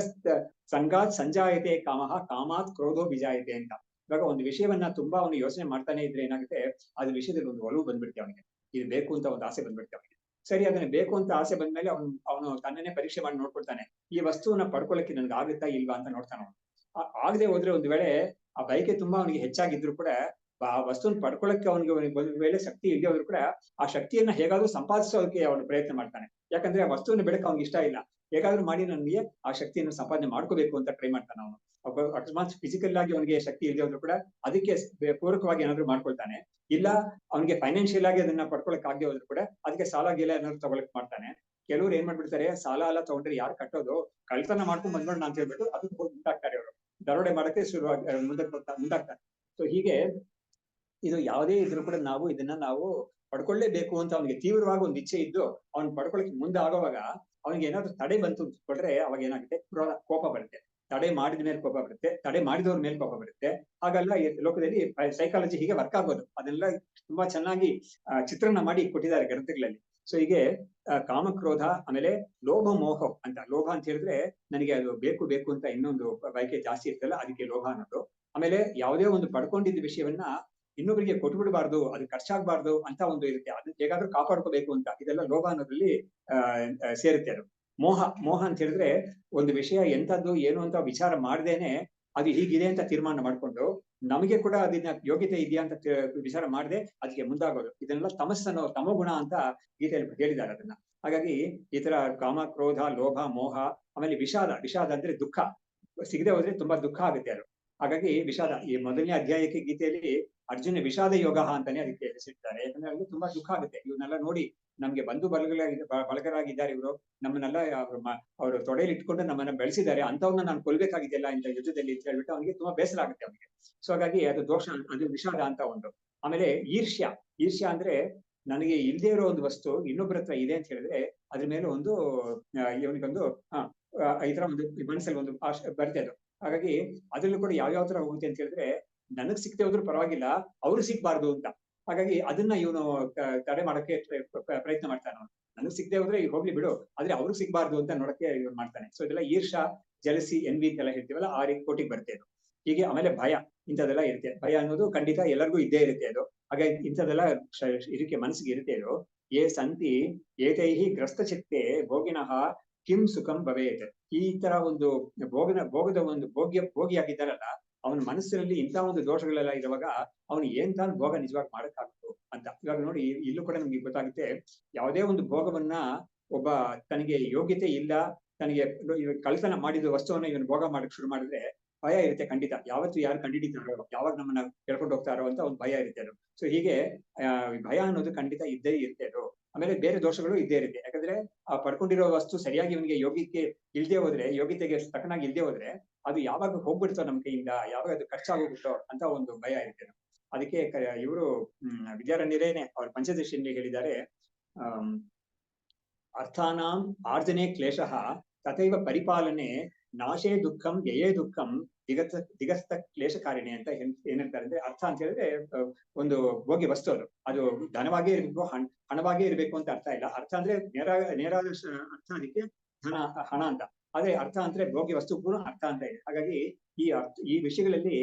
ಸಂಗಾತ್ ಸಂಜಾಯತೆ ಕಾಮಃ ಕಾಮಾತ್ ಕ್ರೋಧೋ ಬಿಜಾಯತೆ ಅಂತ. ಇವಾಗ ಒಂದು ವಿಷಯವನ್ನ ತುಂಬಾ ಅವನು ಯೋಚನೆ ಮಾಡ್ತಾನೆ ಇದ್ರೆ ಏನಾಗುತ್ತೆ, ಅದ್ರ ವಿಷಯದಲ್ಲಿ ಒಂದು ಒಲವು ಬಂದ್ಬಿಡ್ತೆ ಅವನಿಗೆ, ಇದು ಬೇಕು ಅಂತ ಒಂದು ಆಸೆ ಬಂದ್ಬಿಡ್ತೆ ಅವನಿಗೆ. ಸರಿ, ಅದನ್ನ ಬೇಕು ಅಂತ ಆಸೆ ಬಂದ್ಮೇಲೆ ಅವನು ತನ್ನನ್ನೇ ಪರೀಕ್ಷೆ ಮಾಡಿ ನೋಡ್ಕೊಳ್ತಾನೆ, ಈ ವಸ್ತುವನ್ನ ಪಡ್ಕೊಳ್ಳಕ್ಕೆ ನನ್ಗೆ ಆಗುತ್ತಾ ಇಲ್ವಾ ಅಂತ ನೋಡ್ತಾನ. ಅವನು ಆಗದೆ ಹೋದ್ರೆ, ಒಂದು ವೇಳೆ ಆ ಬಯಕೆ ತುಂಬಾ ಅವನಿಗೆ ಹೆಚ್ಚಾಗಿದ್ರು ಕೂಡ ಆ ವಸ್ತುವನ್ನು ಪಡ್ಕೊಳ್ಳಕ್ಕೆ ಅವನಿಗೆ ಒಂದು ವೇಳೆ ಶಕ್ತಿ ಇಲ್ಲದೆ ಹೋದ್ರು ಕೂಡ ಆ ಶಕ್ತಿಯನ್ನ ಹೇಗಾದ್ರೂ ಸಂಪಾದಿಸೋಕೆ ಅವನು ಪ್ರಯತ್ನ ಮಾಡ್ತಾನೆ. ಯಾಕಂದ್ರೆ ಆ ವಸ್ತುವನ್ನು ಬೆಳಕ್ ಅವ್ನಿಗೆ ಇಷ್ಟ ಇಲ್ಲ, ಹೇಗಾದ್ರೂ ಮಾಡಿ ನನಗೆ ಆ ಶಕ್ತಿಯನ್ನು ಸಂಪಾದನೆ ಮಾಡ್ಕೋಬೇಕು ಅಂತ ಟ್ರೈ ಮಾಡ್ತಾನೆ ಅವನು. ಅಕಸ್ಮಾತ್ ಫಿಸಿಕಲ್ ಆಗಿ ಅವನಿಗೆ ಶಕ್ತಿ ಇಲ್ಲದೆ ಹೋದ್ರು ಕೂಡ ಅದಕ್ಕೆ ಪೂರಕವಾಗಿ ಏನಾದ್ರು ಮಾಡ್ಕೊಳ್ತಾನೆ. ಇಲ್ಲ ಅವನಿಗೆ ಫೈನಾನ್ಷಿಯಲ್ ಆಗಿ ಅದನ್ನ ಪಡ್ಕೊಳಕ್ ಆಗದೆ ಹೋದ್ರು ಕೂಡ ಅದಕ್ಕೆ ಸಾಲ ಗೀಲ ಏನಾದ್ರು ತಗೊಳಕ್ ಮಾಡ್ತಾನೆ. ಕೆಲವ್ರು ಏನ್ ಮಾಡ್ಬಿಡ್ತಾರೆ, ಸಾಲ ಎಲ್ಲ ತಗೊಂಡ್ರೆ ಯಾರು ಕಟ್ಟೋದು, ಕಳ್ತನ ಮಾಡ್ಕೊಂಡ್ ಬಂದ್ಬಿಡೋಣ ಅಂತ ಹೇಳ್ಬಿಟ್ಟು ಅದಕ್ಕೆ ಹೋಗಿ ಮುಂದಾಗ್ತಾರೆ. ಅವರು ದರೋಡೆ ಮಾಡಕ್ಕೆ ಮುಂದಾಗ್ತಾರೆ. ಸೊ ಹೀಗೆ ಇದು ಯಾವುದೇ ಇದ್ರೂ ಕೂಡ ನಾವು ಪಡ್ಕೊಳ್ಳೇಬೇಕು ಅಂತ ಅವನಿಗೆ ತೀವ್ರವಾಗಿ ಒಂದು ಇಚ್ಛೆ ಇದ್ದು ಅವ್ನು ಪಡ್ಕೊಳ್ಳಕ್ಕೆ ಮುಂದೆ ಆಗೋವಾಗ ಅವನಿಗೆ ಏನಾದ್ರು ತಡೆ ಬಂತು ಕೊಟ್ರೆ ಅವಾಗ ಏನಾಗುತ್ತೆ, ಕೋಪ ಬರುತ್ತೆ. ತಡೆ ಮಾಡಿದ ಮೇಲೆ ಕೋಪ ಬರುತ್ತೆ, ತಡೆ ಮಾಡಿದವ್ರ ಮೇಲೆ ಕೋಪ ಬರುತ್ತೆ. ಹಾಗೆಲ್ಲ ಲೋಕದಲ್ಲಿ ಸೈಕಾಲಜಿ ಹೀಗೆ ವರ್ಕ್ ಆಗೋದು. ಅದೆಲ್ಲ ತುಂಬಾ ಚೆನ್ನಾಗಿ ಚಿತ್ರಣ ಮಾಡಿ ಕೊಟ್ಟಿದ್ದಾರೆ ಗ್ರಂಥಗಳಲ್ಲಿ. ಸೊ ಹೀಗೆ ಕಾಮಕ್ರೋಧ, ಆಮೇಲೆ ಲೋಭ ಮೋಹ ಅಂತ. ಲೋಭ ಅಂತ ಹೇಳಿದ್ರೆ ನನಗೆ ಅದು ಬೇಕು ಅಂತ ಇನ್ನೊಂದು ಬಯಕೆ ಜಾಸ್ತಿ ಇರ್ತಲ್ಲ, ಅದಕ್ಕೆ ಲೋಭ ಅನ್ನೋದು. ಆಮೇಲೆ ಯಾವುದೇ ಒಂದು ಪಡ್ಕೊಂಡಿದ್ದ ವಿಷಯವನ್ನ ಇನ್ನೊಬ್ಬರಿಗೆ ಕೊಟ್ಬಿಡಬಾರ್ದು, ಅದು ಖರ್ಚಾಗಬಾರ್ದು ಅಂತ ಒಂದು ಇರುತ್ತೆ, ಅದನ್ನ ಹೇಗಾದ್ರೂ ಕಾಪಾಡ್ಕೋಬೇಕು ಅಂತ. ಇದೆಲ್ಲ ಲೋಭ ಅನ್ನೋದ್ರಲ್ಲಿ ಸೇರುತ್ತೆ ಅದು. ಮೋಹ ಮೋಹ ಅಂತ ಹೇಳಿದ್ರೆ ಒಂದು ವಿಷಯ ಎಂತದ್ದು ಏನು ಅಂತ ವಿಚಾರ ಮಾಡ್ದೇನೆ ಅದು ಹೀಗಿದೆ ಅಂತ ತೀರ್ಮಾನ ಮಾಡ್ಕೊಂಡು ನಮಗೆ ಕೂಡ ಅದನ್ನ ಯೋಗ್ಯತೆ ಇದೆಯಾ ಅಂತ ವಿಚಾರ ಮಾಡದೆ ಅದಕ್ಕೆ ಮುಂದಾಗೋದು, ಇದನ್ನೆಲ್ಲ ತಮಸ್ಸನ್ನು ತಮೋಗುಣ ಅಂತ ಗೀತೆಯಲ್ಲಿ ಹೇಳಿದ್ದಾರೆ ಅದನ್ನ. ಹಾಗಾಗಿ ಈ ತರ ಕಾಮ, ಕ್ರೋಧ, ಲೋಭ, ಮೋಹ, ಆಮೇಲೆ ವಿಷಾದ. ವಿಷಾದ ಅಂದ್ರೆ ದುಃಖ, ಸಿಗದೆ ಹೋದ್ರೆ ತುಂಬಾ ದುಃಖ ಆಗುತ್ತೆ ಅದು. ಹಾಗಾಗಿ ವಿಷಾದ, ಈ ಮೊದಲನೇ ಅಧ್ಯಾಯಕ್ಕೆ ಗೀತೆಯಲ್ಲಿ ಅರ್ಜುನ ವಿಷಾದ ಯೋಗ ಅಂತಾನೆ ಅದಕ್ಕೆ ಹೆಸರಿಟ್ಟಿದ್ದಾರೆ. ಯಾಕಂದ್ರೆ ಅವ್ರಿಗೆ ತುಂಬಾ ದುಃಖ ಆಗುತ್ತೆ ಇವನ್ನೆಲ್ಲ ನೋಡಿ. ನಮ್ಗೆ ಬಂಧು ಬಳಗರಾಗಿದ್ದಾರೆ ಇವರು, ನಮ್ಮನ್ನೆಲ್ಲ ಅವರು ತೊಡೆಯಲ್ಲಿ ಇಟ್ಕೊಂಡು ನಮ್ಮನ್ನ ಬೆಳೆಸಿದ್ದಾರೆ, ಅಂತವ್ರನ್ನ ನಾನು ಕೊಲ್ಬೇಕಾಗಿದೆಯಲ್ಲ ಇಂಥ ಯುದ್ಧದಲ್ಲಿ ಅಂತ ಹೇಳ್ಬಿಟ್ಟು ಅವನಿಗೆ ತುಂಬಾ ಬೇಸರ ಆಗುತ್ತೆ ಅವನಿಗೆ. ಸೊ ಹಾಗಾಗಿ ಅದು ದೋಷ, ಅದು ವಿಷಾದ ಅಂತ ಒಂದು. ಆಮೇಲೆ ಈರ್ಷ್ಯ. ಈರ್ಷ್ಯ ಅಂದ್ರೆ ನನಗೆ ಇಲ್ಲದೆ ಇರೋ ಒಂದು ವಸ್ತು ಇನ್ನೊಬ್ಬರ ಹತ್ರ ಇದೆ ಅಂತ ಹೇಳಿದ್ರೆ ಅದ್ರ ಮೇಲೆ ಒಂದು ಇವನಿಗೊಂದು ಈ ತರ ಒಂದು ಮನಸ್ಸಲ್ಲಿ ಒಂದು ಬರ್ತೇ ಅದು. ಹಾಗಾಗಿ ಅದ್ರಲ್ಲೂ ಕೂಡ ಯಾವ್ಯಾವ ತರ ಹೋಗುತ್ತೆ ಅಂತ ಹೇಳಿದ್ರೆ, ನನಗ್ ಸಿಕ್ತೆ ಹೋದ್ರೂ ಪರವಾಗಿಲ್ಲ, ಅವ್ರು ಸಿಗ್ಬಾರ್ದು ಅಂತ. ಹಾಗಾಗಿ ಅದನ್ನ ಇವನು ತಡೆ ಮಾಡಕ್ಕೆ ಪ್ರಯತ್ನ ಮಾಡ್ತಾನೆ. ನನಗ್ ಸಿಗದೆ ಹೋದ್ರೆ ಈಗ ಹೋಗ್ಲಿ ಬಿಡು, ಆದ್ರೆ ಅವ್ರಿಗೆ ಸಿಗ್ಬಾರ್ದು ಅಂತ ನೋಡಕ್ಕೆ ಇವನು ಮಾಡ್ತಾನೆ. ಸೊ ಇದೆಲ್ಲ ಈರ್ಷಾ, ಜಲಸಿ, ಎನ್ವಿ ಅಂತೆಲ್ಲ ಹೇಳ್ತೀವಲ್ಲ, ಆ ರೀತಿ ಕೋಟಿಗೆ ಬರುತ್ತೆ ಇದು. ಹೀಗೆ ಆಮೇಲೆ ಭಯ, ಇಂಥದೆಲ್ಲ ಇರುತ್ತೆ. ಭಯ ಅನ್ನೋದು ಖಂಡಿತ ಎಲ್ಲರಿಗೂ ಇದ್ದೇ ಇರುತ್ತೆ ಅದು. ಹಾಗೆ ಇಂಥದೆಲ್ಲ ಇದಕ್ಕೆ ಮನಸ್ಸಿಗೆ ಇರುತ್ತೆ ಇದು. ಏ ಸಂತಿ ಏತೈಹಿ ಗ್ರಸ್ತ ಚಿತ್ತೆ ಭೋಗಿನಃ ಕಿಂ ಸುಖಂ ಭವೇತ್. ಈ ತರ ಒಂದು ಭೋಗದ ಒಂದು ಭೋಗಿಯಾಗಿದ್ದಾರಲ್ಲ, ಅವನ ಮನಸ್ಸಿನಲ್ಲಿ ಇಂಥ ಒಂದು ದೋಷಗಳೆಲ್ಲ ಇರುವಾಗ ಅವನು ಏನ್ ತಾನು ಭೋಗ ನಿಜವಾಗಿ ಮಾಡಕ್ಕಾಗುತ್ತೋ ಅಂತ. ಇವಾಗ ನೋಡಿ, ಇಲ್ಲೂ ಕೂಡ ನಮ್ಗೆ ಗೊತ್ತಾಗುತ್ತೆ, ಯಾವುದೇ ಒಂದು ಭೋಗವನ್ನ ಒಬ್ಬ ತನಗೆ ಯೋಗ್ಯತೆ ಇಲ್ಲ, ತನಗೆ ಕಳ್ತನ ಮಾಡಿದ ವಸ್ತುವನ್ನ ಇವನು ಭೋಗ ಮಾಡಕ್ ಶುರು ಮಾಡಿದ್ರೆ ಭಯ ಇರುತ್ತೆ ಖಂಡಿತ. ಯಾವತ್ತು ಯಾರು ಕಂಡಿಡಿತಾರೋ, ಯಾವಾಗ ನಮ್ಮನ್ನ ಕೇಳ್ಕೊಂಡು ಹೋಗ್ತಾರೋ ಅಂತ ಒಂದು ಭಯ ಇರುತ್ತೆ ಅದು. ಸೊ ಹೀಗೆ ಭಯ ಅನ್ನೋದು ಖಂಡಿತ ಇದ್ದೇ ಇರುತ್ತೆ ಅದು. ಆಮೇಲೆ ಬೇರೆ ದೋಷಗಳು ಇದ್ದೇ ಇರುತ್ತೆ. ಯಾಕಂದ್ರೆ ಆ ಪಡ್ಕೊಂಡಿರೋ ವಸ್ತು ಸರಿಯಾಗಿ ಇವನಿಗೆ ಯೋಗ್ಯತೆ ಇಲ್ದೇ ಹೋದ್ರೆ, ಯೋಗ್ಯತೆಗೆ ತಕ್ಕನಾಗಿ ಇಲ್ದೇ ಹೋದ್ರೆ ಅದು ಯಾವಾಗ ಹೋಗ್ಬಿಡ್ತೋ ನಮ್ ಕೈಯಿಂದ, ಯಾವಾಗ ಅದು ಖರ್ಚಾಗೋಗ್ಬಿಟ್ಟೋ ಅಂತ ಒಂದು ಭಯ ಇರುತ್ತೆ. ಅದಕ್ಕೆ ಇವರು ವಿದ್ಯಾರಣ್ಯರೇನೆ ಅವ್ರ ಪಂಚದಶಿಯಲ್ಲಿ ಹೇಳಿದ್ದಾರೆ, ಅರ್ಥಾನಾಂ ಆರ್ಜನೆ ಕ್ಲೇಶಃ ತಥೈವ ಪರಿಪಾಲನೆ ನಾಶೇ ದುಃಖಂ ವ್ಯಯೇ ದುಃಖಂ ದಿಗಸ್ತ ಕ್ಲೇಶಕಾರಿಣಿ ಅಂತ ಏನ್ ಹೇಳ್ತಾರೆ ಅಂದ್ರೆ, ಅರ್ಥ ಅಂತ ಹೇಳಿದ್ರೆ ಒಂದು ಭೋಗ್ಯ ವಸ್ತು, ಅದು ಧನವಾಗೇ ಇರ್ಬೇಕು, ಹಣವಾಗೇ ಇರ್ಬೇಕು ಅಂತ ಅರ್ಥ ಇಲ್ಲ. ಅರ್ಥ ಅಂದ್ರೆ ನೇರಾದ ಅರ್ಥ ಅದಕ್ಕೆ ಹಣ ಅಂತ. ಆದ್ರೆ ಅರ್ಥ ಅಂದ್ರೆ ಭೋಗ್ಯ ವಸ್ತು ಕೂಡ ಅರ್ಥ ಅಂತ ಇದೆ. ಹಾಗಾಗಿ ಈ ವಿಷಯಗಳಲ್ಲಿ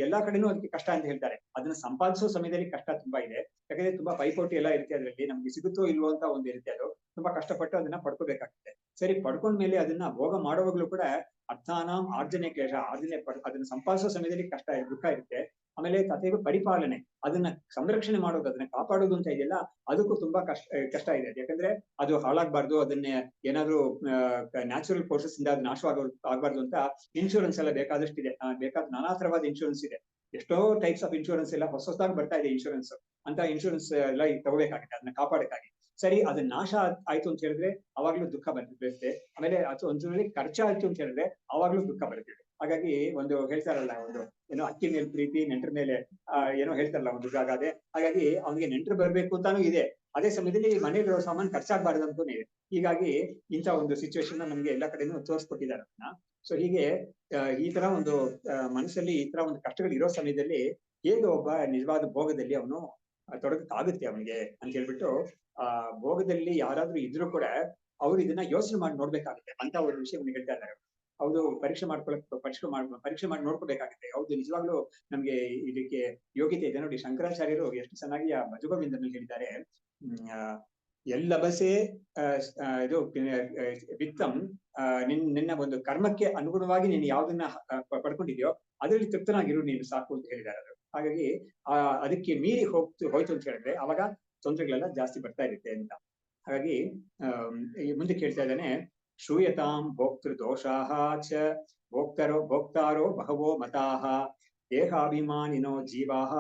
ಎಲ್ಲಾ ಕಡೆನೂ ಅದಕ್ಕೆ ಕಷ್ಟ ಅಂತ ಹೇಳ್ತಾರೆ. ಅದನ್ನ ಸಂಪಾದಿಸೋ ಸಮಯದಲ್ಲಿ ಕಷ್ಟ ತುಂಬಾ ಇದೆ. ಯಾಕಂದ್ರೆ ತುಂಬಾ ಪೈಪೋಟಿ ಎಲ್ಲ ಇರುತ್ತೆ ಅದರಲ್ಲಿ, ನಮ್ಗೆ ಸಿಗುತ್ತೋ ಇಲ್ವೋ ಅಂತ ಒಂದು ಇರುತ್ತೆ. ಅದು ತುಂಬಾ ಕಷ್ಟಪಟ್ಟು ಅದನ್ನ ಪಡ್ಕೋಬೇಕಾಗುತ್ತೆ. ಸರಿ, ಪಡ್ಕೊಂಡ್ಮೇಲೆ ಅದನ್ನ ಭೋಗ ಮಾಡುವಾಗ್ಲೂ ಕೂಡ ಅರ್ಥಾನಾಂ ಆರ್ಜನೆ ಕ್ಲೇಶ, ಅದನ್ನ ಸಂಪಾದಿಸೋ ಸಮಯದಲ್ಲಿ ಕಷ್ಟ ದುಃಖ ಇರುತ್ತೆ. ಆಮೇಲೆ ತಥೈವ ಪರಿಪಾಲನೆ, ಅದನ್ನ ಸಂರಕ್ಷಣೆ ಮಾಡೋದು, ಅದನ್ನ ಕಾಪಾಡೋದು ಅಂತ ಇದೆಯಲ್ಲ, ಅದಕ್ಕೂ ತುಂಬಾ ಕಷ್ಟ ಇದೆ. ಯಾಕಂದ್ರೆ ಅದು ಹಾಳಾಗ್ಬಾರ್ದು, ಅದನ್ನೇ ಏನಾದ್ರು ನ್ಯಾಚುರಲ್ ಫೋರ್ಸಸ್ ಇಂದ ಅದು ಆಗ್ಬಾರ್ದು ಅಂತ ಇನ್ಶೂರೆನ್ಸ್ ಎಲ್ಲ ಬೇಕಾದಷ್ಟಿದೆ. ಬೇಕಾದ ನಾನಾ ತರವಾದ ಇನ್ಶೂರೆನ್ಸ್ ಇದೆ. ಎಷ್ಟೋ ಟೈಪ್ಸ್ ಆಫ್ ಇನ್ಶೂರೆನ್ಸ್ ಎಲ್ಲ ಹೊಸದಾಗಿ ಬರ್ತಾ ಇದೆ ಇನ್ಶೂರೆನ್ಸ್ ಅಂತ. ಇನ್ಶೂರೆನ್ಸ್ ಎಲ್ಲ ತಗೋಬೇಕಾಗುತ್ತೆ ಅದನ್ನ ಕಾಪಾಡಕ್ಕಾಗಿ. ಸರಿ, ಅದನ್ನ ನಾಶ ಆಯ್ತು ಅಂತ ಹೇಳಿದ್ರೆ ಅವಾಗ್ಲೂ ದುಃಖ ಬರುತ್ತೆ. ಆಮೇಲೆ ಅದು ಒಂದ್ಸಲ ಖರ್ಚಾಯ್ತು ಅಂತ ಹೇಳಿದ್ರೆ ಅವಾಗ್ಲೂ ದುಃಖ ಬರುತ್ತೆ. ಹಾಗಾಗಿ ಒಂದು ಹೇಳ್ತಾರಲ್ಲ, ಒಂದು ಏನೋ ಅಕ್ಕಿ ಮೇಲೆ ಪ್ರೀತಿ, ನೆಂಟರ ಮೇಲೆ ಏನೋ ಹೇಳ್ತಾರಲ್ಲ ಒಂದು ಗಾದೆ. ಹಾಗಾಗಿ ಅವನಿಗೆ ನೆಂಟರು ಬರ್ಬೇಕು ಅಂತಾನು ಇದೆ, ಅದೇ ಸಮಯದಲ್ಲಿ ಮನೆಗೆ ಸಾಮಾನು ಖರ್ಚಾಗಬಾರ್ದು ಅಂತಾನು ಇದೆ. ಹೀಗಾಗಿ ಇಂಥ ಒಂದು ಸಿಚುವೇಶನ್ ನಮ್ಗೆ ಎಲ್ಲಾ ಕಡೆನೂ ತೋರಿಸ್ಕೊಟ್ಟಿದ್ದಾರೆ ಅದನ್ನ. ಸೊ ಹೀಗೆ ಈ ತರ ಒಂದು ಮನಸ್ಸಲ್ಲಿ ಈ ತರ ಒಂದು ಕಷ್ಟಗಳು ಇರೋ ಸಮಯದಲ್ಲಿ ಹೇಗೆ ಒಬ್ಬ ನಿಜವಾದ ಭೋಗದಲ್ಲಿ ಅವನು ತೊಡಗಕ್ಕಾಗುತ್ತೆ ಅವನಿಗೆ ಅಂತ ಹೇಳ್ಬಿಟ್ಟು, ಭೋಗದಲ್ಲಿ ಯಾರಾದ್ರೂ ಇದ್ರೂ ಕೂಡ ಅವ್ರು ಇದನ್ನ ಯೋಚನೆ ಮಾಡಿ ನೋಡ್ಬೇಕಾಗುತ್ತೆ ಅಂತ ಒಂದು ವಿಷಯವನ್ನು ಹೇಳ್ತಾ ಇದ್ದಾರೆ. ಹೌದು, ಪರೀಕ್ಷೆ ಮಾಡಿ ನೋಡ್ಕೋಬೇಕಾಗುತ್ತೆ. ಹೌದು, ನಿಜವಾಗ್ಲೂ ನಮ್ಗೆ ಇದಕ್ಕೆ ಯೋಗ್ಯತೆ ಇದೆ. ನೋಡಿ, ಶಂಕರಾಚಾರ್ಯರು ಎಷ್ಟು ಚೆನ್ನಾಗಿ ಆ ಭಜಗೋವಿಂದನಲ್ಲಿ ಹೇಳಿದ್ದಾರೆ. ಎಲ್ಲಬಸೆ ಇದು ವಿತ್ತಂ, ನಿನ್ನ ಒಂದು ಕರ್ಮಕ್ಕೆ ಅನುಗುಣವಾಗಿ ನೀನು ಯಾವ್ದನ್ನ ಪಡ್ಕೊಂಡಿದ್ಯೋ ಅದರಲ್ಲಿ ತೃಪ್ತನಾಗಿರು ನೀನು ಸಾಕು ಅಂತ ಹೇಳಿದ್ದಾರೆ ಅವರು. ಹಾಗಾಗಿ ಅದಕ್ಕೆ ಮೀರಿ ಹೋಯ್ತು ಅಂತ ಹೇಳಿದ್ರೆ ಅವಾಗ ತೊಂದರೆಗಳೆಲ್ಲ ಜಾಸ್ತಿ ಬರ್ತಾ ಇರುತ್ತೆ ಅಂತ. ಹಾಗಾಗಿ ಮುಂದೆ ಕೇಳ್ತಾ ಇದ್ದಾನೆ, ಶ್ರೂಯತಾಂ ಭೋಕ್ತೃ ದೋಷಾಃ ಚ ಭೋಕ್ತಾರೋ ಬಹವೋ ಮತಾಃ ದೇಹಾಭಿಮಾನಿನೋ ಜೀವಾಃ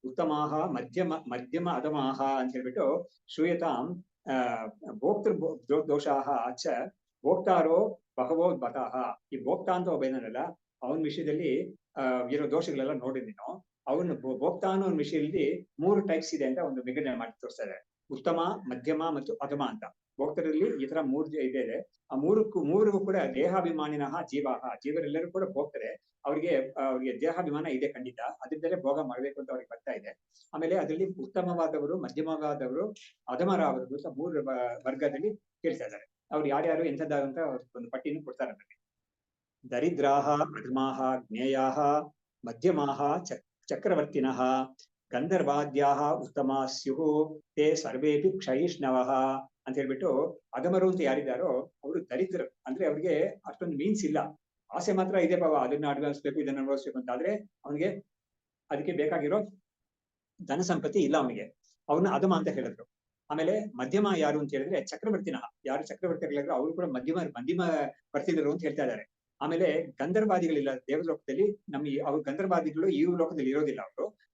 ಉತ್ತಮಾಃ ಮಧ್ಯಮ ಅಧಮಾಃ ಅಂತ ಹೇಳ್ಬಿಟ್ಟು, ಶ್ರೂಯತಾಂ ಭೋಕ್ತೃ ದೋಷಾಃ ಚ ಭೋಕ್ತಾರೋ ಬಹವೋ ಮತಾಃ. ಈ ಭೋಕ್ತಾ ಅಂತ ಒಬ್ಬ ಏನಲ್ಲ, ಅವನ ವಿಷಯದಲ್ಲಿ ಇರೋ ದೋಷಗಳೆಲ್ಲ ನೋಡಿ ನೀನು. ಅವನು ಭೋಕ್ತಾ ಅನ್ನೋ ಒಂದು ವಿಷಯದಲ್ಲಿ 3 ಟೈಪ್ಸ್ ಇದೆ ಅಂತ ಒಂದು ವಿಂಗಡಣೆ ಮಾಡಿ ತೋರಿಸ್ತಾ ಇದ್ದಾರೆ. ಉತ್ತಮ, ಮಧ್ಯಮ ಮತ್ತು ಅಧಮ ಅಂತ. ಭೋಕ್ತರಲ್ಲಿ ಈ ತರ 3 ಇದೆ. ಆ ಮೂರಿಗೂ ಕೂಡ ದೇಹಾಭಿಮಾನಿನಃ ಜೀವಾಹ, ಜೀವರೆಲ್ಲರೂ ಕೂಡ ಭೋಗ್ತಾರೆ. ಅವ್ರಿಗೆ ದೇಹಾಭಿಮಾನ ಇದೆ ಖಂಡಿತ, ಅದರಿಂದಲೇ ಭೋಗ ಮಾಡ್ಬೇಕು ಅಂತ ಅವ್ರಿಗೆ ಬರ್ತಾ ಇದೆ. ಆಮೇಲೆ ಅದರಲ್ಲಿ ಉತ್ತಮವಾದವರು, ಮಧ್ಯಮವಾದವರು, ಅಧಮರಾದವರು ಅಂತ 3 ವರ್ಗದಲ್ಲಿ ಕೇಳ್ತಾ ಇದ್ದಾರೆ. ಅವ್ರು ಯಾರ್ಯಾರು ಎಂಥದ್ದಾದಂತ ಒಂದು ಪಟ್ಟಿಯನ್ನು ಕೊಡ್ತಾರೆ ಅದರಲ್ಲಿ. ದರಿದ್ರಾಹ ಅಧಮಾಹ ಜ್ಞೇಯಾಹ ಮಧ್ಯಮಾಹ ಚಕ್ರವರ್ತಿನಃ ಗಂಧರ್ವಾದ್ಯಾಹ ಉತ್ತಮ ಸ್ಯುಃ ತೇ ಸರ್ವೇಪಿ ಕ್ಷಯಿಷ್ಣವಃ ಅಂತ ಹೇಳ್ಬಿಟ್ಟು ಅಧಮರು ಅಂತ ಯಾರಿದ್ದಾರೋ ಅವರು ದರಿದ್ರರು. ಅಂದ್ರೆ ಅವ್ರಿಗೆ ಅಷ್ಟೊಂದು ಮೀನ್ಸ್ ಇಲ್ಲ, ಆಸೆ ಮಾತ್ರ ಇದೆ ಬಾವ, ಅದನ್ನ ಅನುಭವಿಸ್ಬೇಕು ಇದನ್ನ ಅನುಭವಿಸ್ಬೇಕು ಅಂತ. ಆದ್ರೆ ಅವನಿಗೆ ಅದಕ್ಕೆ ಬೇಕಾಗಿರೋ ಧನ ಸಂಪತ್ತಿ ಇಲ್ಲ ಅವನಿಗೆ, ಅವನ್ನ ಅಧಮ ಅಂತ ಹೇಳಿದ್ರು. ಆಮೇಲೆ ಮಧ್ಯಮ ಯಾರು ಅಂತ ಹೇಳಿದ್ರೆ ಚಕ್ರವರ್ತಿನ, ಯಾರು ಚಕ್ರವರ್ತಿಗಳಿದ್ರು ಅವರು ಕೂಡ ಮಧ್ಯಮ ಬರ್ತಿದ್ರು ಅಂತ ಹೇಳ್ತಾ ಇದ್ದಾರೆ. ಆಮೇಲೆ ಗಂಧರ್ವಾದಿಗಳಿಲ್ಲ ದೇವಲೋಕದಲ್ಲಿ, ಅವ್ರ ಗಂಧರ್ವಾದಿಗಳು ಈ ಲೋಕದಲ್ಲಿ ಇರೋದಿಲ್ಲ,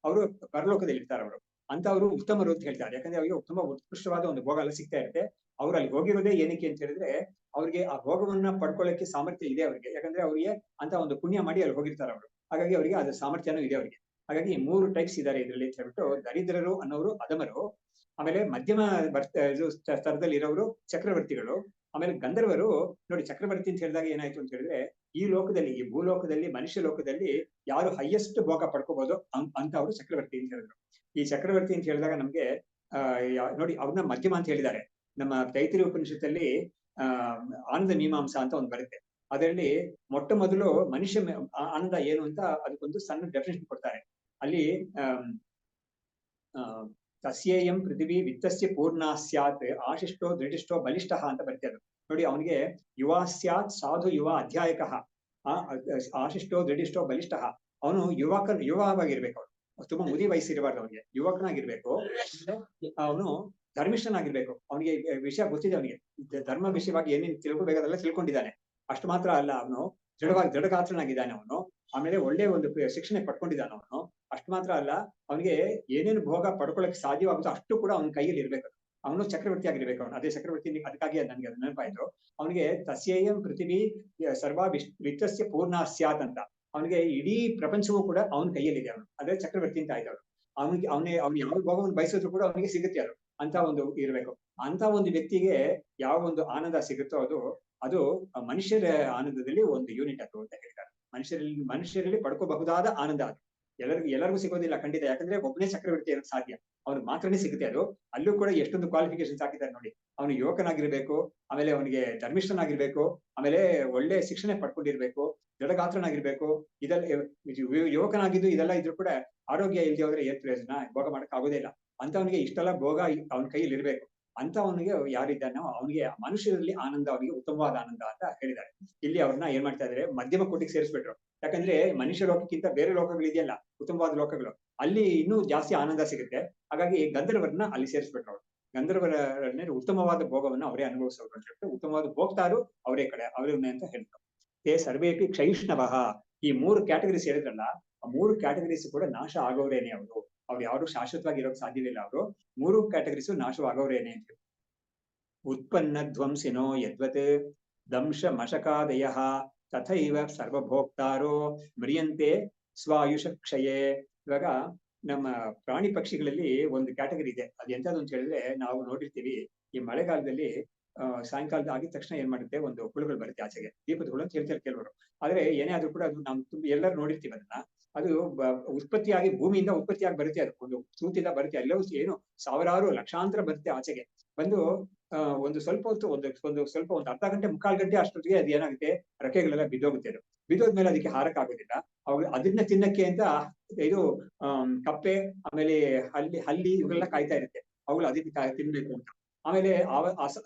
ಅವರು ಪರಲೋಕದಲ್ಲಿ ಇರ್ತಾರೆ ಅವರು. ಅಂತ ಅವರು ಉತ್ತಮರು ಅಂತ ಹೇಳ್ತಾರೆ. ಯಾಕಂದ್ರೆ ಅವರಿಗೆ ತುಂಬಾ ಉತ್ಕೃಷ್ಟವಾದ ಒಂದು ಭೋಗ ಎಲ್ಲ ಸಿಗ್ತಾ ಇರುತ್ತೆ. ಅವ್ರು ಅಲ್ಲಿ ಹೋಗಿರೋದೇ ಏನಕ್ಕೆ ಅಂತ ಹೇಳಿದ್ರೆ ಅವ್ರಿಗೆ ಆ ಭೋಗವನ್ನ ಪಡ್ಕೊಳ್ಳಕ್ಕೆ ಸಾಮರ್ಥ್ಯ ಇದೆ ಅವ್ರಿಗೆ. ಯಾಕಂದ್ರೆ ಅವರಿಗೆ ಅಂತ ಒಂದು ಪುಣ್ಯ ಮಾಡಿ ಅಲ್ಲಿ ಹೋಗಿರ್ತಾರೆ ಅವರು. ಹಾಗಾಗಿ ಅವರಿಗೆ ಅದ್ರ ಸಾಮರ್ಥ್ಯನೂ ಇದೆ ಅವರಿಗೆ. ಹಾಗಾಗಿ 3 ಟೈಪ್ಸ್ ಇದ್ದಾರೆ ಇದರಲ್ಲಿ ಅಂತ ಹೇಳ್ಬಿಟ್ಟು, ದರಿದ್ರರು ಅನ್ನೋರು ಅಧಮರು, ಆಮೇಲೆ ಮಧ್ಯಮ ಸ್ತರದಲ್ಲಿ ಇರೋರು ಚಕ್ರವರ್ತಿಗಳು, ಆಮೇಲೆ ಗಂಧರ್ವರು. ನೋಡಿ ಚಕ್ರವರ್ತಿ ಅಂತ ಹೇಳಿದಾಗ ಏನಾಯ್ತು ಅಂತ ಹೇಳಿದ್ರೆ ಈ ಲೋಕದಲ್ಲಿ, ಈ ಭೂಲೋಕದಲ್ಲಿ, ಮನುಷ್ಯ ಲೋಕದಲ್ಲಿ ಯಾರು ಹೈಯೆಸ್ಟ್ ಭೋಗ ಪಡ್ಕೋಬಹುದು ಅಂತ ಅವರು ಚಕ್ರವರ್ತಿ ಅಂತ ಹೇಳಿದ್ರು. ಈ ಚಕ್ರವರ್ತಿ ಅಂತ ಹೇಳಿದಾಗ ನಮ್ಗೆ ನೋಡಿ ಅವ್ರನ್ನ ಮಧ್ಯಮ ಅಂತ ಹೇಳಿದ್ದಾರೆ. ನಮ್ಮ ತೈತಿರಿ ಉಪನಿಷತ್ತಲ್ಲಿ ಆನಂದ ಮೀಮಾಂಸಾ ಅಂತ ಒಂದು ಬರುತ್ತೆ. ಅದರಲ್ಲಿ ಮೊಟ್ಟ ಮೊದಲು ಮನುಷ್ಯ ಆನಂದ ಏನು ಅಂತ ಅದಕ್ಕೊಂದು ಸಣ್ಣ ಡೆಫಿನೇಷನ್ ಕೊಡ್ತಾರೆ. ಅಲ್ಲಿ ತಸ್ಯೇಯಂ ಪೃಥಿವಿ ವಿತ್ತಸ್ಯ ಪೂರ್ಣಾ ಸ್ಯಾತ್ ಆಶಿಷ್ಟೋ ದೃಢಿಷ್ಟೋ ಬಲಿಷ್ಠ ಅಂತ ಬರ್ತದೆ. ನೋಡಿ ಅವನಿಗೆ ಯುವ ಸ್ಯಾತ್ ಸಾಧು ಯುವ ಅಧ್ಯಾಯಕಃ, ಆಶಿಷ್ಟೋ ದೃಢಿಷ್ಟೋ ಬಲಿಷ್ಠ. ಅವನು ಯುವವಾಗಿರ್ಬೇಕು, ಅವನು ತುಂಬಾ ಮುದಿ ವಯಸ್ಸಿರಬಾರ್ದು, ಅವನಿಗೆ ಯುವಕನಾಗಿರ್ಬೇಕು. ಅವನು ಧರ್ಮಿಷ್ಠನಾಗಿರ್ಬೇಕು, ಅವನಿಗೆ ವಿಷಯ ಗೊತ್ತಿದೆ, ಅವನಿಗೆ ಧರ್ಮ ವಿಷಯವಾಗಿ ಏನೇನು ತಿಳ್ಕೊಬೇಕಾದೆಲ್ಲ ತಿಳ್ಕೊಂಡಿದ್ದಾನೆ. ಅಷ್ಟು ಮಾತ್ರ ಅಲ್ಲ, ಅವನು ದೃಢಗಾತ್ರನಾಗಿದ್ದಾನೆ ಅವನು. ಆಮೇಲೆ ಒಳ್ಳೆ ಒಂದು ಶಿಕ್ಷಣ ಪಡ್ಕೊಂಡಿದ್ದಾನೆ ಅವನು. ಅಷ್ಟು ಮಾತ್ರ ಅಲ್ಲ, ಅವನಿಗೆ ಏನೇನು ಭೋಗ ಪಡ್ಕೊಳ್ಳಕ್ಕೆ ಸಾಧ್ಯವಾಗುತ್ತೋ ಅಷ್ಟು ಕೂಡ ಅವನ ಕೈಯಲ್ಲಿ ಇರ್ಬೇಕು. ಅವನು ಚಕ್ರವರ್ತಿ ಆಗಿರ್ಬೇಕು. ಅವನು ಅದೇ ಚಕ್ರವರ್ತಿ, ಅದಕ್ಕಾಗಿ ನನ್ಗೆ ಅದು ನೆನಪಾಯ್ತು. ಅವನಿಗೆ ತಸ್ಯೇಯಂ ಪೃಥಿವಿ ಸರ್ವ ವಿತ್ತಸ್ಯ ಪೂರ್ಣ ಸ್ಯಾತ್ ಅಂತ, ಅವನಿಗೆ ಇಡೀ ಪ್ರಪಂಚವೂ ಕೂಡ ಅವನ ಕೈಯಲ್ಲಿದೆ. ಅವನು ಅದೇ ಚಕ್ರವರ್ತಿ ಅಂತ ಆಯ್ತು. ಅವ್ನು ಯಾವ ಭೋಗವನ್ನು ಬಯಸಿದ್ರು ಕೂಡ ಅವನಿಗೆ ಸಿಗುತ್ತೆ ಅದು, ಅಂತ ಒಂದು ಇರ್ಬೇಕು. ಅಂತ ಒಂದು ವ್ಯಕ್ತಿಗೆ ಯಾವ ಒಂದು ಆನಂದ ಸಿಗುತ್ತೋ ಅದು ಮನುಷ್ಯರ ಆನಂದದಲ್ಲಿ ಒಂದು ಯೂನಿಟ್ ಅದು ಅಂತ ಹೇಳ್ತಾರೆ. ಮನುಷ್ಯರಲ್ಲಿ ಪಡ್ಕೋಬಹುದಾದ ಆನಂದ ಅದು. ಎಲ್ಲರಿಗೂ ಸಿಗೋದಿಲ್ಲ ಖಂಡಿತ, ಯಾಕಂದ್ರೆ ಒಬ್ಬನೇ ಚಕ್ರವರ್ತಿ ಇರೋದು ಸಾಧ್ಯ, ಅವ್ನಿಗೆ ಮಾತ್ರನೇ ಸಿಗುತ್ತೆ ಅದು. ಅಲ್ಲೂ ಕೂಡ ಎಷ್ಟೊಂದು ಕ್ವಾಲಿಫಿಕೇಶನ್ಸ್ ಹಾಕಿದ್ದಾರೆ ನೋಡಿ. ಅವನು ಯುವಕನಾಗಿರ್ಬೇಕು, ಆಮೇಲೆ ಅವನಿಗೆ ಧರ್ಮಿಷ್ಠನಾಗಿರ್ಬೇಕು, ಆಮೇಲೆ ಒಳ್ಳೆ ಶಿಕ್ಷಣ ಪಡ್ಕೊಂಡಿರ್ಬೇಕು, ದೃಢಗಾತ್ರನಾಗಿರ್ಬೇಕು. ಯುವಕನಾಗಿದ್ದು ಇದೆಲ್ಲ ಇದ್ರೂ ಕೂಡ ಆರೋಗ್ಯ ಇಲ್ಲದೆ ಹೋದ್ರೆ ಏನ್ ಪ್ರಯೋಜನ, ಭೋಗ ಮಾಡಕ್ ಆಗೋದೇ ಇಲ್ಲ. ಅಂತ ಅವನಿಗೆ ಇಷ್ಟೆಲ್ಲ ಭೋಗ ಅವನ ಕೈಯಲ್ಲಿ ಇರ್ಬೇಕು. ಅಂತ ಅವನಿಗೆ ಯಾರಿದ್ದಾನೋ ಅವನಿಗೆ ಮನುಷ್ಯರಲ್ಲಿ ಆನಂದ, ಅವನಿಗೆ ಉತ್ತಮವಾದ ಆನಂದ ಅಂತ ಹೇಳಿದ್ದಾರೆ. ಇಲ್ಲಿ ಅವ್ರನ್ನ ಏನ್ ಮಾಡ್ತಾ ಇದಾರೆ, ಮಧ್ಯಮ ಕೋಟಿಗೆ ಸೇರಿಸ್ಬಿಟ್ರು. ಯಾಕಂದ್ರೆ ಮನುಷ್ಯ ಲೋಕಕ್ಕಿಂತ ಬೇರೆ ಲೋಕಗಳಿದೆಯಲ್ಲ, ಉತ್ತಮವಾದ ಲೋಕಗಳು, ಅಲ್ಲಿ ಇನ್ನೂ ಜಾಸ್ತಿ ಆನಂದ ಸಿಗುತ್ತೆ. ಹಾಗಾಗಿ ಗಂಧರ್ವರನ್ನ ಅಲ್ಲಿ ಸೇರಿಸ್ಬಿಟ್ರು ಅವರು. ಗಂಧರ್ವರನ್ನೇ ಉತ್ತಮವಾದ ಭೋಗವನ್ನ ಅವರೇ ಅನುಭವಿಸೋರು ಅಂತ ಹೇಳ್ಬಿಟ್ಟು, ಉತ್ತಮವಾದ ಭೋಗ್ತಾರು ಅವರೇ ಅಂತ ಹೇಳ್ತಾರೆ. ತೇ ಸರ್ವೇಪಿ ಕ್ಷೈಷ್ಣವಃ. ಈ 3 ಕ್ಯಾಟಗರೀಸ್ ಹೇಳಿದ್ರಲ್ಲ, ಆ 3 ಕ್ಯಾಟಗರೀಸ್ ಕೂಡ ನಾಶ ಆಗೋರೇನೆ ಅವರು. ಅವ್ರು ಯಾರು ಶಾಶ್ವತವಾಗಿ ಇರೋಕ್ ಸಾಧ್ಯವಿಲ್ಲ. ಅವರು 3 ಕ್ಯಾಟಗರೀಸು ನಾಶವಾಗೋರೇನೆ ಅಂತ. ಉತ್ಪನ್ನ ಧ್ವಂಸಿನೋ ಯದ್ವತ್ ದಂಶ ಮಶಕಾದಯ ತಥೈವ ಸರ್ವಭೋಕ್ತಾರೋ ಮ್ರಿಯಂತೆ ಸ್ವಾಯುಷ ಕ್ಷಯೇ. ಇವಾಗ ನಮ್ಮ ಪ್ರಾಣಿ ಪಕ್ಷಿಗಳಲ್ಲಿ ಒಂದು ಕ್ಯಾಟಗರಿ ಇದೆ. ಅದು ಎಂತದ್ದು ಅಂತ ಹೇಳಿದ್ರೆ, ನಾವು ನೋಡಿರ್ತೀವಿ ಈ ಮಳೆಗಾಲದಲ್ಲಿ ಸಾಯಂಕಾಲದ ಆಗಿದ ತಕ್ಷಣ ಏನ್ ಮಾಡುತ್ತೆ, ಒಂದು ಹುಳುಗಳು ಬರುತ್ತೆ ಆಚೆಗೆ, ದೀಪದ ಹುಳು ಅಂತ ಹೇಳ್ತಾರೆ ಕೆಲವರು. ಆದ್ರೆ ಏನೇ ಆದ್ರೂ ಕೂಡ ಅದು ನಾವು ಎಲ್ಲರೂ ನೋಡಿರ್ತೀವಿ ಅದನ್ನ. ಅದು ಉತ್ಪತ್ತಿಯಾಗಿ ಭೂಮಿಯಿಂದ ಉತ್ಪತ್ತಿಯಾಗಿ ಬರುತ್ತೆ, ಅದು ಒಂದು ಸೂತಿಂದ ಬರುತ್ತೆ, ಎಲ್ಲವೂ ಏನು ಸಾವಿರಾರು ಲಕ್ಷಾಂತರ ಬರುತ್ತೆ ಆಚೆಗೆ ಬಂದು. ಒಂದು ಸ್ವಲ್ಪ ಹೊತ್ತು ಒಂದು ಅರ್ಧ ಗಂಟೆ 3/4 ಗಂಟೆ ಅಷ್ಟೊತ್ತಿಗೆ ಅದು ಏನಾಗುತ್ತೆ, ರೆಕ್ಕೆಗಳೆಲ್ಲ ಬಿದ್ದೋಗುತ್ತೆ. ಅದು ಬಿದ್ದೋದ್ಮೇಲೆ ಅದಕ್ಕೆ ಹಾರಕ್ ಆಗೋದಿಲ್ಲ. ಅದನ್ನ ತಿನ್ನಕ್ಕೆ ಅಂತ ಇದು ಕಪ್ಪೆ, ಆಮೇಲೆ ಹಲ್ಲಿ ಇವೆಲ್ಲ ಕಾಯ್ತಾ ಇರುತ್ತೆ, ಅವುಗಳು ಅದಕ್ಕೆ ತಿನ್ಬೇಕು ಅಂತ. ಆಮೇಲೆ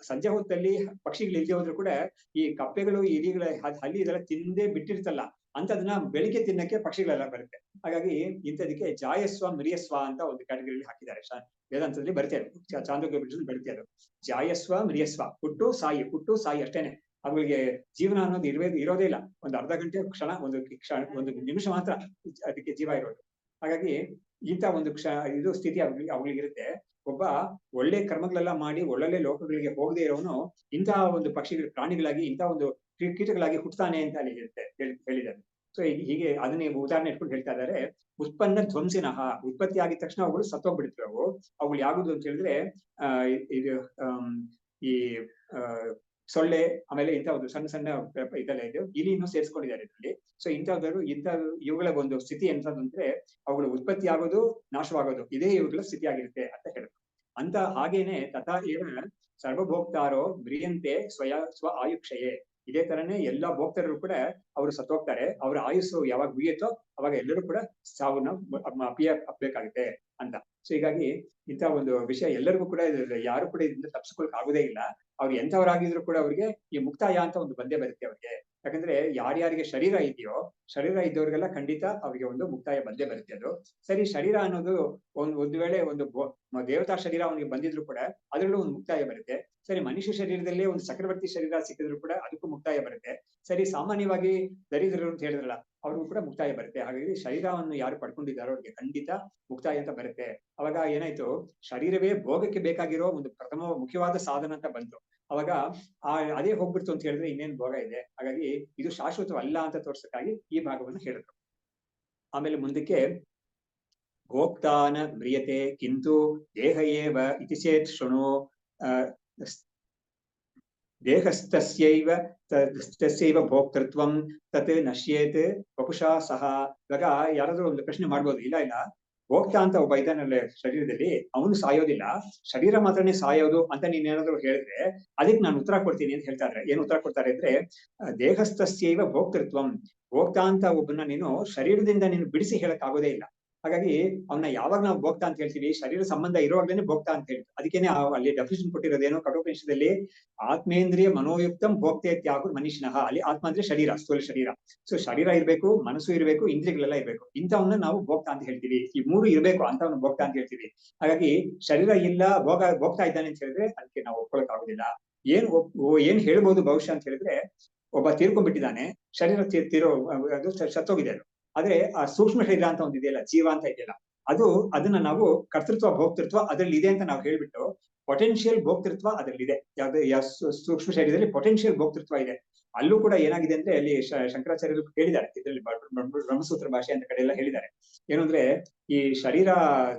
ಸಂಜೆ ಹೊತ್ತಲ್ಲಿ ಪಕ್ಷಿಗಳು ಇಲ್ದೇ ಹೋದ್ರು ಕೂಡ ಈ ಕಪ್ಪೆಗಳು, ಇಲಿಗಳ ಹಲ್ಲಿ ಇದೆಲ್ಲ ತಿಂದೇ ಬಿಟ್ಟಿರ್ತಲ್ಲ ಅಂತದನ್ನ ಬೆಳಿಗ್ಗೆ ತಿನ್ನಕ್ಕೆ ಪಕ್ಷಿಗಳೆಲ್ಲ ಬರುತ್ತೆ. ಹಾಗಾಗಿ ಇಂಥದಕ್ಕೆ ಜಾಯಸ್ವ ಮಿರಿಯಸ್ವ ಅಂತ ಒಂದು ಕ್ಯಾಟಗರಿಯಲ್ಲಿ ಹಾಕಿದ್ದಾರೆ. ವೇದಾಂತದಲ್ಲಿ ಬರುತ್ತೆ, ಚಾಂದೋಗ್ಯ ಬರುತ್ತೆ. ಅದು ಜಾಯಸ್ವ ಮಿರಿಯಸ್ವ, ಹುಟ್ಟು ಸಾಯಿ ಅಷ್ಟೇನೆ. ಅವುಗಳಿಗೆ ಜೀವನ ಅನ್ನೋದು ಇರೋದೇ ಇಲ್ಲ. ಒಂದು ಅರ್ಧ ಗಂಟೆ ಒಂದು ನಿಮಿಷ ಮಾತ್ರ ಅದಕ್ಕೆ ಜೀವ ಇರೋದು. ಹಾಗಾಗಿ ಇಂಥ ಒಂದು ಇದು ಸ್ಥಿತಿ ಅವುಗಳಿಗಿರುತ್ತೆ. ಒಬ್ಬ ಒಳ್ಳೆ ಕರ್ಮಗಳೆಲ್ಲ ಮಾಡಿ ಒಳ್ಳೊಳ್ಳೆ ಲೋಕಗಳಿಗೆ ಹೋಗದೆ ಇರೋನು ಇಂತಹ ಒಂದು ಪ್ರಾಣಿಗಳಾಗಿ, ಇಂತಹ ಒಂದು ಕೀಟಗಳಾಗಿ ಹುಟ್ಟುತ್ತಾನೆ ಅಂತ ಅಲ್ಲಿ ಹೇಳಿದ್ದಾರೆ. ಸೊ ಹೀಗೆ ಅದನ್ನೇ ಉದಾಹರಣೆ ಇಟ್ಕೊಂಡು ಹೇಳ್ತಾ ಇದ್ದಾರೆ. ಉತ್ಪನ್ನ ಧ್ವಂಸಿನಃ, ಉತ್ಪತ್ತಿ ಆಗಿದ ತಕ್ಷಣ ಅವುಗಳು ಸತ್ತೋಗ್ಬಿಡ್ತವೆ. ಅವುಗಳು ಯಾವುದು ಅಂತ ಹೇಳಿದ್ರೆ ಇದು ಈ ಸೊಳ್ಳೆ, ಆಮೇಲೆ ಇಂಥ ಒಂದು ಸಣ್ಣ ಇದೆಲ್ಲ ಇದೆ, ಇಲಿನೂ ಸೇರಿಸ್ಕೊಂಡಿದ್ದಾರೆ ಇದರಲ್ಲಿ. ಸೊ ಇವುಗಳ ಒಂದು ಸ್ಥಿತಿ ಎಂತದ್ದು ಅಂದ್ರೆ, ಅವುಗಳು ಉತ್ಪತ್ತಿ ಆಗೋದು, ನಾಶವಾಗೋದು, ಇದೇ ಇವುಗಳ ಸ್ಥಿತಿ ಆಗಿರುತ್ತೆ ಅಂತ ಹೇಳಿದ್ರು. ಅಂತ ಹಾಗೇನೆ ತಥಾ ಏವ ಸರ್ವಭೋಕ್ತಾರೋ ಮ್ರಿಯಂತೆ ಸ್ವ ಆಯುಕ್ಷಯೇ. ಇದೇ ತರನೇ ಎಲ್ಲಾ ಭೋಕ್ತರು ಕೂಡ ಅವರು ಸತ್ತೋಗ್ತಾರೆ. ಅವರ ಆಯುಸ್ಸು ಯಾವಾಗ ಮುಗಿಯುತ್ತೋ ಅವಾಗ ಎಲ್ಲರೂ ಕೂಡ ಸಾವನ್ನ ಅಪ್ಪಬೇಕಾಗುತ್ತೆ ಅಂತ. ಸೊ ಹೀಗಾಗಿ ಇಂಥ ಒಂದು ವಿಷಯ ಎಲ್ಲರಿಗೂ ಕೂಡ ಯಾರು ಕೂಡ ಇದರಿಂದ ತಪ್ಪಿಸ್ಕೊಳಕ್ ಆಗುದೇ ಇಲ್ಲ. ಅವ್ರು ಎಂಥವರಾಗಿದ್ರು ಕೂಡ ಅವ್ರಿಗೆ ಈ ಮುಕ್ತಾಯ ಅಂತ ಒಂದು ಬಂದೇ ಬರುತ್ತೆ ಅವ್ರಿಗೆ. ಯಾಕಂದ್ರೆ ಯಾರ್ಯಾರಿಗೆ ಶರೀರ ಇದೆಯೋ, ಶರೀರ ಇದ್ದವ್ರಿಗೆಲ್ಲ ಖಂಡಿತ ಅವ್ರಿಗೆ ಒಂದು ಮುಕ್ತಾಯ ಬಂದೇ ಬರುತ್ತೆ ಅದು. ಸರಿ, ಶರೀರ ಅನ್ನೋದು ಒಂದು ವೇಳೆ ಒಂದು ದೇವತಾ ಶರೀರ ಅವನಿಗೆ ಬಂದಿದ್ರು ಕೂಡ ಅದರಲ್ಲೂ ಒಂದು ಮುಕ್ತಾಯ ಬರುತ್ತೆ. ಸರಿ, ಮನುಷ್ಯ ಶರೀರದಲ್ಲೇ ಒಂದು ಚಕ್ರವರ್ತಿ ಶರೀರ ಸಿಕ್ಕಿದ್ರು ಕೂಡ ಅದಕ್ಕೂ ಮುಕ್ತಾಯ ಬರುತ್ತೆ. ಸರಿ, ಸಾಮಾನ್ಯವಾಗಿ ದರಿದ್ರರು ಅಂತ ಹೇಳಿದ್ರಲ್ಲ, ಅವ್ರಿಗೂ ಕೂಡ ಮುಕ್ತಾಯ ಬರುತ್ತೆ. ಹಾಗಾಗಿ ಶರೀರವನ್ನು ಯಾರು ಪಡ್ಕೊಂಡಿದ್ದಾರೋ ಅವ್ರಿಗೆ ಖಂಡಿತ ಮುಕ್ತಾಯ ಅಂತ ಬರುತ್ತೆ. ಅವಾಗ ಏನಾಯ್ತು, ಶರೀರವೇ ಭೋಗಕ್ಕೆ ಬೇಕಾಗಿರೋ ಒಂದು ಮುಖ್ಯವಾದ ಸಾಧನ ಅಂತ ಬಂತು. ಅವಾಗ ಅದೇ ಹೋಗ್ಬಿಡ್ತು ಅಂತ ಹೇಳಿದ್ರೆ ಇನ್ನೇನು ಭೋಗ ಇದೆ. ಹಾಗಾಗಿ ಇದು ಶಾಶ್ವತವಲ್ಲ ಅಂತ ತೋರ್ಸಕ್ಕಾಗಿ ಈ ಭಾಗವನ್ನು ಹೇಳಿದ್ರು. ಆಮೇಲೆ ಮುಂದಕ್ಕೆ ಭೋಕ್ತಾನ ಮ್ರಿಯತೆ ಕಿಂತು ದೇಹ ಏವ ಇತಿ ಚೇತ್ ಶೃಣು ದೇಹಸ್ಥಸ್ಯೈವ ತಸ್ಯೈವ ಭೋಕ್ತೃತ್ವಂ ತತ್ ನಶ್ಯೇತ್ ವಪುಷಾ ಸಹ. ಇವಾಗ ಯಾರಾದ್ರೂ ಒಂದು ಪ್ರಶ್ನೆ ಮಾಡ್ಬೋದು, ಇಲ್ಲ ಭೋಕ್ತ ಅಂತ ಒಬ್ಬ ಇದ್ದಾನಲ್ಲ ಶರೀರದಲ್ಲಿ, ಅವನು ಸಾಯೋದಿಲ್ಲ, ಶರೀರ ಮಾತ್ರನೇ ಸಾಯೋದು ಅಂತ ನೀನೇನಾದ್ರು ಹೇಳಿದ್ರೆ ಅದಕ್ಕೆ ನಾನು ಉತ್ತರ ಕೊಡ್ತೀನಿ ಅಂತ ಹೇಳ್ತಾರೆ. ಏನ್ ಉತ್ತರ ಕೊಡ್ತಾರೆ ಅಂದ್ರೆ, ದೇಹಸ್ಥಸ್ಯೈವ ಭೋಕ್ತೃತ್ವಂ, ಭೋಕ್ತ ಅಂತ ಒಬ್ಬನ ನೀನು ಶರೀರದಿಂದ ನೀನು ಬಿಡಿಸಿ ಹೇಳಕ್ ಆಗೋದೇ ಇಲ್ಲ. ಹಾಗಾಗಿ ಅವನ್ನ ಯಾವಾಗ ನಾವು ಭೋಕ್ತ ಅಂತ ಹೇಳ್ತೀವಿ, ಶರೀರ ಸಂಬಂಧ ಇರುವಾಗ್ಲೇನೆ ಭೋಕ್ತ ಅಂತ ಹೇಳ್ತೀವಿ. ಅದಕ್ಕೇನೆ ಅಲ್ಲಿ ಡೆಫಿನಿಷನ್ ಕೊಟ್ಟಿರೋದೇನು ಕಠೋಪನಿಷದಲ್ಲಿ, ಆತ್ಮೇಂದ್ರಿಯ ಮನೋಯುಕ್ತಂ ಭೋಕ್ತೆ ತ್ಯಾಗು ಮನುಷ್ಯನಃ. ಅಲ್ಲಿ ಆತ್ಮ ಅಂದ್ರೆ ಶರೀರ, ಸ್ಥೂಲ ಶರೀರ. ಸೊ ಶರೀರ ಇರ್ಬೇಕು, ಮನಸ್ಸು ಇರ್ಬೇಕು, ಇಂದ್ರಿಯಗಳೆಲ್ಲ ಇರ್ಬೇಕು. ಇಂಥವನ್ನ ನಾವು ಭೋಕ್ತ ಅಂತ ಹೇಳ್ತೀವಿ. ಈ ಮೂರು ಇರ್ಬೇಕು ಅಂತವನ್ನ ಭೋಕ್ತ ಅಂತ ಹೇಳ್ತೀವಿ. ಹಾಗಾಗಿ ಶರೀರ ಇಲ್ಲ, ಭೋಗ್ತಾ ಇದ್ದಾನೆ ಅಂತ ಹೇಳಿದ್ರೆ ಅದಕ್ಕೆ ನಾವು ಒಪ್ಕೊಳಕ್ ಆಗುದಿಲ್ಲ. ಏನ್ ಹೇಳ್ಬೋದು ಬಹುಶಃ ಅಂತ ಹೇಳಿದ್ರೆ, ಒಬ್ಬ ತೀರ್ಕೊಂಡ್ಬಿಟ್ಟಿದ್ದಾನೆ, ಶರೀರ ಅದು ಸತ್ತೋಗಿದೆ. ಆದ್ರೆ ಆ ಸೂಕ್ಷ್ಮ ಶರೀರ ಅಂತ ಒಂದು ಇದೆಯಲ್ಲ, ಜೀವ ಅಂತ ಇದೆಯಲ್ಲ, ಅದನ್ನ ನಾವು ಕರ್ತೃತ್ವ ಭೋಕ್ತೃತ್ವ ಅದ್ರಲ್ಲಿ ಇದೆ ಅಂತ ನಾವು ಹೇಳ್ಬಿಟ್ಟು ಪೊಟೆನ್ಶಿಯಲ್ ಭೋಕ್ತೃತ್ವ ಅದ್ರಲ್ಲಿದೆ. ಸೂಕ್ಷ್ಮ ಶರೀರದಲ್ಲಿ ಪೊಟೆನ್ಶಿಯಲ್ ಭೋಕ್ತೃತ್ವ ಇದೆ. ಅಲ್ಲೂ ಕೂಡ ಏನಾಗಿದೆ ಅಂದ್ರೆ, ಅಲ್ಲಿ ಶಂಕರಾಚಾರ್ಯರು ಹೇಳಿದ್ದಾರೆ, ಇದರಲ್ಲಿ ಬ್ರಹ್ಮಸೂತ್ರ ಭಾಷೆ ಅಂತ ಕಡೆ ಎಲ್ಲ ಹೇಳಿದ್ದಾರೆ. ಏನು ಅಂದ್ರೆ, ಈ ಶರೀರ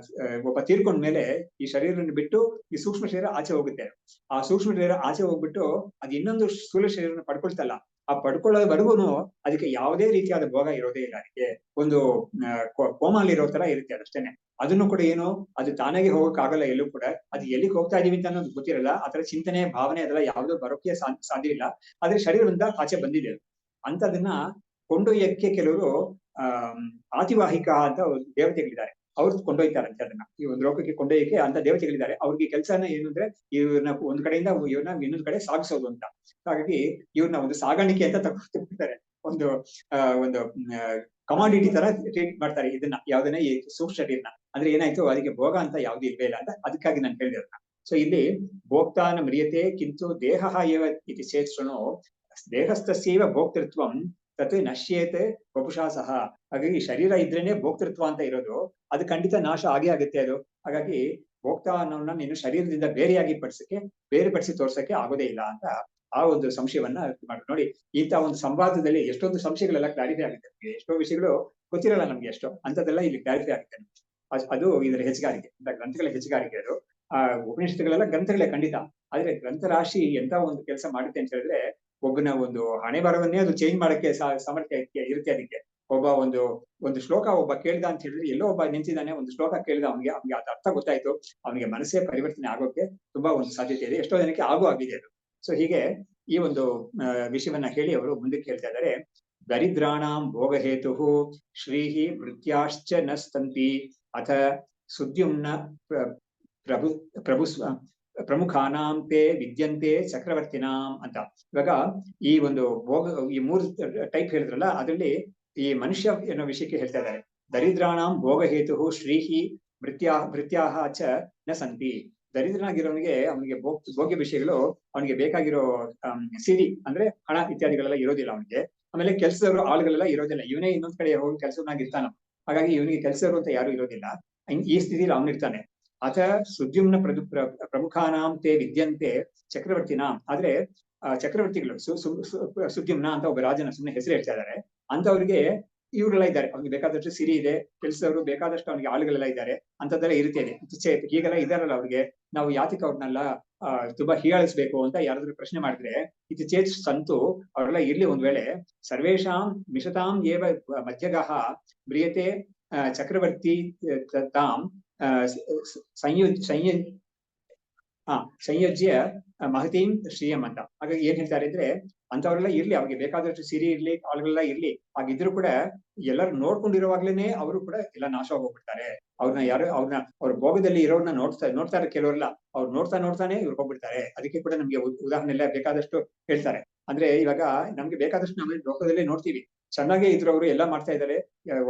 ಒಬ್ಬ ತೀರ್ಕೊಂಡ್ಮೇಲೆ ಈ ಶರೀರವನ್ನು ಬಿಟ್ಟು ಈ ಸೂಕ್ಷ್ಮ ಶರೀರ ಆಚೆ ಹೋಗುತ್ತೆ. ಆ ಸೂಕ್ಷ್ಮ ಶರೀರ ಆಚೆ ಹೋಗ್ಬಿಟ್ಟು ಅದು ಇನ್ನೊಂದು ಸ್ಥೂಲ ಶರೀರನ ಪಡ್ಕೊಳ್ತಲ್ಲ, ಆ ಪಡ್ಕೊಳ್ಳೋವರೆಗೂ ಅದಕ್ಕೆ ಯಾವುದೇ ರೀತಿಯಾದ ಭೋಗ ಇರೋದೇ ಇಲ್ಲ. ಅದಕ್ಕೆ ಒಂದು ಕೋಮಲ್ಲಿರೋ ತರ ಇರುತ್ತೆ ಅದಷ್ಟೇನೆ. ಅದನ್ನು ಕೂಡ ಏನು, ಅದು ತಾನಾಗೆ ಹೋಗಕ್ ಆಗಲ್ಲ ಎಲ್ಲೂ ಕೂಡ. ಅದು ಎಲ್ಲಿಗೆ ಹೋಗ್ತಾ ಇದೀವಿ ಅಂತ ಅನ್ನೋದು ಗೊತ್ತಿರಲ್ಲ. ಆತರ ಚಿಂತನೆ ಭಾವನೆ ಅದೆಲ್ಲ ಯಾವ್ದೋ ಬರೋಕೆ ಸಾಧ್ಯ ಇಲ್ಲ. ಆದ್ರೆ ಶರೀರದಿಂದ ಆಚೆ ಬಂದಿದೆ. ಅಂತದನ್ನ ಕೊಂಡೊಯ್ಯಕ್ಕೆ ಕೆಲವರು ಆತಿವಾಹಿಕ ಅಂತ ದೇವತೆಗಳಿದ್ದಾರೆ, ಅವ್ರು ಕೊಂಡೊಯ್ತಾರಂತೆ ಅದನ್ನ. ಈ ಒಂದು ಲೋಕಕ್ಕೆ ಕೊಂಡೊಯ್ಯಕ್ಕೆ ಅಂತ ದೇವತೆಗಳಿದ್ದಾರೆ. ಅವ್ರಿಗೆ ಕೆಲಸನ ಏನು ಅಂದ್ರೆ, ಇವ್ರನ್ನ ಒಂದ್ ಕಡೆಯಿಂದ ಇವ್ರನ್ನ ಇನ್ನೊಂದ್ ಕಡೆ ಸಾಗಿಸೋದು ಅಂತ. ಹಾಗಾಗಿ ಇವ್ರನ್ನ ಒಂದು ಸಾಗಾಣಿಕೆ ಅಂತ ತಗೊಂಡ್ಬಿಡ್ತಾರೆ. ಒಂದು ಕಮಾಡಿಟಿ ತರ ಟ್ರೀಟ್ ಮಾಡ್ತಾರೆ ಇದನ್ನ, ಯಾವ್ದನ್ನ ಈ ಸೂಕ್ಷ್ಮ ಶರೀರನ. ಅಂದ್ರೆ ಏನಾಯ್ತು, ಅದಕ್ಕೆ ಭೋಗ ಅಂತ ಯಾವ್ದು ಇಲ್ವೇ ಇಲ್ಲ ಅಂತ ಅದಕ್ಕಾಗಿ ನಾನು ಹೇಳಿದೆ ಅದನ್ನ. ಸೊ ಇಲ್ಲಿ ಭೋಕ್ತಾನ ಮ್ರಿಯತೆ ಕಿಂತು ದೇಹ ಏವ ಇತಿ ಚೇತ್ ಶೃಣು ದೇಹಸ್ಥಸ್ಯೈವ ಭೋಕ್ತೃತ್ವಂ ತತ್ ನಶ್ಯೇತ್ ವಪುಷಾ ಸಹ. ಹಾಗಾಗಿ ಶರೀರ ಇದ್ರೇನೆ ಭೋಕ್ತೃತ್ವ ಅಂತ ಇರೋದು, ಅದು ಖಂಡಿತ ನಾಶ ಆಗೇ ಆಗುತ್ತೆ ಅದು. ಹಾಗಾಗಿ ಭೋಕ್ತ ಅನ್ನೋನ್ನ ನೀನು ಶರೀರದಿಂದ ಬೇರೆಪಡಿಸಿ ತೋರ್ಸಕ್ಕೆ ಆಗೋದೇ ಇಲ್ಲ ಅಂತ ಆ ಒಂದು ಸಂಶಯವನ್ನ ಮಾಡಿ. ನೋಡಿ, ಇಂಥ ಒಂದು ಸಂವಾದದಲ್ಲಿ ಎಷ್ಟೊಂದು ಸಂಶಯಗಳೆಲ್ಲ ಕ್ಲಾರಿಫೈ ಆಗುತ್ತೆ. ಎಷ್ಟೋ ವಿಷಯಗಳು ಗೊತ್ತಿರಲ್ಲ ನಮ್ಗೆ, ಎಷ್ಟೋ ಅಂತದೆಲ್ಲ ಇಲ್ಲಿ ಕ್ಲಾರಿಫೈ ಆಗುತ್ತೆ. ಅದು ಇದರ ಹೆಚ್ಚುಗಾರಿಕೆ, ಗ್ರಂಥಗಳ ಹೆಚ್ಚುಗಾರಿಕೆ. ಅದು ಆ ಉಪನಿಷತ್ತುಗಳೆಲ್ಲ ಗ್ರಂಥಗಳೇ ಖಂಡಿತ. ಆದ್ರೆ ಗ್ರಂಥರಾಶಿ ಎಂತ ಒಂದು ಕೆಲಸ ಮಾಡುತ್ತೆ ಅಂತ ಹೇಳಿದ್ರೆ, ಒಬ್ಬನ ಒಂದು ಹಣೆ ಬರವನ್ನೇ ಅದು ಚೇಂಜ್ ಮಾಡಕ್ಕೆ ಸಾಮರ್ಥ್ಯ ಇರುತ್ತೆ ಅದಕ್ಕೆ. ಒಬ್ಬ ಒಂದು ಶ್ಲೋಕ ಒಬ್ಬ ಕೇಳ್ದ ಅಂತ ಹೇಳಿದ್ರೆ, ಎಲ್ಲೋ ಒಬ್ಬ ನಿಂತಿದ್ದಾನೆ, ಒಂದು ಶ್ಲೋಕ ಕೇಳ್ದ, ಅವ್ನಿಗೆ ಅದ್ ಅರ್ಥ ಗೊತ್ತಾಯ್ತು, ಅವನಿಗೆ ಮನಸ್ಸೇ ಪರಿವರ್ತನೆ ಆಗೋಕೆ ತುಂಬಾ ಒಂದು ಸಾಧ್ಯತೆ ಇದೆ. ಎಷ್ಟೋ ಜನಕ್ಕೆ ಆಗಿದೆ ಅದು. ಸೊ ಹೀಗೆ ಈ ಒಂದು ವಿಷಯವನ್ನ ಹೇಳಿ ಅವರು ಮುಂದಕ್ಕೆ ಹೇಳ್ತಾ ಇದ್ದಾರೆ. ದರಿದ್ರಾಣಾಂ ಭೋಗಹೇತು ಶ್ರೀಹಿ ಮೃತ್ಯಾಶ್ಚ ನ ಸ್ತಂತಿ ಅಥ ಸುದ್ಯುಮ್ನ ಪ್ರಮುಖಾನಾಂ ತೇ ವಿದ್ಯಂತೆ ಚಕ್ರವರ್ತಿನಾಂ ಅಂತ. ಇವಾಗ ಈ ಒಂದು ಈ ಮೂರು ಟೈಪ್ ಹೇಳಿದ್ರಲ್ಲ, ಅದರಲ್ಲಿ ಈ ಮನುಷ್ಯ ಅನ್ನೋ ವಿಷಯಕ್ಕೆ ಹೇಳ್ತಾ ಇದ್ದಾರೆ. ದರಿದ್ರಾಣಾಂ ಭೋಗಹೇತು ಶ್ರೀಹಿ ಭೃತ್ಯಾಹ ಚ ನ ಸಂತಿ. ದರಿದ್ರನಾಗಿರೋನಿಗೆ ಅವನಿಗೆ ಭೋಗ್ಯ ವಿಷಯಗಳು, ಅವನಿಗೆ ಬೇಕಾಗಿರೋ ಸಿರಿ ಅಂದ್ರೆ ಹಣ ಇತ್ಯಾದಿಗಳೆಲ್ಲ ಇರೋದಿಲ್ಲ ಅವನಿಗೆ. ಆಮೇಲೆ ಕೆಲಸದವರು ಆಳುಗಳೆಲ್ಲ ಇರೋದಿಲ್ಲ, ಇವನೇ ಇನ್ನೊಂದ್ ಕಡೆ ಹೋಗಿ ಕೆಲಸವನ್ನಾಗಿರ್ತಾನ. ಹಾಗಾಗಿ ಇವನಿಗೆ ಕೆಲಸದವರು ಅಂತ ಯಾರು ಇರೋದಿಲ್ಲ. ಈ ಸ್ಥಿತಿಯಲ್ಲಿ ಅವನಿರ್ತಾನೆ. ಅಥ ಸುದ್ಯುಮ್ನ ಪ್ರಮುಖಾನಾಂ ತೇ ವಿದ್ಯಂತೆ ಚಕ್ರವರ್ತಿನಾಂ. ಆದ್ರೆ ಚಕ್ರವರ್ತಿಗಳು ಸುದ್ಯುಮ್ನ ಅಂತ ಒಬ್ಬ ರಾಜನ ಸುಮ್ಮನೆ ಹೆಸರು ಹೇಳ್ತಾ ಇದ್ದಾರೆ. ಅಂತವ್ರಿಗೆ ಇವರೆಲ್ಲ ಇದ್ದಾರೆ, ಅವ್ನಿಗೆ ಬೇಕಾದಷ್ಟು ಸಿರಿ ಇದೆ, ಕೆಲಸದವರು ಬೇಕಾದಷ್ಟು ಅವನಿಗೆ ಆಳುಗಳೆಲ್ಲ ಇದ್ದಾರೆ, ಅಂತದೆಲ್ಲ ಇರುತ್ತೇನೆ. ಹೀಗೆಲ್ಲ ಇದಾರಲ್ಲ ಅವ್ರಿಗೆ, ನಾವು ಯಾತಕ್ಕೆ ಅವ್ರನ್ನೆಲ್ಲ ತುಂಬಾ ಹೀಯಾಳಿಸ್ಬೇಕು ಅಂತ ಯಾರಾದ್ರೂ ಪ್ರಶ್ನೆ ಮಾಡಿದ್ರೆ, ಇದು ಚೇತ್ ಸಂತು ಅವರೆಲ್ಲ ಇರ್ಲಿ ಒಂದ್ ವೇಳೆ, ಸರ್ವೇಶಾಂ ಮಿಷತಾಂ ಏವ ಮಧ್ಯಗಃ ಮ್ರಿಯತೆ ಚಕ್ರವರ್ತಿ ತಾಂ ಸಂಯೋಜ್ಯ ಮಹತೀಂ ಶ್ರೀಯಂ ಅಂತ. ಹಾಗಾಗಿ ಏನ್ ಹೇಳ್ತಾರೆ ಅಂದ್ರೆ ಅಂತವ್ರೆಲ್ಲ ಇರ್ಲಿ, ಅವ್ರಿಗೆ ಬೇಕಾದಷ್ಟು ಸಿರಿ ಇರ್ಲಿ, ಕಾಳುಗಳೆಲ್ಲ ಇರ್ಲಿ, ಹಾಗಿದ್ರು ಕೂಡ ಎಲ್ಲರೂ ನೋಡ್ಕೊಂಡಿರುವಾಗ್ಲೇನೆ ಅವರು ಕೂಡ ಎಲ್ಲ ನಾಶ ಹೋಗ್ಬಿಡ್ತಾರೆ. ಅವ್ರನ್ನ ಅವ್ರ ಭೋಗದಲ್ಲಿ ಇರೋರ್ನ ನೋಡ್ತಾರೆ ಕೆಲವರೆಲ್ಲ, ಅವ್ರು ನೋಡ್ತಾನೆ ಇವ್ರು ಹೋಗ್ಬಿಡ್ತಾರೆ. ಅದಕ್ಕೆ ಕೂಡ ನಮ್ಗೆ ಉದಾಹರಣೆ ಎಲ್ಲ ಬೇಕಾದಷ್ಟು ಹೇಳ್ತಾರೆ. ಅಂದ್ರೆ ಇವಾಗ ನಮ್ಗೆ ಬೇಕಾದಷ್ಟು ನಾವು ಲೋಕದಲ್ಲೇ ನೋಡ್ತೀವಿ, ಚೆನ್ನಾಗೇ ಇದ್ರು ಅವರು ಎಲ್ಲ ಮಾಡ್ತಾ ಇದ್ದಾರೆ,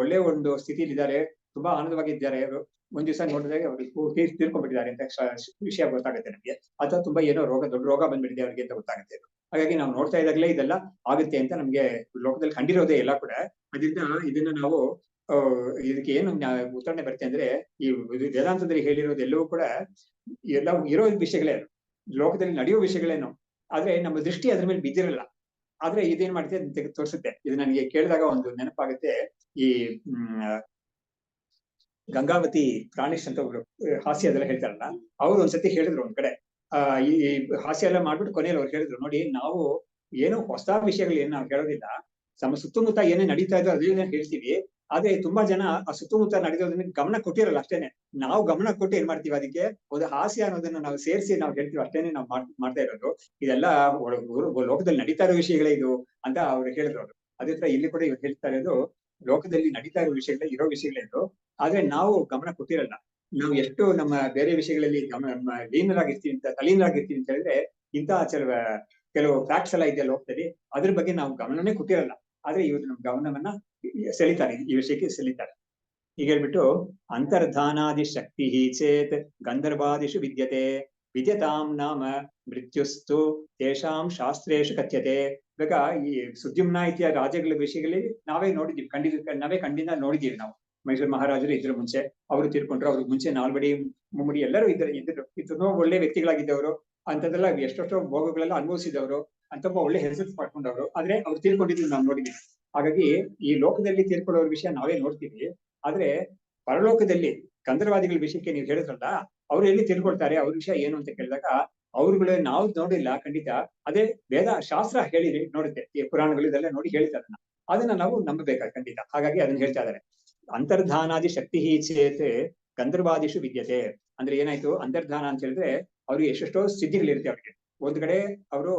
ಒಳ್ಳೆ ಒಂದು ಸ್ಥಿತಿಲಿ ಇದ್ದಾರೆ, ತುಂಬಾ ಆನಂದವಾಗಿದ್ದಾರೆ. ಅವರು ಒಂದ್ ದಿವಸ ನೋಡಿದಾಗ ಅವ್ರಿಗೆ ತೀರ್ಕೊಂಡ್ಬಿಟ್ಟಿದ್ದಾರೆ ಅಂತ ವಿಷಯ ಗೊತ್ತಾಗುತ್ತೆ ನಮ್ಗೆ. ಅಥವಾ ತುಂಬಾ ಏನೋ ದೊಡ್ಡ ರೋಗ ಬಂದ್ಬಿಟ್ಟಿದೆ ಅವ್ರಿಗೆ ಅಂತ ಗೊತ್ತಾಗುತ್ತೆ. ಹಾಗಾಗಿ ನಾವು ನೋಡ್ತಾ ಇದ್ದಾಗಲೇ ಇದೆಲ್ಲ ಆಗುತ್ತೆ ಅಂತ ನಮ್ಗೆ ಲೋಕದಲ್ಲಿ ಕಂಡಿರೋದೇ ಎಲ್ಲ ಕೂಡ. ಅದರಿಂದ ಇದನ್ನ ನಾವು ಇದಕ್ಕೆ ಏನು ಉದಾಹರಣೆ ಬರುತ್ತೆ ಅಂದ್ರೆ, ಈ ವೇದಾಂತದಲ್ಲಿ ಹೇಳಿರೋದೆಲ್ಲವೂ ಕೂಡ ಎಲ್ಲ ಇರೋ ವಿಷಯಗಳೇ, ಲೋಕದಲ್ಲಿ ನಡೆಯುವ ವಿಷಯಗಳೇನು, ಆದ್ರೆ ನಮ್ಮ ದೃಷ್ಟಿ ಅದ್ರ ಮೇಲೆ ಬಿದ್ದಿರಲ್ಲ. ಆದ್ರೆ ಇದೇನ್ ಮಾಡುತ್ತೆ ಅಂತ ತೋರಿಸುತ್ತೆ. ಇದು ನನಗೆ ಕೇಳಿದಾಗ ಒಂದು ನೆನಪಾಗುತ್ತೆ. ಈ ಗಂಗಾವತಿ ಪ್ರಾಣೇಶ್ ಅಂತ ಒಬ್ರು ಹಾಸ್ಯ ಅದೆಲ್ಲ ಹೇಳ್ತಾರಲ್ಲ, ಅವ್ರು ಒಂದ್ಸತಿ ಹೇಳಿದ್ರು ಒಂದ್ ಕಡೆ, ಈ ಹಾಸ್ಯ ಎಲ್ಲ ಮಾಡ್ಬಿಟ್ಟು ಕೊನೆಯಲ್ಲಿ ಅವ್ರು ಹೇಳಿದ್ರು, ನೋಡಿ ನಾವು ಏನೋ ಹೊಸ ವಿಷಯಗಳು ಏನ್ ನಾವು ಹೇಳೋದಿಲ್ಲ, ನಮ್ಮ ಸುತ್ತಮುತ್ತ ಏನೇ ನಡೀತಾ ಇದ್ದೋ ಅದನ್ನ ಹೇಳ್ತೀವಿ. ಆದ್ರೆ ತುಂಬಾ ಜನ ಆ ಸುತ್ತಮುತ್ತ ನಡೆಯೋದನ್ನ ಗಮನ ಕೊಟ್ಟಿರಲ್ಲ ಅಷ್ಟೇನೆ. ನಾವು ಗಮನ ಕೊಟ್ಟು ಏನ್ ಮಾಡ್ತೀವಿ, ಅದಕ್ಕೆ ಒಂದು ಹಾಸ್ಯ ಅನ್ನೋದನ್ನ ನಾವು ಸೇರಿಸಿ ನಾವು ಹೇಳ್ತೀವಿ ಅಷ್ಟೇನೆ ನಾವು ಮಾಡ್ತಾ ಇರೋದು. ಇದೆಲ್ಲ ಲೋಕದಲ್ಲಿ ನಡೀತಾ ಇರೋ ವಿಷಯಗಳೇ ಇದು ಅಂತ ಅವ್ರು ಹೇಳಿದ್ರು. ಅವರು ಅದೇ ತರ ಇಲ್ಲಿ ಕೂಡ ಇವ್ರು ಹೇಳ್ತಾ ಇರೋದು, ಲೋಕದಲ್ಲಿ ನಡೀತಾ ಇರೋ ವಿಷಯಗಳೇ, ಇರೋ ವಿಷಯಗಳೇ ಇದು, ಆದ್ರೆ ನಾವು ಗಮನ ಕೊಟ್ಟಿರಲ್ಲ. ನಾವು ಎಷ್ಟು ನಮ್ಮ ಬೇರೆ ವಿಷಯಗಳಲ್ಲಿ ಲೀನರಾಗಿರ್ತೀವಿ ತಲೀನರಾಗಿರ್ತೀವಿ ಅಂತ ಹೇಳಿದ್ರೆ, ಇಂತಹ ಕೆಲವು ಫ್ಯಾಕ್ಟ್ಸ್ ಎಲ್ಲ ಇದೆ ಲೋಕದಲ್ಲಿ, ಅದ್ರ ಬಗ್ಗೆ ನಾವು ಗಮನನೇ ಕೊಟ್ಟಿರಲ್ಲ. ಆದ್ರೆ ಇವತ್ತು ನಮ್ಮ ಗಮನವನ್ನ ಸೆಳಿತಾರೆ, ಈ ವಿಷಯಕ್ಕೆ ಸೆಳಿತಾರೆ. ಈಗ ಹೇಳ್ಬಿಟ್ಟು, ಅಂತರ್ಧಾನಾದಿ ಶಕ್ತಿ ಚೇತ್ ಗಂಧರ್ವಾದಿಷು ವಿದ್ಯತೆ ವಿದ್ಯತಾಂ ನಾಮ ಮೃತ್ಯುಸ್ತು ತೇಷಾಂ ಶಾಸ್ತ್ರೇಷು ಕಥ್ಯತೆ. ಇವಾಗ ಈ ಸುದ್ಯುಮ್ನ ಇತ್ಯ ರಾಜಗಳ ವಿಷಯಗಳಲ್ಲಿ ನಾವೇ ನೋಡಿದ್ದೀವಿ, ನಾವೇ ಕಣ್ಣಿಂದ ನೋಡಿದ್ದೀವಿ ನಾವು. ಮೈಸೂರು ಮಹಾರಾಜರು ಇದ್ರ ಮುಂಚೆ ಅವರು ತೀರ್ಕೊಂಡ್ರು, ಅವ್ರಿಗೆ ಮುಂಚೆ ನಾಲ್ವಡಿ ಮುಮ್ಮಡಿ ಎಲ್ಲರೂ ಇದ್ರು ಒಳ್ಳೆ ವ್ಯಕ್ತಿಗಳಾಗಿದ್ದವರು, ಅಂತದೆಲ್ಲ ಎಷ್ಟೆಷ್ಟೋ ಭೋಗಗಳೆಲ್ಲ ಅನುಭವಿಸಿದವರು, ಅಂತ ಒಳ್ಳೆ ಹೆಸರು ಪಡ್ಕೊಂಡವ್ರು. ಆದ್ರೆ ಅವ್ರು ತೀರ್ಕೊಂಡಿದ್ದು ನಾವು ನೋಡಿದ್ದೀವಿ. ಹಾಗಾಗಿ ಈ ಲೋಕದಲ್ಲಿ ತೀರ್ಕೊಳ್ಳೋರ ವಿಷಯ ನಾವೇ ನೋಡ್ತೀವಿ, ಆದ್ರೆ ಪರಲೋಕದಲ್ಲಿ ಗಂಧರ್ವಾದಿಗಳ ವಿಷಯಕ್ಕೆ ನೀವು ಹೇಳಿದ್ರಲ್ಲ, ಅವ್ರು ಎಲ್ಲಿ ತಿಳ್ಕೊಳ್ತಾರೆ, ಅವ್ರ ವಿಷಯ ಏನು ಅಂತ ಕೇಳಿದಾಗ, ಅವ್ರುಗಳೇ ನಾವು ನೋಡಿಲ್ಲ ಖಂಡಿತ. ಅದೇ ಶಾಸ್ತ್ರ ನೋಡುತ್ತೆ, ಈ ಪುರಾಣಗಳು ಇದೆಲ್ಲ ನೋಡಿ ಹೇಳ್ತಾರೆ, ಅದನ್ನ ನಾವು ನಂಬಬೇಕಾದ ಖಂಡಿತ. ಹಾಗಾಗಿ ಅದನ್ನ ಹೇಳ್ತಾ ಇದ್ದಾರೆ. ಅಂತರ್ಧಾನಾದಿ ಶಕ್ತಿ ಚೇತ್ ಗಂಧರ್ವಾದಿಷು ವಿದ್ಯತೆ. ಅಂದ್ರೆ ಏನಾಯ್ತು, ಅಂತರ್ಧಾನ ಅಂತ ಹೇಳಿದ್ರೆ ಅವ್ರಿಗೆ ಎಷ್ಟೆಷ್ಟೋ ಸ್ಥಿತಿಗಳಿರುತ್ತೆ. ಅವ್ರಿಗೆ ಒಂದ್ ಕಡೆ ಅವರು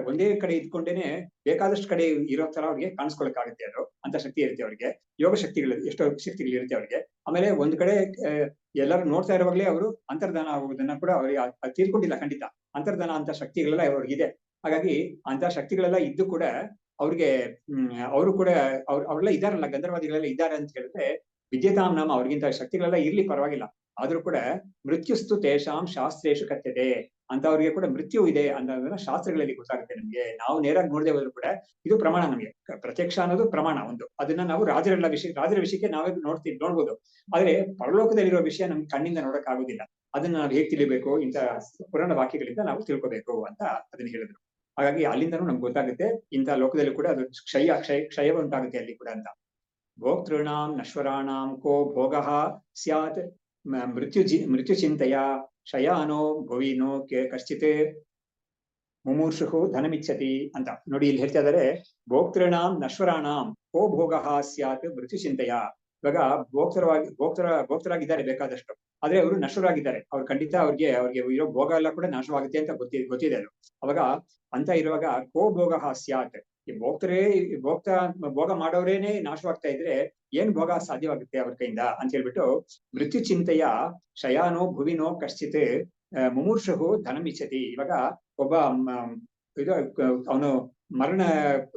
ಒಂದೇ ಕಡೆ ಇದ್ಕೊಂಡೇನೆ ಬೇಕಾದಷ್ಟು ಕಡೆ ಇರೋ ತರ ಅವ್ರಿಗೆ ಕಾಣಿಸ್ಕೊಳಕ್ಕಾಗುತ್ತೆ. ಅದು ಅಂತ ಶಕ್ತಿ ಇರುತ್ತೆ ಅವ್ರಿಗೆ, ಯೋಗ ಶಕ್ತಿಗಳು ಎಷ್ಟೋ ಶಕ್ತಿಗಳು ಇರುತ್ತೆ ಅವ್ರಿಗೆ. ಆಮೇಲೆ ಒಂದ್ ಕಡೆ ಎಲ್ಲರೂ ನೋಡ್ತಾ ಇರುವಾಗಲೇ ಅವರು ಅಂತರ್ಧಾನ ಆಗುವುದನ್ನ ಕೂಡ ಅವ್ರಿಗೆ ತೀರ್ಕೊಂಡಿಲ್ಲ ಖಂಡಿತ. ಅಂತರ್ಧಾನ ಅಂತ ಶಕ್ತಿಗಳೆಲ್ಲ ಅವ್ರಿಗಿದೆ. ಹಾಗಾಗಿ ಅಂತ ಶಕ್ತಿಗಳೆಲ್ಲ ಇದ್ದು ಕೂಡ ಅವ್ರಿಗೆ ಅವರು ಕೂಡ ಅವ್ರೆಲ್ಲ ಇದಾರಲ್ಲ, ಗಂಧರ್ವಾದಿಗಳೆಲ್ಲ ಇದ್ದಾರೆ ಅಂತ ಹೇಳಿದ್ರೆ, ವಿದ್ಯತಾಂ ನಾಮ, ಅವ್ರಿಗಿಂತ ಶಕ್ತಿಗಳೆಲ್ಲ ಇರ್ಲಿ ಪರವಾಗಿಲ್ಲ, ಆದ್ರೂ ಕೂಡ ಮೃತ್ಯುಸ್ತು ತೇಷಾಂ ಶಾಸ್ತ್ರೇಷು ಕಥ್ಯತೆ ಅಂತ ಅವ್ರಿಗೆ ಕೂಡ ಮೃತ್ಯು ಇದೆ ಅನ್ನೋದನ್ನ ಶಾಸ್ತ್ರಗಳಲ್ಲಿ ಗೊತ್ತಾಗುತ್ತೆ ನಮ್ಗೆ. ನಾವು ನೇರಾಗಿ ನೋಡದೆ ಹೋದ್ರು ಕೂಡ ಇದು ಪ್ರಮಾಣ, ನಮಗೆ ಪ್ರತ್ಯಕ್ಷ ಅನ್ನೋದು ಪ್ರಮಾಣ ಒಂದು. ಅದನ್ನ ನಾವು ರಾಜರ ವಿಷಯಕ್ಕೆ ನಾವೇ ನೋಡ್ಬೋದು. ಆದ್ರೆ ಪರಲೋಕದಲ್ಲಿರೋ ವಿಷಯ ನಮ್ಗೆ ಕಣ್ಣಿಂದ ನೋಡಕ್ ಆಗುದಿಲ್ಲ. ಅದನ್ನ ನಾವು ಹೇಗ್ ತಿಳಿಬೇಕು, ಇಂಥ ಪುರಾಣ ವಾಕ್ಯಗಳಿಂದ ನಾವು ತಿಳ್ಕೊಬೇಕು ಅಂತ ಅದನ್ನ ಹೇಳಿದ್ರು. ಹಾಗಾಗಿ ಅಲ್ಲಿಂದನೂ ನಮ್ಗೆ ಗೊತ್ತಾಗುತ್ತೆ, ಇಂಥ ಲೋಕದಲ್ಲಿ ಕೂಡ ಅದು ಕ್ಷಯ ಉಂಟಾಗುತ್ತೆ ಅಲ್ಲಿ ಕೂಡ ಅಂತ. ಭೋಕ್ತೃಣಾಂ ನಶ್ವರಾಣಾಂ ಕೋ ಭೋಗಃ ಸ್ಯಾತ್ ಮೃತ್ಯು ಚಿಂತೆಯ ಶಯಾನೋ ಭುವಿನೋ ಕಶ್ಚಿತ್ ಮುಮೂರ್ಷು ಧನಮಿಚ್ಛತಿ ಅಂತ. ನೋಡಿ ಇಲ್ಲಿ ಹೇಳ್ತಾ ಇದಾರೆ, ಭೋಕ್ತೃಣಾಂ ನಶ್ವರಾಣಾಂ ಕೋ ಭೋಗಃ ಸ್ಯಾತ್ ಮೃತ್ಯು ಚಿಂತೆಯ. ಇವಾಗ ಭೋಕ್ತರಾಗಿದ್ದಾರೆ ಬೇಕಾದಷ್ಟು, ಆದ್ರೆ ಅವರು ನಶ್ವರಾಗಿದ್ದಾರೆ. ಅವ್ರು ಖಂಡಿತ ಅವ್ರಿಗೆ ಇರೋ ಭೋಗ ಎಲ್ಲ ಕೂಡ ನಾಶವಾಗುತ್ತೆ ಅಂತ ಗೊತ್ತಿದೆ ಅದು. ಅವಾಗ ಅಂತ ಇರುವಾಗ ಕೋ ಭೋಗಃ ಸ್ಯಾತ್, ಈ ಭೋಗ ಮಾಡೋರೇನೆ ನಾಶವಾಗ್ತಾ ಇದ್ರೆ ಏನ್ ಭೋಗ ಸಾಧ್ಯವಾಗುತ್ತೆ ಅವ್ರ ಕೈಯಿಂದ ಅಂತ ಹೇಳ್ಬಿಟ್ಟು, ಮೃತ್ಯು ಚಿಂತೆಯ ಶಯಾನೋ ಭುವಿನೋ ಕಶ್ಚಿತ್ ಮುಮೂರ್ಷು ಧನಮಿಚ್ಛತಿ. ಇವಾಗ ಒಬ್ಬ ಅವನು ಮರಣ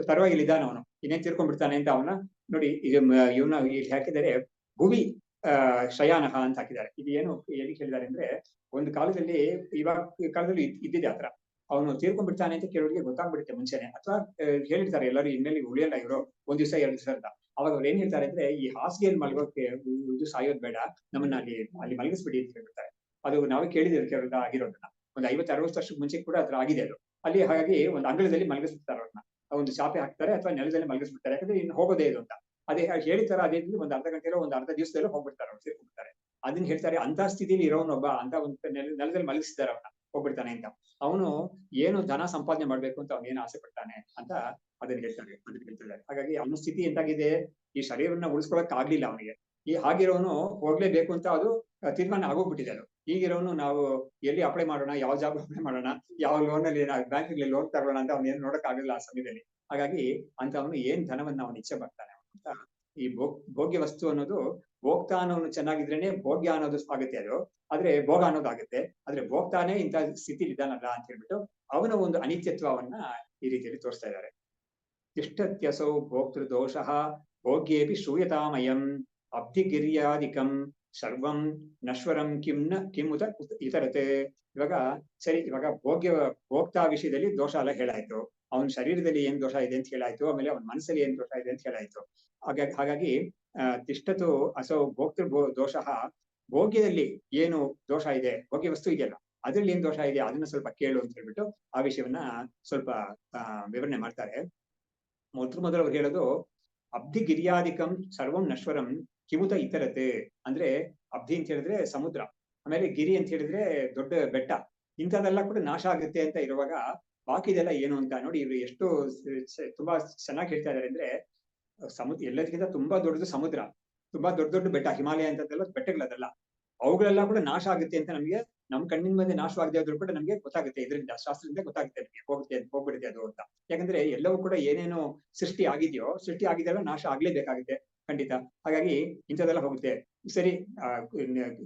ತರುವಾಗಿಲ್ಲ ಇದ್ದಾನ, ಅವನು ಇನ್ನೇನ್ ತೀರ್ಕೊಂಡ್ಬಿಡ್ತಾನೆ ಅಂತ ಅವನ ನೋಡಿ ಇವನ್ನ ಇಲ್ಲಿ ಹಾಕಿದ್ದಾರೆ, ಭುವಿ ಶಯಾನಹ ಅಂತ ಹಾಕಿದ್ದಾರೆ. ಇದು ಏನು ಎಲ್ಲಿ ಹೇಳಿದ್ದಾರೆ ಅಂದ್ರೆ, ಒಂದು ಕಾಲದಲ್ಲಿ ಇವಾಗ ಕಾಲದಲ್ಲಿ ಇದ್ದಿದೆ ಆತರ, ಅವನು ತೀರ್ಕೊಂಡ್ಬಿಡ್ತಾನೆ ಅಂತ ಕೆಲವರಿಗೆ ಗೊತ್ತಾಗ್ಬಿಡುತ್ತೆ ಮುಂಚೆನೆ, ಅಥವಾ ಹೇಳಿರ್ತಾರೆ ಎಲ್ಲರೂ ಇನ್ಮೇಲೆ ಉಳಿಯಲ್ಲ ಇವರು ಒಂದ್ ದಿವಸ 2 ದಿವಸ ಅಂತ. ಅವಾಗ ಅವ್ರು ಏನ್ ಹೇಳ್ತಾರೆ ಅಂದ್ರೆ, ಈ ಹಾಸಿಗೆಯಲ್ಲಿ ಮಲಗೋಕೆ ಇದು ಸಾಯೋದ್ ಬೇಡ, ನಮ್ಮನ್ನ ಅಲ್ಲಿ ಮಲಗಿಸ್ಬಿಡಿ ಅಂತ ಹೇಳ್ಬಿಡ್ತಾರೆ. ಅದು ನಾವೇ ಕೇಳಿದ್ದೇವೆ ಕೆಲವ್ರಿಂದ ಆಗಿರೋದನ್ನ. ಒಂದು 50-60 ವರ್ಷಕ್ಕೆ ಮುಂಚೆ ಕೂಡ ಅದ್ರ ಆಗಿದೆ ಅದು. ಅಲ್ಲಿ ಹಾಗಾಗಿ ಒಂದು ಅಂಗಳದಲ್ಲಿ ಮಲಗಿಸ್ಬಿಡ್ತಾರೆ ಅವ್ರನ್ನ, ಒಂದು ಚಾಪೆ ಹಾಕ್ತಾರೆ ಅಥವಾ ನೆಲದಲ್ಲಿ ಮಲಗಿಸ್ಬಿಡ್ತಾರೆ, ಯಾಕಂದ್ರೆ ಇನ್ನು ಹೋಗೋದೇ ಇದು ಅಂತ. ಅದೇ ಹೇಳಿತಾರ, ಅದೇ ಒಂದು ಅರ್ಧ ಗಂಟೆలో ಒಂದು ಅರ್ಧ ದಿವಸದಲ್ಲೂ ಹೋಗ್ಬಿಡ್ತಾರೆ, ಅವ್ರು ಸೇರ್ಕೊಂಡ್ಬಿಡ್ತಾರೆ. ಅದನ್ನ ಹೇಳ್ತಾರೆ, ಅಂತ ಸ್ಥಿತಿಲಿ ಇರೋನೊಬ್ಬ ಅಂತ ಒಂದು ನೆಲದಲ್ಲಿ ಮಲಗಿಸಿದ್ದಾರೆ ಅವ್ರನ್ನ, ಹೋಗ್ಬಿಡ್ತಾನೆ ಅಂತ. ಅವನು ಏನು ಧನ ಸಂಪಾದನೆ ಮಾಡ್ಬೇಕು ಅಂತ ಅವನು ಏನು ಆಸೆ ಪಡ್ತಾನೆ ಅಂತ ಅದನ್ನ ಹೇಳ್ತಾರೆ. ಹಾಗಾಗಿ ಅವನ ಸ್ಥಿತಿ ಎಂತಾಗಿದೆ, ಈ ಶರೀರವನ್ನ ಉಳಿಸ್ಕೊಳಕ್ ಆಗ್ಲಿಲ್ಲ ಅವನಿಗೆ. ಹಾಗಿರೋನು ಹೋಗ್ಲೇಬೇಕು ಅಂತ ಅದು ತೀರ್ಮಾನ ಆಗೋಗ್ಬಿಟ್ಟಿದೆ ಅದು. ಈಗಿರೋನು ನಾವು ಎಲ್ಲಿ ಅಪ್ಲೈ ಮಾಡೋಣ, ಯಾವ ಜಾಬ್ ಅಪ್ಲೈ ಮಾಡೋಣ, ಯಾವ ಲೋನ್ ಅಲ್ಲಿ ಬ್ಯಾಂಕಿಗೆ ಲೋನ್ ತಗೊಳ್ಳೋಣ ಅಂತ ಅವ್ನು ಏನು ನೋಡಕ್ ಆಗಲ್ಲ ಆ ಸಮಯದಲ್ಲಿ. ಹಾಗಾಗಿ ಅಂತ ಅವನು ಏನ್ ಧನವನ್ನ ಅವನು ಇಚ್ಛೆ ಬರ್ತಾನೆ ಅಂತ. ಈ ಭೋಗ್ಯ ವಸ್ತು ಅನ್ನೋದು ಭೋಕ್ತಾ ಅನ್ನೋನು ಚೆನ್ನಾಗಿದ್ರೇನೆ ಭೋಗ್ಯ ಅನ್ನೋದು ಆಗುತ್ತೆ, ಅದು ಆದ್ರೆ ಭೋಗ ಅನ್ನೋದು ಆಗುತ್ತೆ. ಆದ್ರೆ ಭೋಗ್ತಾನೆ ಇಂಥ ಸ್ಥಿತಿ ಇದ್ದಾನಲ್ಲ ಅಂತ ಹೇಳ್ಬಿಟ್ಟು ಅವನ ಒಂದು ಅನಿತ್ಯತ್ವವನ್ನ ಈ ರೀತಿಯಲ್ಲಿ ತೋರಿಸ್ತಾ ಇದ್ದಾರೆ. ತಿಷ್ಠತ್ಯಸೌ ಭೋಕ್ತೃ ದೋಷಃ ಭೋಗ್ಯೇಪಿ ಶ್ರೂಯತಾಮಯಂ ಅಬ್ಧಿಗಿರ್ಯಾದಿಕಂ ಸರ್ವಂ ನಶ್ವರಂ ಕಿಮ್ಮುತ ಇತರತೆ. ಇವಾಗ ಸರಿ, ಇವಾಗ ಭೋಕ್ತಾ ವಿಷಯದಲ್ಲಿ ದೋಷ ಎಲ್ಲ ಹೇಳಾಯ್ತು, ಅವನ ಶರೀರದಲ್ಲಿ ಏನ್ ದೋಷ ಇದೆ ಅಂತ ಹೇಳಾಯ್ತು, ಆಮೇಲೆ ಅವನ ಮನಸ್ಸಲ್ಲಿ ಏನ್ ದೋಷ ಇದೆ ಅಂತ ಹೇಳಾಯ್ತು. ಹಾಗಾಗಿ ತಿಷ್ಠತು ಅಸೌ ಭೋಕ್ತೃ ದೋಷಃ, ಭೋಗ್ಯದಲ್ಲಿ ಏನು ದೋಷ ಇದೆ, ಭೋಗ್ಯ ವಸ್ತು ಇದೆಯಲ್ಲ ಅದ್ರಲ್ಲಿ ಏನ್ ದೋಷ ಇದೆ ಅದನ್ನ ಸ್ವಲ್ಪ ಕೇಳು ಅಂತ ಹೇಳ್ಬಿಟ್ಟು ಆ ವಿಷಯವನ್ನ ಸ್ವಲ್ಪ ವಿವರಣೆ ಮಾಡ್ತಾರೆ. ಮೊದಲು ಅವ್ರು ಹೇಳೋದು ಅಬ್ಧಿ ಗಿರಿಯಾದಿಕಂ ಸರ್ವಂ ನಶ್ವರಂ ಕಿಮುತ ಇತರತೆ. ಅಂದ್ರೆ ಅಬ್ಧಿ ಅಂತ ಹೇಳಿದ್ರೆ ಸಮುದ್ರ, ಆಮೇಲೆ ಗಿರಿ ಅಂತ ಹೇಳಿದ್ರೆ ದೊಡ್ಡ ಬೆಟ್ಟ, ಇಂಥದೆಲ್ಲ ಕೂಡ ನಾಶ ಆಗುತ್ತೆ ಅಂತ ಇರುವಾಗ ಬಾಕಿದೆಲ್ಲ ಏನು ಅಂತ ನೋಡಿ. ಇವ್ರು ಎಷ್ಟು ತುಂಬಾ ಚೆನ್ನಾಗಿ ಹೇಳ್ತಾ ಇದಾರೆ ಅಂದ್ರೆ, ಸಮುದ್ರ ಎಲ್ಲದಕ್ಕಿಂತ ತುಂಬಾ ದೊಡ್ಡದು ಸಮುದ್ರ, ತುಂಬಾ ದೊಡ್ಡ ದೊಡ್ಡ ಬೆಟ್ಟ, ಹಿಮಾಲಯ ಅಂತದೆಲ್ಲ ಬೆಟ್ಟಗಳದೆಲ್ಲ, ಅವುಗಳೆಲ್ಲ ಕೂಡ ನಾಶ ಆಗುತ್ತೆ ಅಂತ ನಮ್ಗೆ ನಮ್ ಕಣ್ಣಿನ ಮುಂದೆ ನಾಶವಾಗದೆ ಆದ್ರೂ ಕೂಡ ನಮ್ಗೆ ಗೊತ್ತಾಗುತ್ತೆ, ಇದರಿಂದ ಶಾಸ್ತ್ರದಿಂದ ಗೊತ್ತಾಗುತ್ತೆ ನಮ್ಗೆ ಹೋಗ್ಬಿಡುತ್ತೆ ಅದು ಅಂತ. ಯಾಕಂದ್ರೆ ಎಲ್ಲವೂ ಕೂಡ ಏನೇನು ಸೃಷ್ಟಿ ಆಗಿದೆಲ್ಲ ನಾಶ ಆಗ್ಲೇಬೇಕಾಗುತ್ತೆ ಖಂಡಿತ. ಹಾಗಾಗಿ ಇಂಥದೆಲ್ಲ ಹೋಗುತ್ತೆ. ಸರಿ,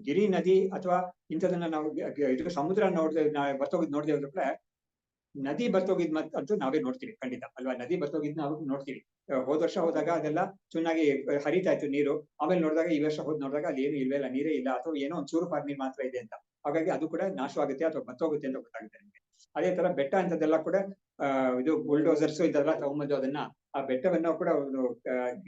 ಗಿರಿ ನದಿ ಅಥವಾ ಇಂಥದನ್ನ ನಾವು ಇದು ಸಮುದ್ರ ಬರ್ತೋಗಿದ್ ನೋಡದೆ ಹೋದ್ರು ಕೂಡ ನದಿ ಬರ್ತೋಗಿದ್ ಅಂತೂ ನಾವೇ ನೋಡ್ತೀವಿ ಖಂಡಿತ ಅಲ್ವಾ. ನದಿ ಬರ್ತೋಗಿದ್ ನಾವು ನೋಡ್ತೀವಿ. ಹೋದ ವರ್ಷ ಹೋದಾಗ ಅದೆಲ್ಲ ಚೆನ್ನಾಗಿ ಹರಿತಾ ಇತ್ತು ನೀರು, ಆಮೇಲೆ ನೋಡಿದಾಗ ಈ ವರ್ಷ ನೋಡಿದಾಗ ಅಲ್ಲಿ ಏನು ಇಲ್ವೇ ಇಲ್ಲ, ನೀರೇ ಇಲ್ಲ, ಅಥವಾ ಏನೋ ಒಂದ್ ಚೂರು ನೀರ್ ಮಾತ್ರ ಇದೆ ಅಂತ. ಹಾಗಾಗಿ ಅದು ಕೂಡ ನಾಶವಾಗುತ್ತೆ ಅಥವಾ ಬತ್ತೋಗುತ್ತೆ ಅಂತ ಗೊತ್ತಾಗುತ್ತೆ ನಮ್ಗೆ. ಅದೇ ತರ ಬೆಟ್ಟ ಅಂತದೆಲ್ಲ ಕೂಡ ಇದು ಬುಲ್ಡೋಸರ್ಸ್ ಇದೆಲ್ಲ ತಗೊಂಬಂದು ಅದನ್ನ ಆ ಬೆಟ್ಟವನ್ನ ಕೂಡ ಒಂದು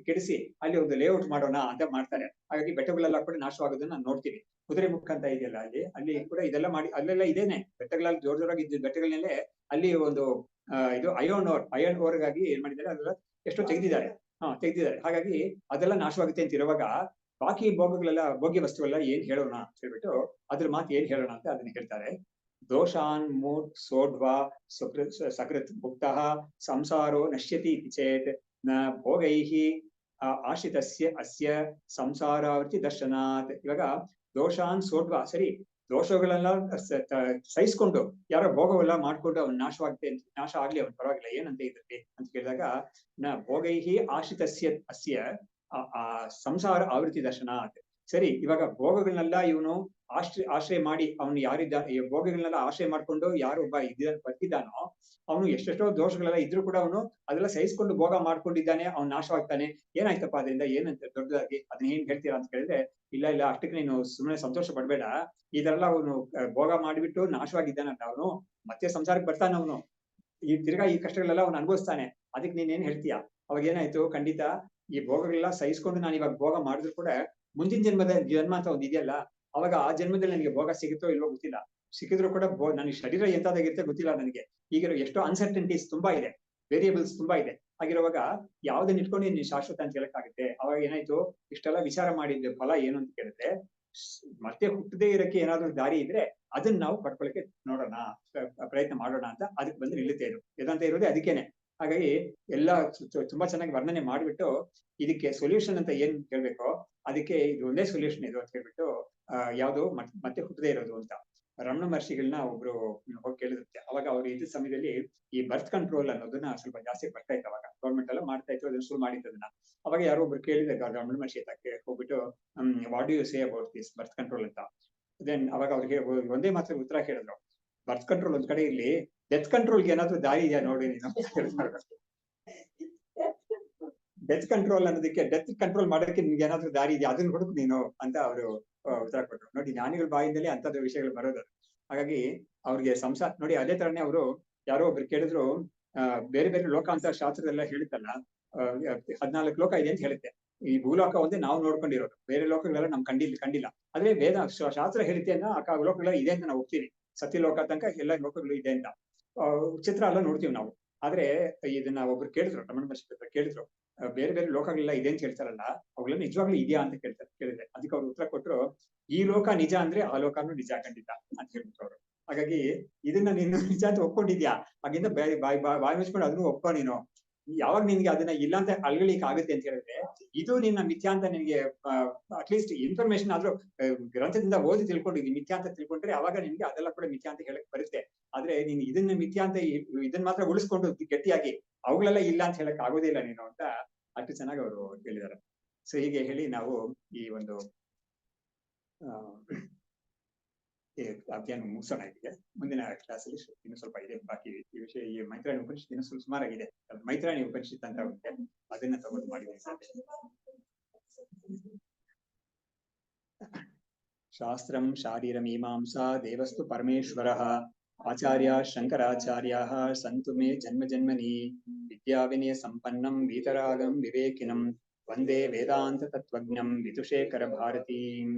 ಕೆಡಿಸಿ ಅಲ್ಲಿ ಒಂದು ಲೇಔಟ್ ಮಾಡೋಣ ಅಂತ ಮಾಡ್ತಾರೆ. ಹಾಗಾಗಿ ಬೆಟ್ಟಗಳೆಲ್ಲ ಕೂಡ ನಾಶವಾಗೋದನ್ನ ನೋಡ್ತೀವಿ. ಕುದುರೆ ಮುಖ ಅಂತ ಇದೆಯಲ್ಲ ಅಲ್ಲಿ ಕೂಡ ಇದೆಲ್ಲ ಮಾಡಿ ಅಲ್ಲೆಲ್ಲ ಇದೇನೆ ಬೆಟ್ಟಗಳಲ್ಲಿ ಜೋರಾಗಿ ಇದ್ದ ಬೆಟ್ಟಗಳನ್ನೆಲ್ಲೇ ಅಲ್ಲಿ ಒಂದು ಇದು ಅಯರ್ನ್ ಓರ್ಗಾಗಿ ಏನ್ ಮಾಡಿದ್ದಾರೆ ಅದೆಲ್ಲ ಎಷ್ಟೋ ತೆಗೆದಿದ್ದಾರೆ. ಹಾಗಾಗಿ ಅದೆಲ್ಲ ನಾಶವಾಗುತ್ತೆ ಅಂತ ಇರುವಾಗ ಬಾಕಿ ಭೋಗ್ಯ ವಸ್ತುಗಳೆಲ್ಲ ಏನ್ ಹೇಳೋಣ ಅಂತ ಹೇಳ್ಬಿಟ್ಟು ಅದ್ರ ಮಾತು ಏನ್ ಹೇಳೋಣ ಅಂತ ಅದನ್ನ ಹೇಳ್ತಾರೆ. ದೋಷಾನ್ ಮೂಢ್ ಸೋಢ್ವಾ ಸಕೃತ್ ಭುಕ್ತಃ ಸಂಸಾರೋ ನಶ್ಯತಿ ಚೇತ್ ನ ಭೋಗೈಹಿ ಆಶ್ರಿತಸ್ಯ ಅಸ್ಯ ಸಂಸಾರಾವೃತ್ತಿ ದರ್ಶನಾತ್. ಇವಾಗ ದೋಷಾನ್ ಸೋಢ್ವಾ, ಸರಿ ದೋಷಗಳೆಲ್ಲ ಸಹಿಸ್ಕೊಂಡು ಯಾರೋ ಭೋಗವೆಲ್ಲ ಮಾಡ್ಕೊಂಡು ಅವ್ನು ನಾಶ ಆಗ್ಲಿ ಅವ್ನು ಪರವಾಗಿಲ್ಲ ಏನಂತ ಇದ್ರಲ್ಲಿ ಅಂತ ಕೇಳಿದಾಗ ನ ಭೋಗೈಹಿ ಆಶ್ರಿತಸ್ಯ ಅಸ್ಯ ಸಂಸಾರ ಆವೃತ್ತಿ ದರ್ಶನಾತ್. ಸರಿ, ಇವಾಗ ಭೋಗಗಳನ್ನೆಲ್ಲ ಇವನು ಆಶ್ರಯ ಮಾಡಿ ಅವನು ಯಾರಿದ್ದಾನೆ, ಭೋಗಗಳನ್ನೆಲ್ಲ ಆಶ್ರಯ ಮಾಡ್ಕೊಂಡು ಯಾರು ಒಬ್ಬ ಬರ್ತಿದ್ದಾನೋ ಅವನು ಎಷ್ಟೆಷ್ಟೋ ದೋಷಗಳೆಲ್ಲ ಇದ್ರೂ ಕೂಡ ಅವನು ಅದೆಲ್ಲ ಸಹಿಸ್ಕೊಂಡು ಭೋಗ ಮಾಡ್ಕೊಂಡಿದ್ದಾನೆ, ಅವ್ನು ನಾಶವಾಗ್ತಾನೆ. ಏನಾಯ್ತಪ್ಪ ಅದರಿಂದ ಏನಂತ ದೊಡ್ಡದಾಗಿ ಅದನ್ನ ಏನ್ ಹೇಳ್ತೀರಾ ಅಂತ ಕೇಳಿದ್ರೆ, ಇಲ್ಲ ಅಷ್ಟಕ್ಕೆ ನೀನು ಸುಮ್ಮನೆ ಸಂತೋಷ ಪಡ್ಬೇಡ, ಇದೆಲ್ಲ ಅವನು ಭೋಗ ಮಾಡಿಬಿಟ್ಟು ನಾಶವಾಗಿದ್ದಾನಂತ ಅವನು ಮತ್ತೆ ಸಂಸಾರಕ್ಕೆ ಬರ್ತಾನೆ, ಅವನು ತಿರ್ಗಾ ಈ ಕಷ್ಟಗಳೆಲ್ಲ ಅವನು ಅನುಭವಿಸ್ತಾನೆ. ಅದಕ್ಕೆ ನೀನೇನ್ ಹೇಳ್ತೀಯ? ಅವಾಗ ಏನಾಯ್ತು, ಖಂಡಿತ ಈ ಭೋಗಗಳೆಲ್ಲ ಸಹಿಸ್ಕೊಂಡು ನಾನು ಇವಾಗ ಭೋಗ ಮಾಡಿದ್ರು ಕೂಡ ಮುಂದಿನ ಜನ್ಮ ಅಂತ ಒಂದ್ ಇದೆಯಲ್ಲ, ಅವಾಗ ಆ ಜನ್ಮದಲ್ಲಿ ನನಗೆ ಭೋಗ ಸಿಗುತ್ತೋ ಇಲ್ವೋ ಗೊತ್ತಿಲ್ಲ, ಸಿಕ್ಕಿದ್ರು ಕೂಡ ನನಗೆ ಶರೀರ ಎಂತಾದಾಗಿರುತ್ತೆ ಗೊತ್ತಿಲ್ಲ ನನಗೆ. ಈಗಿರೋ ಎಷ್ಟೋ ಅನ್ಸರ್ಟನಿಟೀಸ್ ತುಂಬಾ ಇದೆ, ವೇರಿಯೇಬಲ್ಸ್ ತುಂಬಾ ಇದೆ. ಹಾಗಿರುವಾಗ ಯಾವ್ದನ್ನ ಇಟ್ಕೊಂಡು ನೀನು ಶಾಶ್ವತ ಅಂತ ಹೇಳಕ್ಕಾಗುತ್ತೆ? ಅವಾಗ ಏನಾಯ್ತು, ಇಷ್ಟೆಲ್ಲ ವಿಚಾರ ಮಾಡಿದ್ದೆ ಫಲ ಏನು ಅಂತ ಕೇಳಿದ್ರೆ, ಮತ್ತೆ ಹುಟ್ಟದೇ ಇರಕ್ಕೆ ಏನಾದ್ರು ದಾರಿ ಇದ್ರೆ ಅದನ್ನ ನಾವು ಪಡ್ಕೊಳಕ್ಕೆ ನೋಡೋಣ, ಪ್ರಯತ್ನ ಮಾಡೋಣ ಅಂತ ಅದಕ್ಕೆ ಬಂದು ನಿಲ್ಲುತ್ತೆ ಇದು ವೇದಾಂತ ಇರೋದೇ ಅದಕ್ಕೇನೆ. ಹಾಗಾಗಿ ಎಲ್ಲ ತುಂಬಾ ಚೆನ್ನಾಗಿ ವರ್ಣನೆ ಮಾಡ್ಬಿಟ್ಟು ಇದಕ್ಕೆ ಸೊಲ್ಯೂಷನ್ ಅಂತ ಏನ್ ಕೇಳ್ಬೇಕೋ ಅದಕ್ಕೆ ಇದು ಒಂದೇ ಸೊಲ್ಯೂಷನ್ ಇದು ಅಂತ ಹೇಳ್ಬಿಟ್ಟು ಯಾವ್ದು ಮತ್ತೆ ಹುಟ್ಟದೇ ಇರೋದು ಅಂತ. ರಮಣ ಮಹರ್ಷಿಗಳನ್ನ ಒಬ್ರು ಹೋಗಿ ಕೇಳಿರುತ್ತೆ. ಅವಾಗ ಅವ್ರು ಇದ್ದ ಸಮಯದಲ್ಲಿ ಈ ಬರ್ತ್ ಕಂಟ್ರೋಲ್ ಅನ್ನೋದನ್ನ ಸ್ವಲ್ಪ ಜಾಸ್ತಿ ಬರ್ತಾ ಇತ್ತು, ಅವಾಗ ಗೌರ್ಮೆಂಟ್ ಎಲ್ಲ ಮಾಡ್ತಾ ಇತ್ತು, ಅದನ್ನ ಶುರು ಮಾಡಿದ್ದನ್ನ. ಅವಾಗ ಯಾರೋ ಒಬ್ರು ಕೇಳಿದಾಗ ರಮಣ ಮಹರ್ಷಿ ಹತ್ರಕ್ಕೆ ಹೋಗ್ಬಿಟ್ಟು what do you say about this birth control ಅಂತ. ದೆನ್ ಅವಾಗ ಅವ್ರಿಗೆ ಒಂದೇ ಮಾತ್ರ ಉತ್ತರ ಕೇಳಿದ್ರು, ಬರ್ತ್ ಕಂಟ್ರೋಲ್ ಒಂದ್ ಕಡೆ ಇರ್ಲಿ, ಡೆತ್ ಕಂಟ್ರೋಲ್ಗೆ ಏನಾದ್ರು ದಾರಿ ಇದೆಯಾ ನೋಡಿ ನೀನು. ಡೆತ್ ಕಂಟ್ರೋಲ್ ಅನ್ನೋದಕ್ಕೆ, ಡೆತ್ ಕಂಟ್ರೋಲ್ ಮಾಡೋದಕ್ಕೆ ನಿಮ್ಗೆ ಏನಾದ್ರು ದಾರಿ ಇದೆಯಾ ಅದನ್ನ ಹುಡುಕ್ ನೀನು ಅಂತ ಅವರು ಉತ್ತರ ಕೊಟ್ರು. ನೋಡಿ, ಜ್ಞಾನಿಗಳ ಬಾಯಿಂದಲೇ ಅಂತದ್ದು ವಿಷಯಗಳು ಬರೋದು. ಹಾಗಾಗಿ ಅವ್ರಿಗೆ ಸಂಸಾರ ನೋಡಿ, ಅದೇ ತರನೇ ಅವರು ಯಾರೋ ಒಬ್ರು ಕೇಳಿದ್ರು, ಬೇರೆ ಬೇರೆ ಲೋಕ ಅಂತ ಶಾಸ್ತ್ರದೆಲ್ಲ ಹೇಳುತ್ತಲ್ಲ, 14 ಲೋಕ ಇದೆ ಅಂತ ಹೇಳುತ್ತೆ. ಈ ಭೂಲೋಕ ಒಂದೇ ನಾವು ನೋಡ್ಕೊಂಡಿರೋದು, ಬೇರೆ ಲೋಕಗಳೆಲ್ಲ ನಮ್ ಕಂಡಿಲ್ಲ. ಆದ್ರೆ ವೇದ ಶಾಸ್ತ್ರ ಹೇಳಿಕೆ ಆ ಲೋಕಗಳೆಲ್ಲ ಇದೆ ಅಂತ ನಾವು ಹೋಗ್ತೀವಿ, ಸತ್ಯಲೋಕ ತನಕ ಎಲ್ಲ ಲೋಕಗಳು ಇದೆ ಅಂತ ಚಿತ್ರ ಎಲ್ಲ ನೋಡ್ತೀವಿ ನಾವು. ಆದ್ರೆ ಇದನ್ನ ಒಬ್ರು ಕೇಳಿದ್ರು, ರಮಣ ಮಹರ್ಷಿ ಕೇಳಿದ್ರು, ಬೇರೆ ಬೇರೆ ಲೋಕಗಳೆಲ್ಲ ಇದೆ ಅಂತ ಹೇಳ್ತಾರಲ್ಲ, ಅವುಗಳೆಲ್ಲ ನಿಜವಾಗ್ಲೂ ಇದೆಯಾ ಅಂತ ಕೇಳಿದ್ರೆ ಅದಕ್ಕೆ ಅವ್ರು ಉತ್ತರ ಕೊಟ್ರು, ಈ ಲೋಕ ನಿಜ ಅಂದ್ರೆ ಆ ಲೋಕನೂ ನಿಜ ಖಂಡಿತ ಅಂತ ಹೇಳ್ಬಿಟ್ರು ಅವರು. ಹಾಗಾಗಿ ಇದನ್ನ ನೀನು ನಿಜ ಅಂತ ಒಪ್ಕೊಂಡಿದ್ಯಾ, ಹಾಗಿಂದ ಬಾಯಿ ಮುಚ್ಕೊಂಡು ಅದನ್ನು ಒಪ್ಕೊ ನೀನು. ಯಾವಾಗ ನಿನ್ಗೆ ಅದನ್ನ ಇಲ್ಲ ಅಂತ ಅಲ್ಗಳಿಕ್ ಆಗುತ್ತೆ ಅಂತ ಹೇಳಿದ್ರೆ ಇದು ನಿನ್ನ ಮಿಥ್ಯಾ ಅಂತ ನಿನ್ಗೆ ಅಟ್ಲೀಸ್ಟ್ ಇನ್ಫಾರ್ಮೇಶನ್ ಆದ್ರೂ ಗ್ರಂಥದಿಂದ ಓದಿ ತಿಳ್ಕೊಂಡು ಇದು ಮಿಥ್ಯಾ ಅಂತ ತಿಳ್ಕೊಂಡ್ರೆ ಅವಾಗ ನಿನ್ಗೆ ಅದೆಲ್ಲ ಕೂಡ ಮಿಥ್ಯಾ ಅಂತ ಹೇಳಕ್ ಬರುತ್ತೆ. ಆದ್ರೆ ನೀನ್ ಇದನ್ನ ಮಿಥ್ಯಾ ಅಂತ ಇದನ್ನ ಮಾತ್ರ ಉಳಿಸ್ಕೊಂಡು ಗಟ್ಟಿಯಾಗಿ ಅವುಗಳೆಲ್ಲ ಇಲ್ಲ ಅಂತ ಹೇಳಕ್ ಆಗೋದಿಲ್ಲ ನೀನು ಅಂತ ಅಷ್ಟು ಚೆನ್ನಾಗಿ ಅವರು ಹೇಳಿದ್ದಾರೆ. ಸೊ ಹೀಗೆ ಹೇಳಿ ನಾವು ಈ ಒಂದು ಅಧ್ಯಯನ ಮುಗಿಸೋಣ. ಇದಕ್ಕೆ ಮುಂದಿನ ಕ್ಲಾಸಲ್ಲಿ ಇನ್ನು ಸ್ವಲ್ಪ ಇದೆ ಬಾಕಿ ಈ ವಿಷಯ. ಈ ಮೈತ್ರಾಯಣ ಉಪನಿಷತ್ ಇನ್ನು ಸ್ವಲ್ಪ ಸುಮಾರಾಗಿದೆ. ಮೈತ್ರಾಯಣ ಉಪನಿಷತ್ ಅಂತ ಉಂಟೆ, ಅದನ್ನ ತಗೊಂಡು ಮಾಡಿದ್ದೀನಿ. ಶಾಸ್ತ್ರಂ ಶಾರೀರಮೀಮಾಂಸಾ ದೇವಸ್ತು ಪರಮೇಶ್ವರಃ ಆಚಾರ್ಯ ಶಂಕರಾಚಾರ್ಯಾಃ ಸಂತು ಮೇ ಜನ್ಮ ಜನ್ಮನಿ ವಿದ್ಯಾ ವಿನಯ ಸಂಪನ್ನಂ ವೀತರಾಗಂ ವಿವೇಕಿನಂ ವಂದೇ ವೇದಾಂತ ತತ್ವಜ್ಞಂ ವಿದುಷೇಖರ ಭಾರತೀಂ.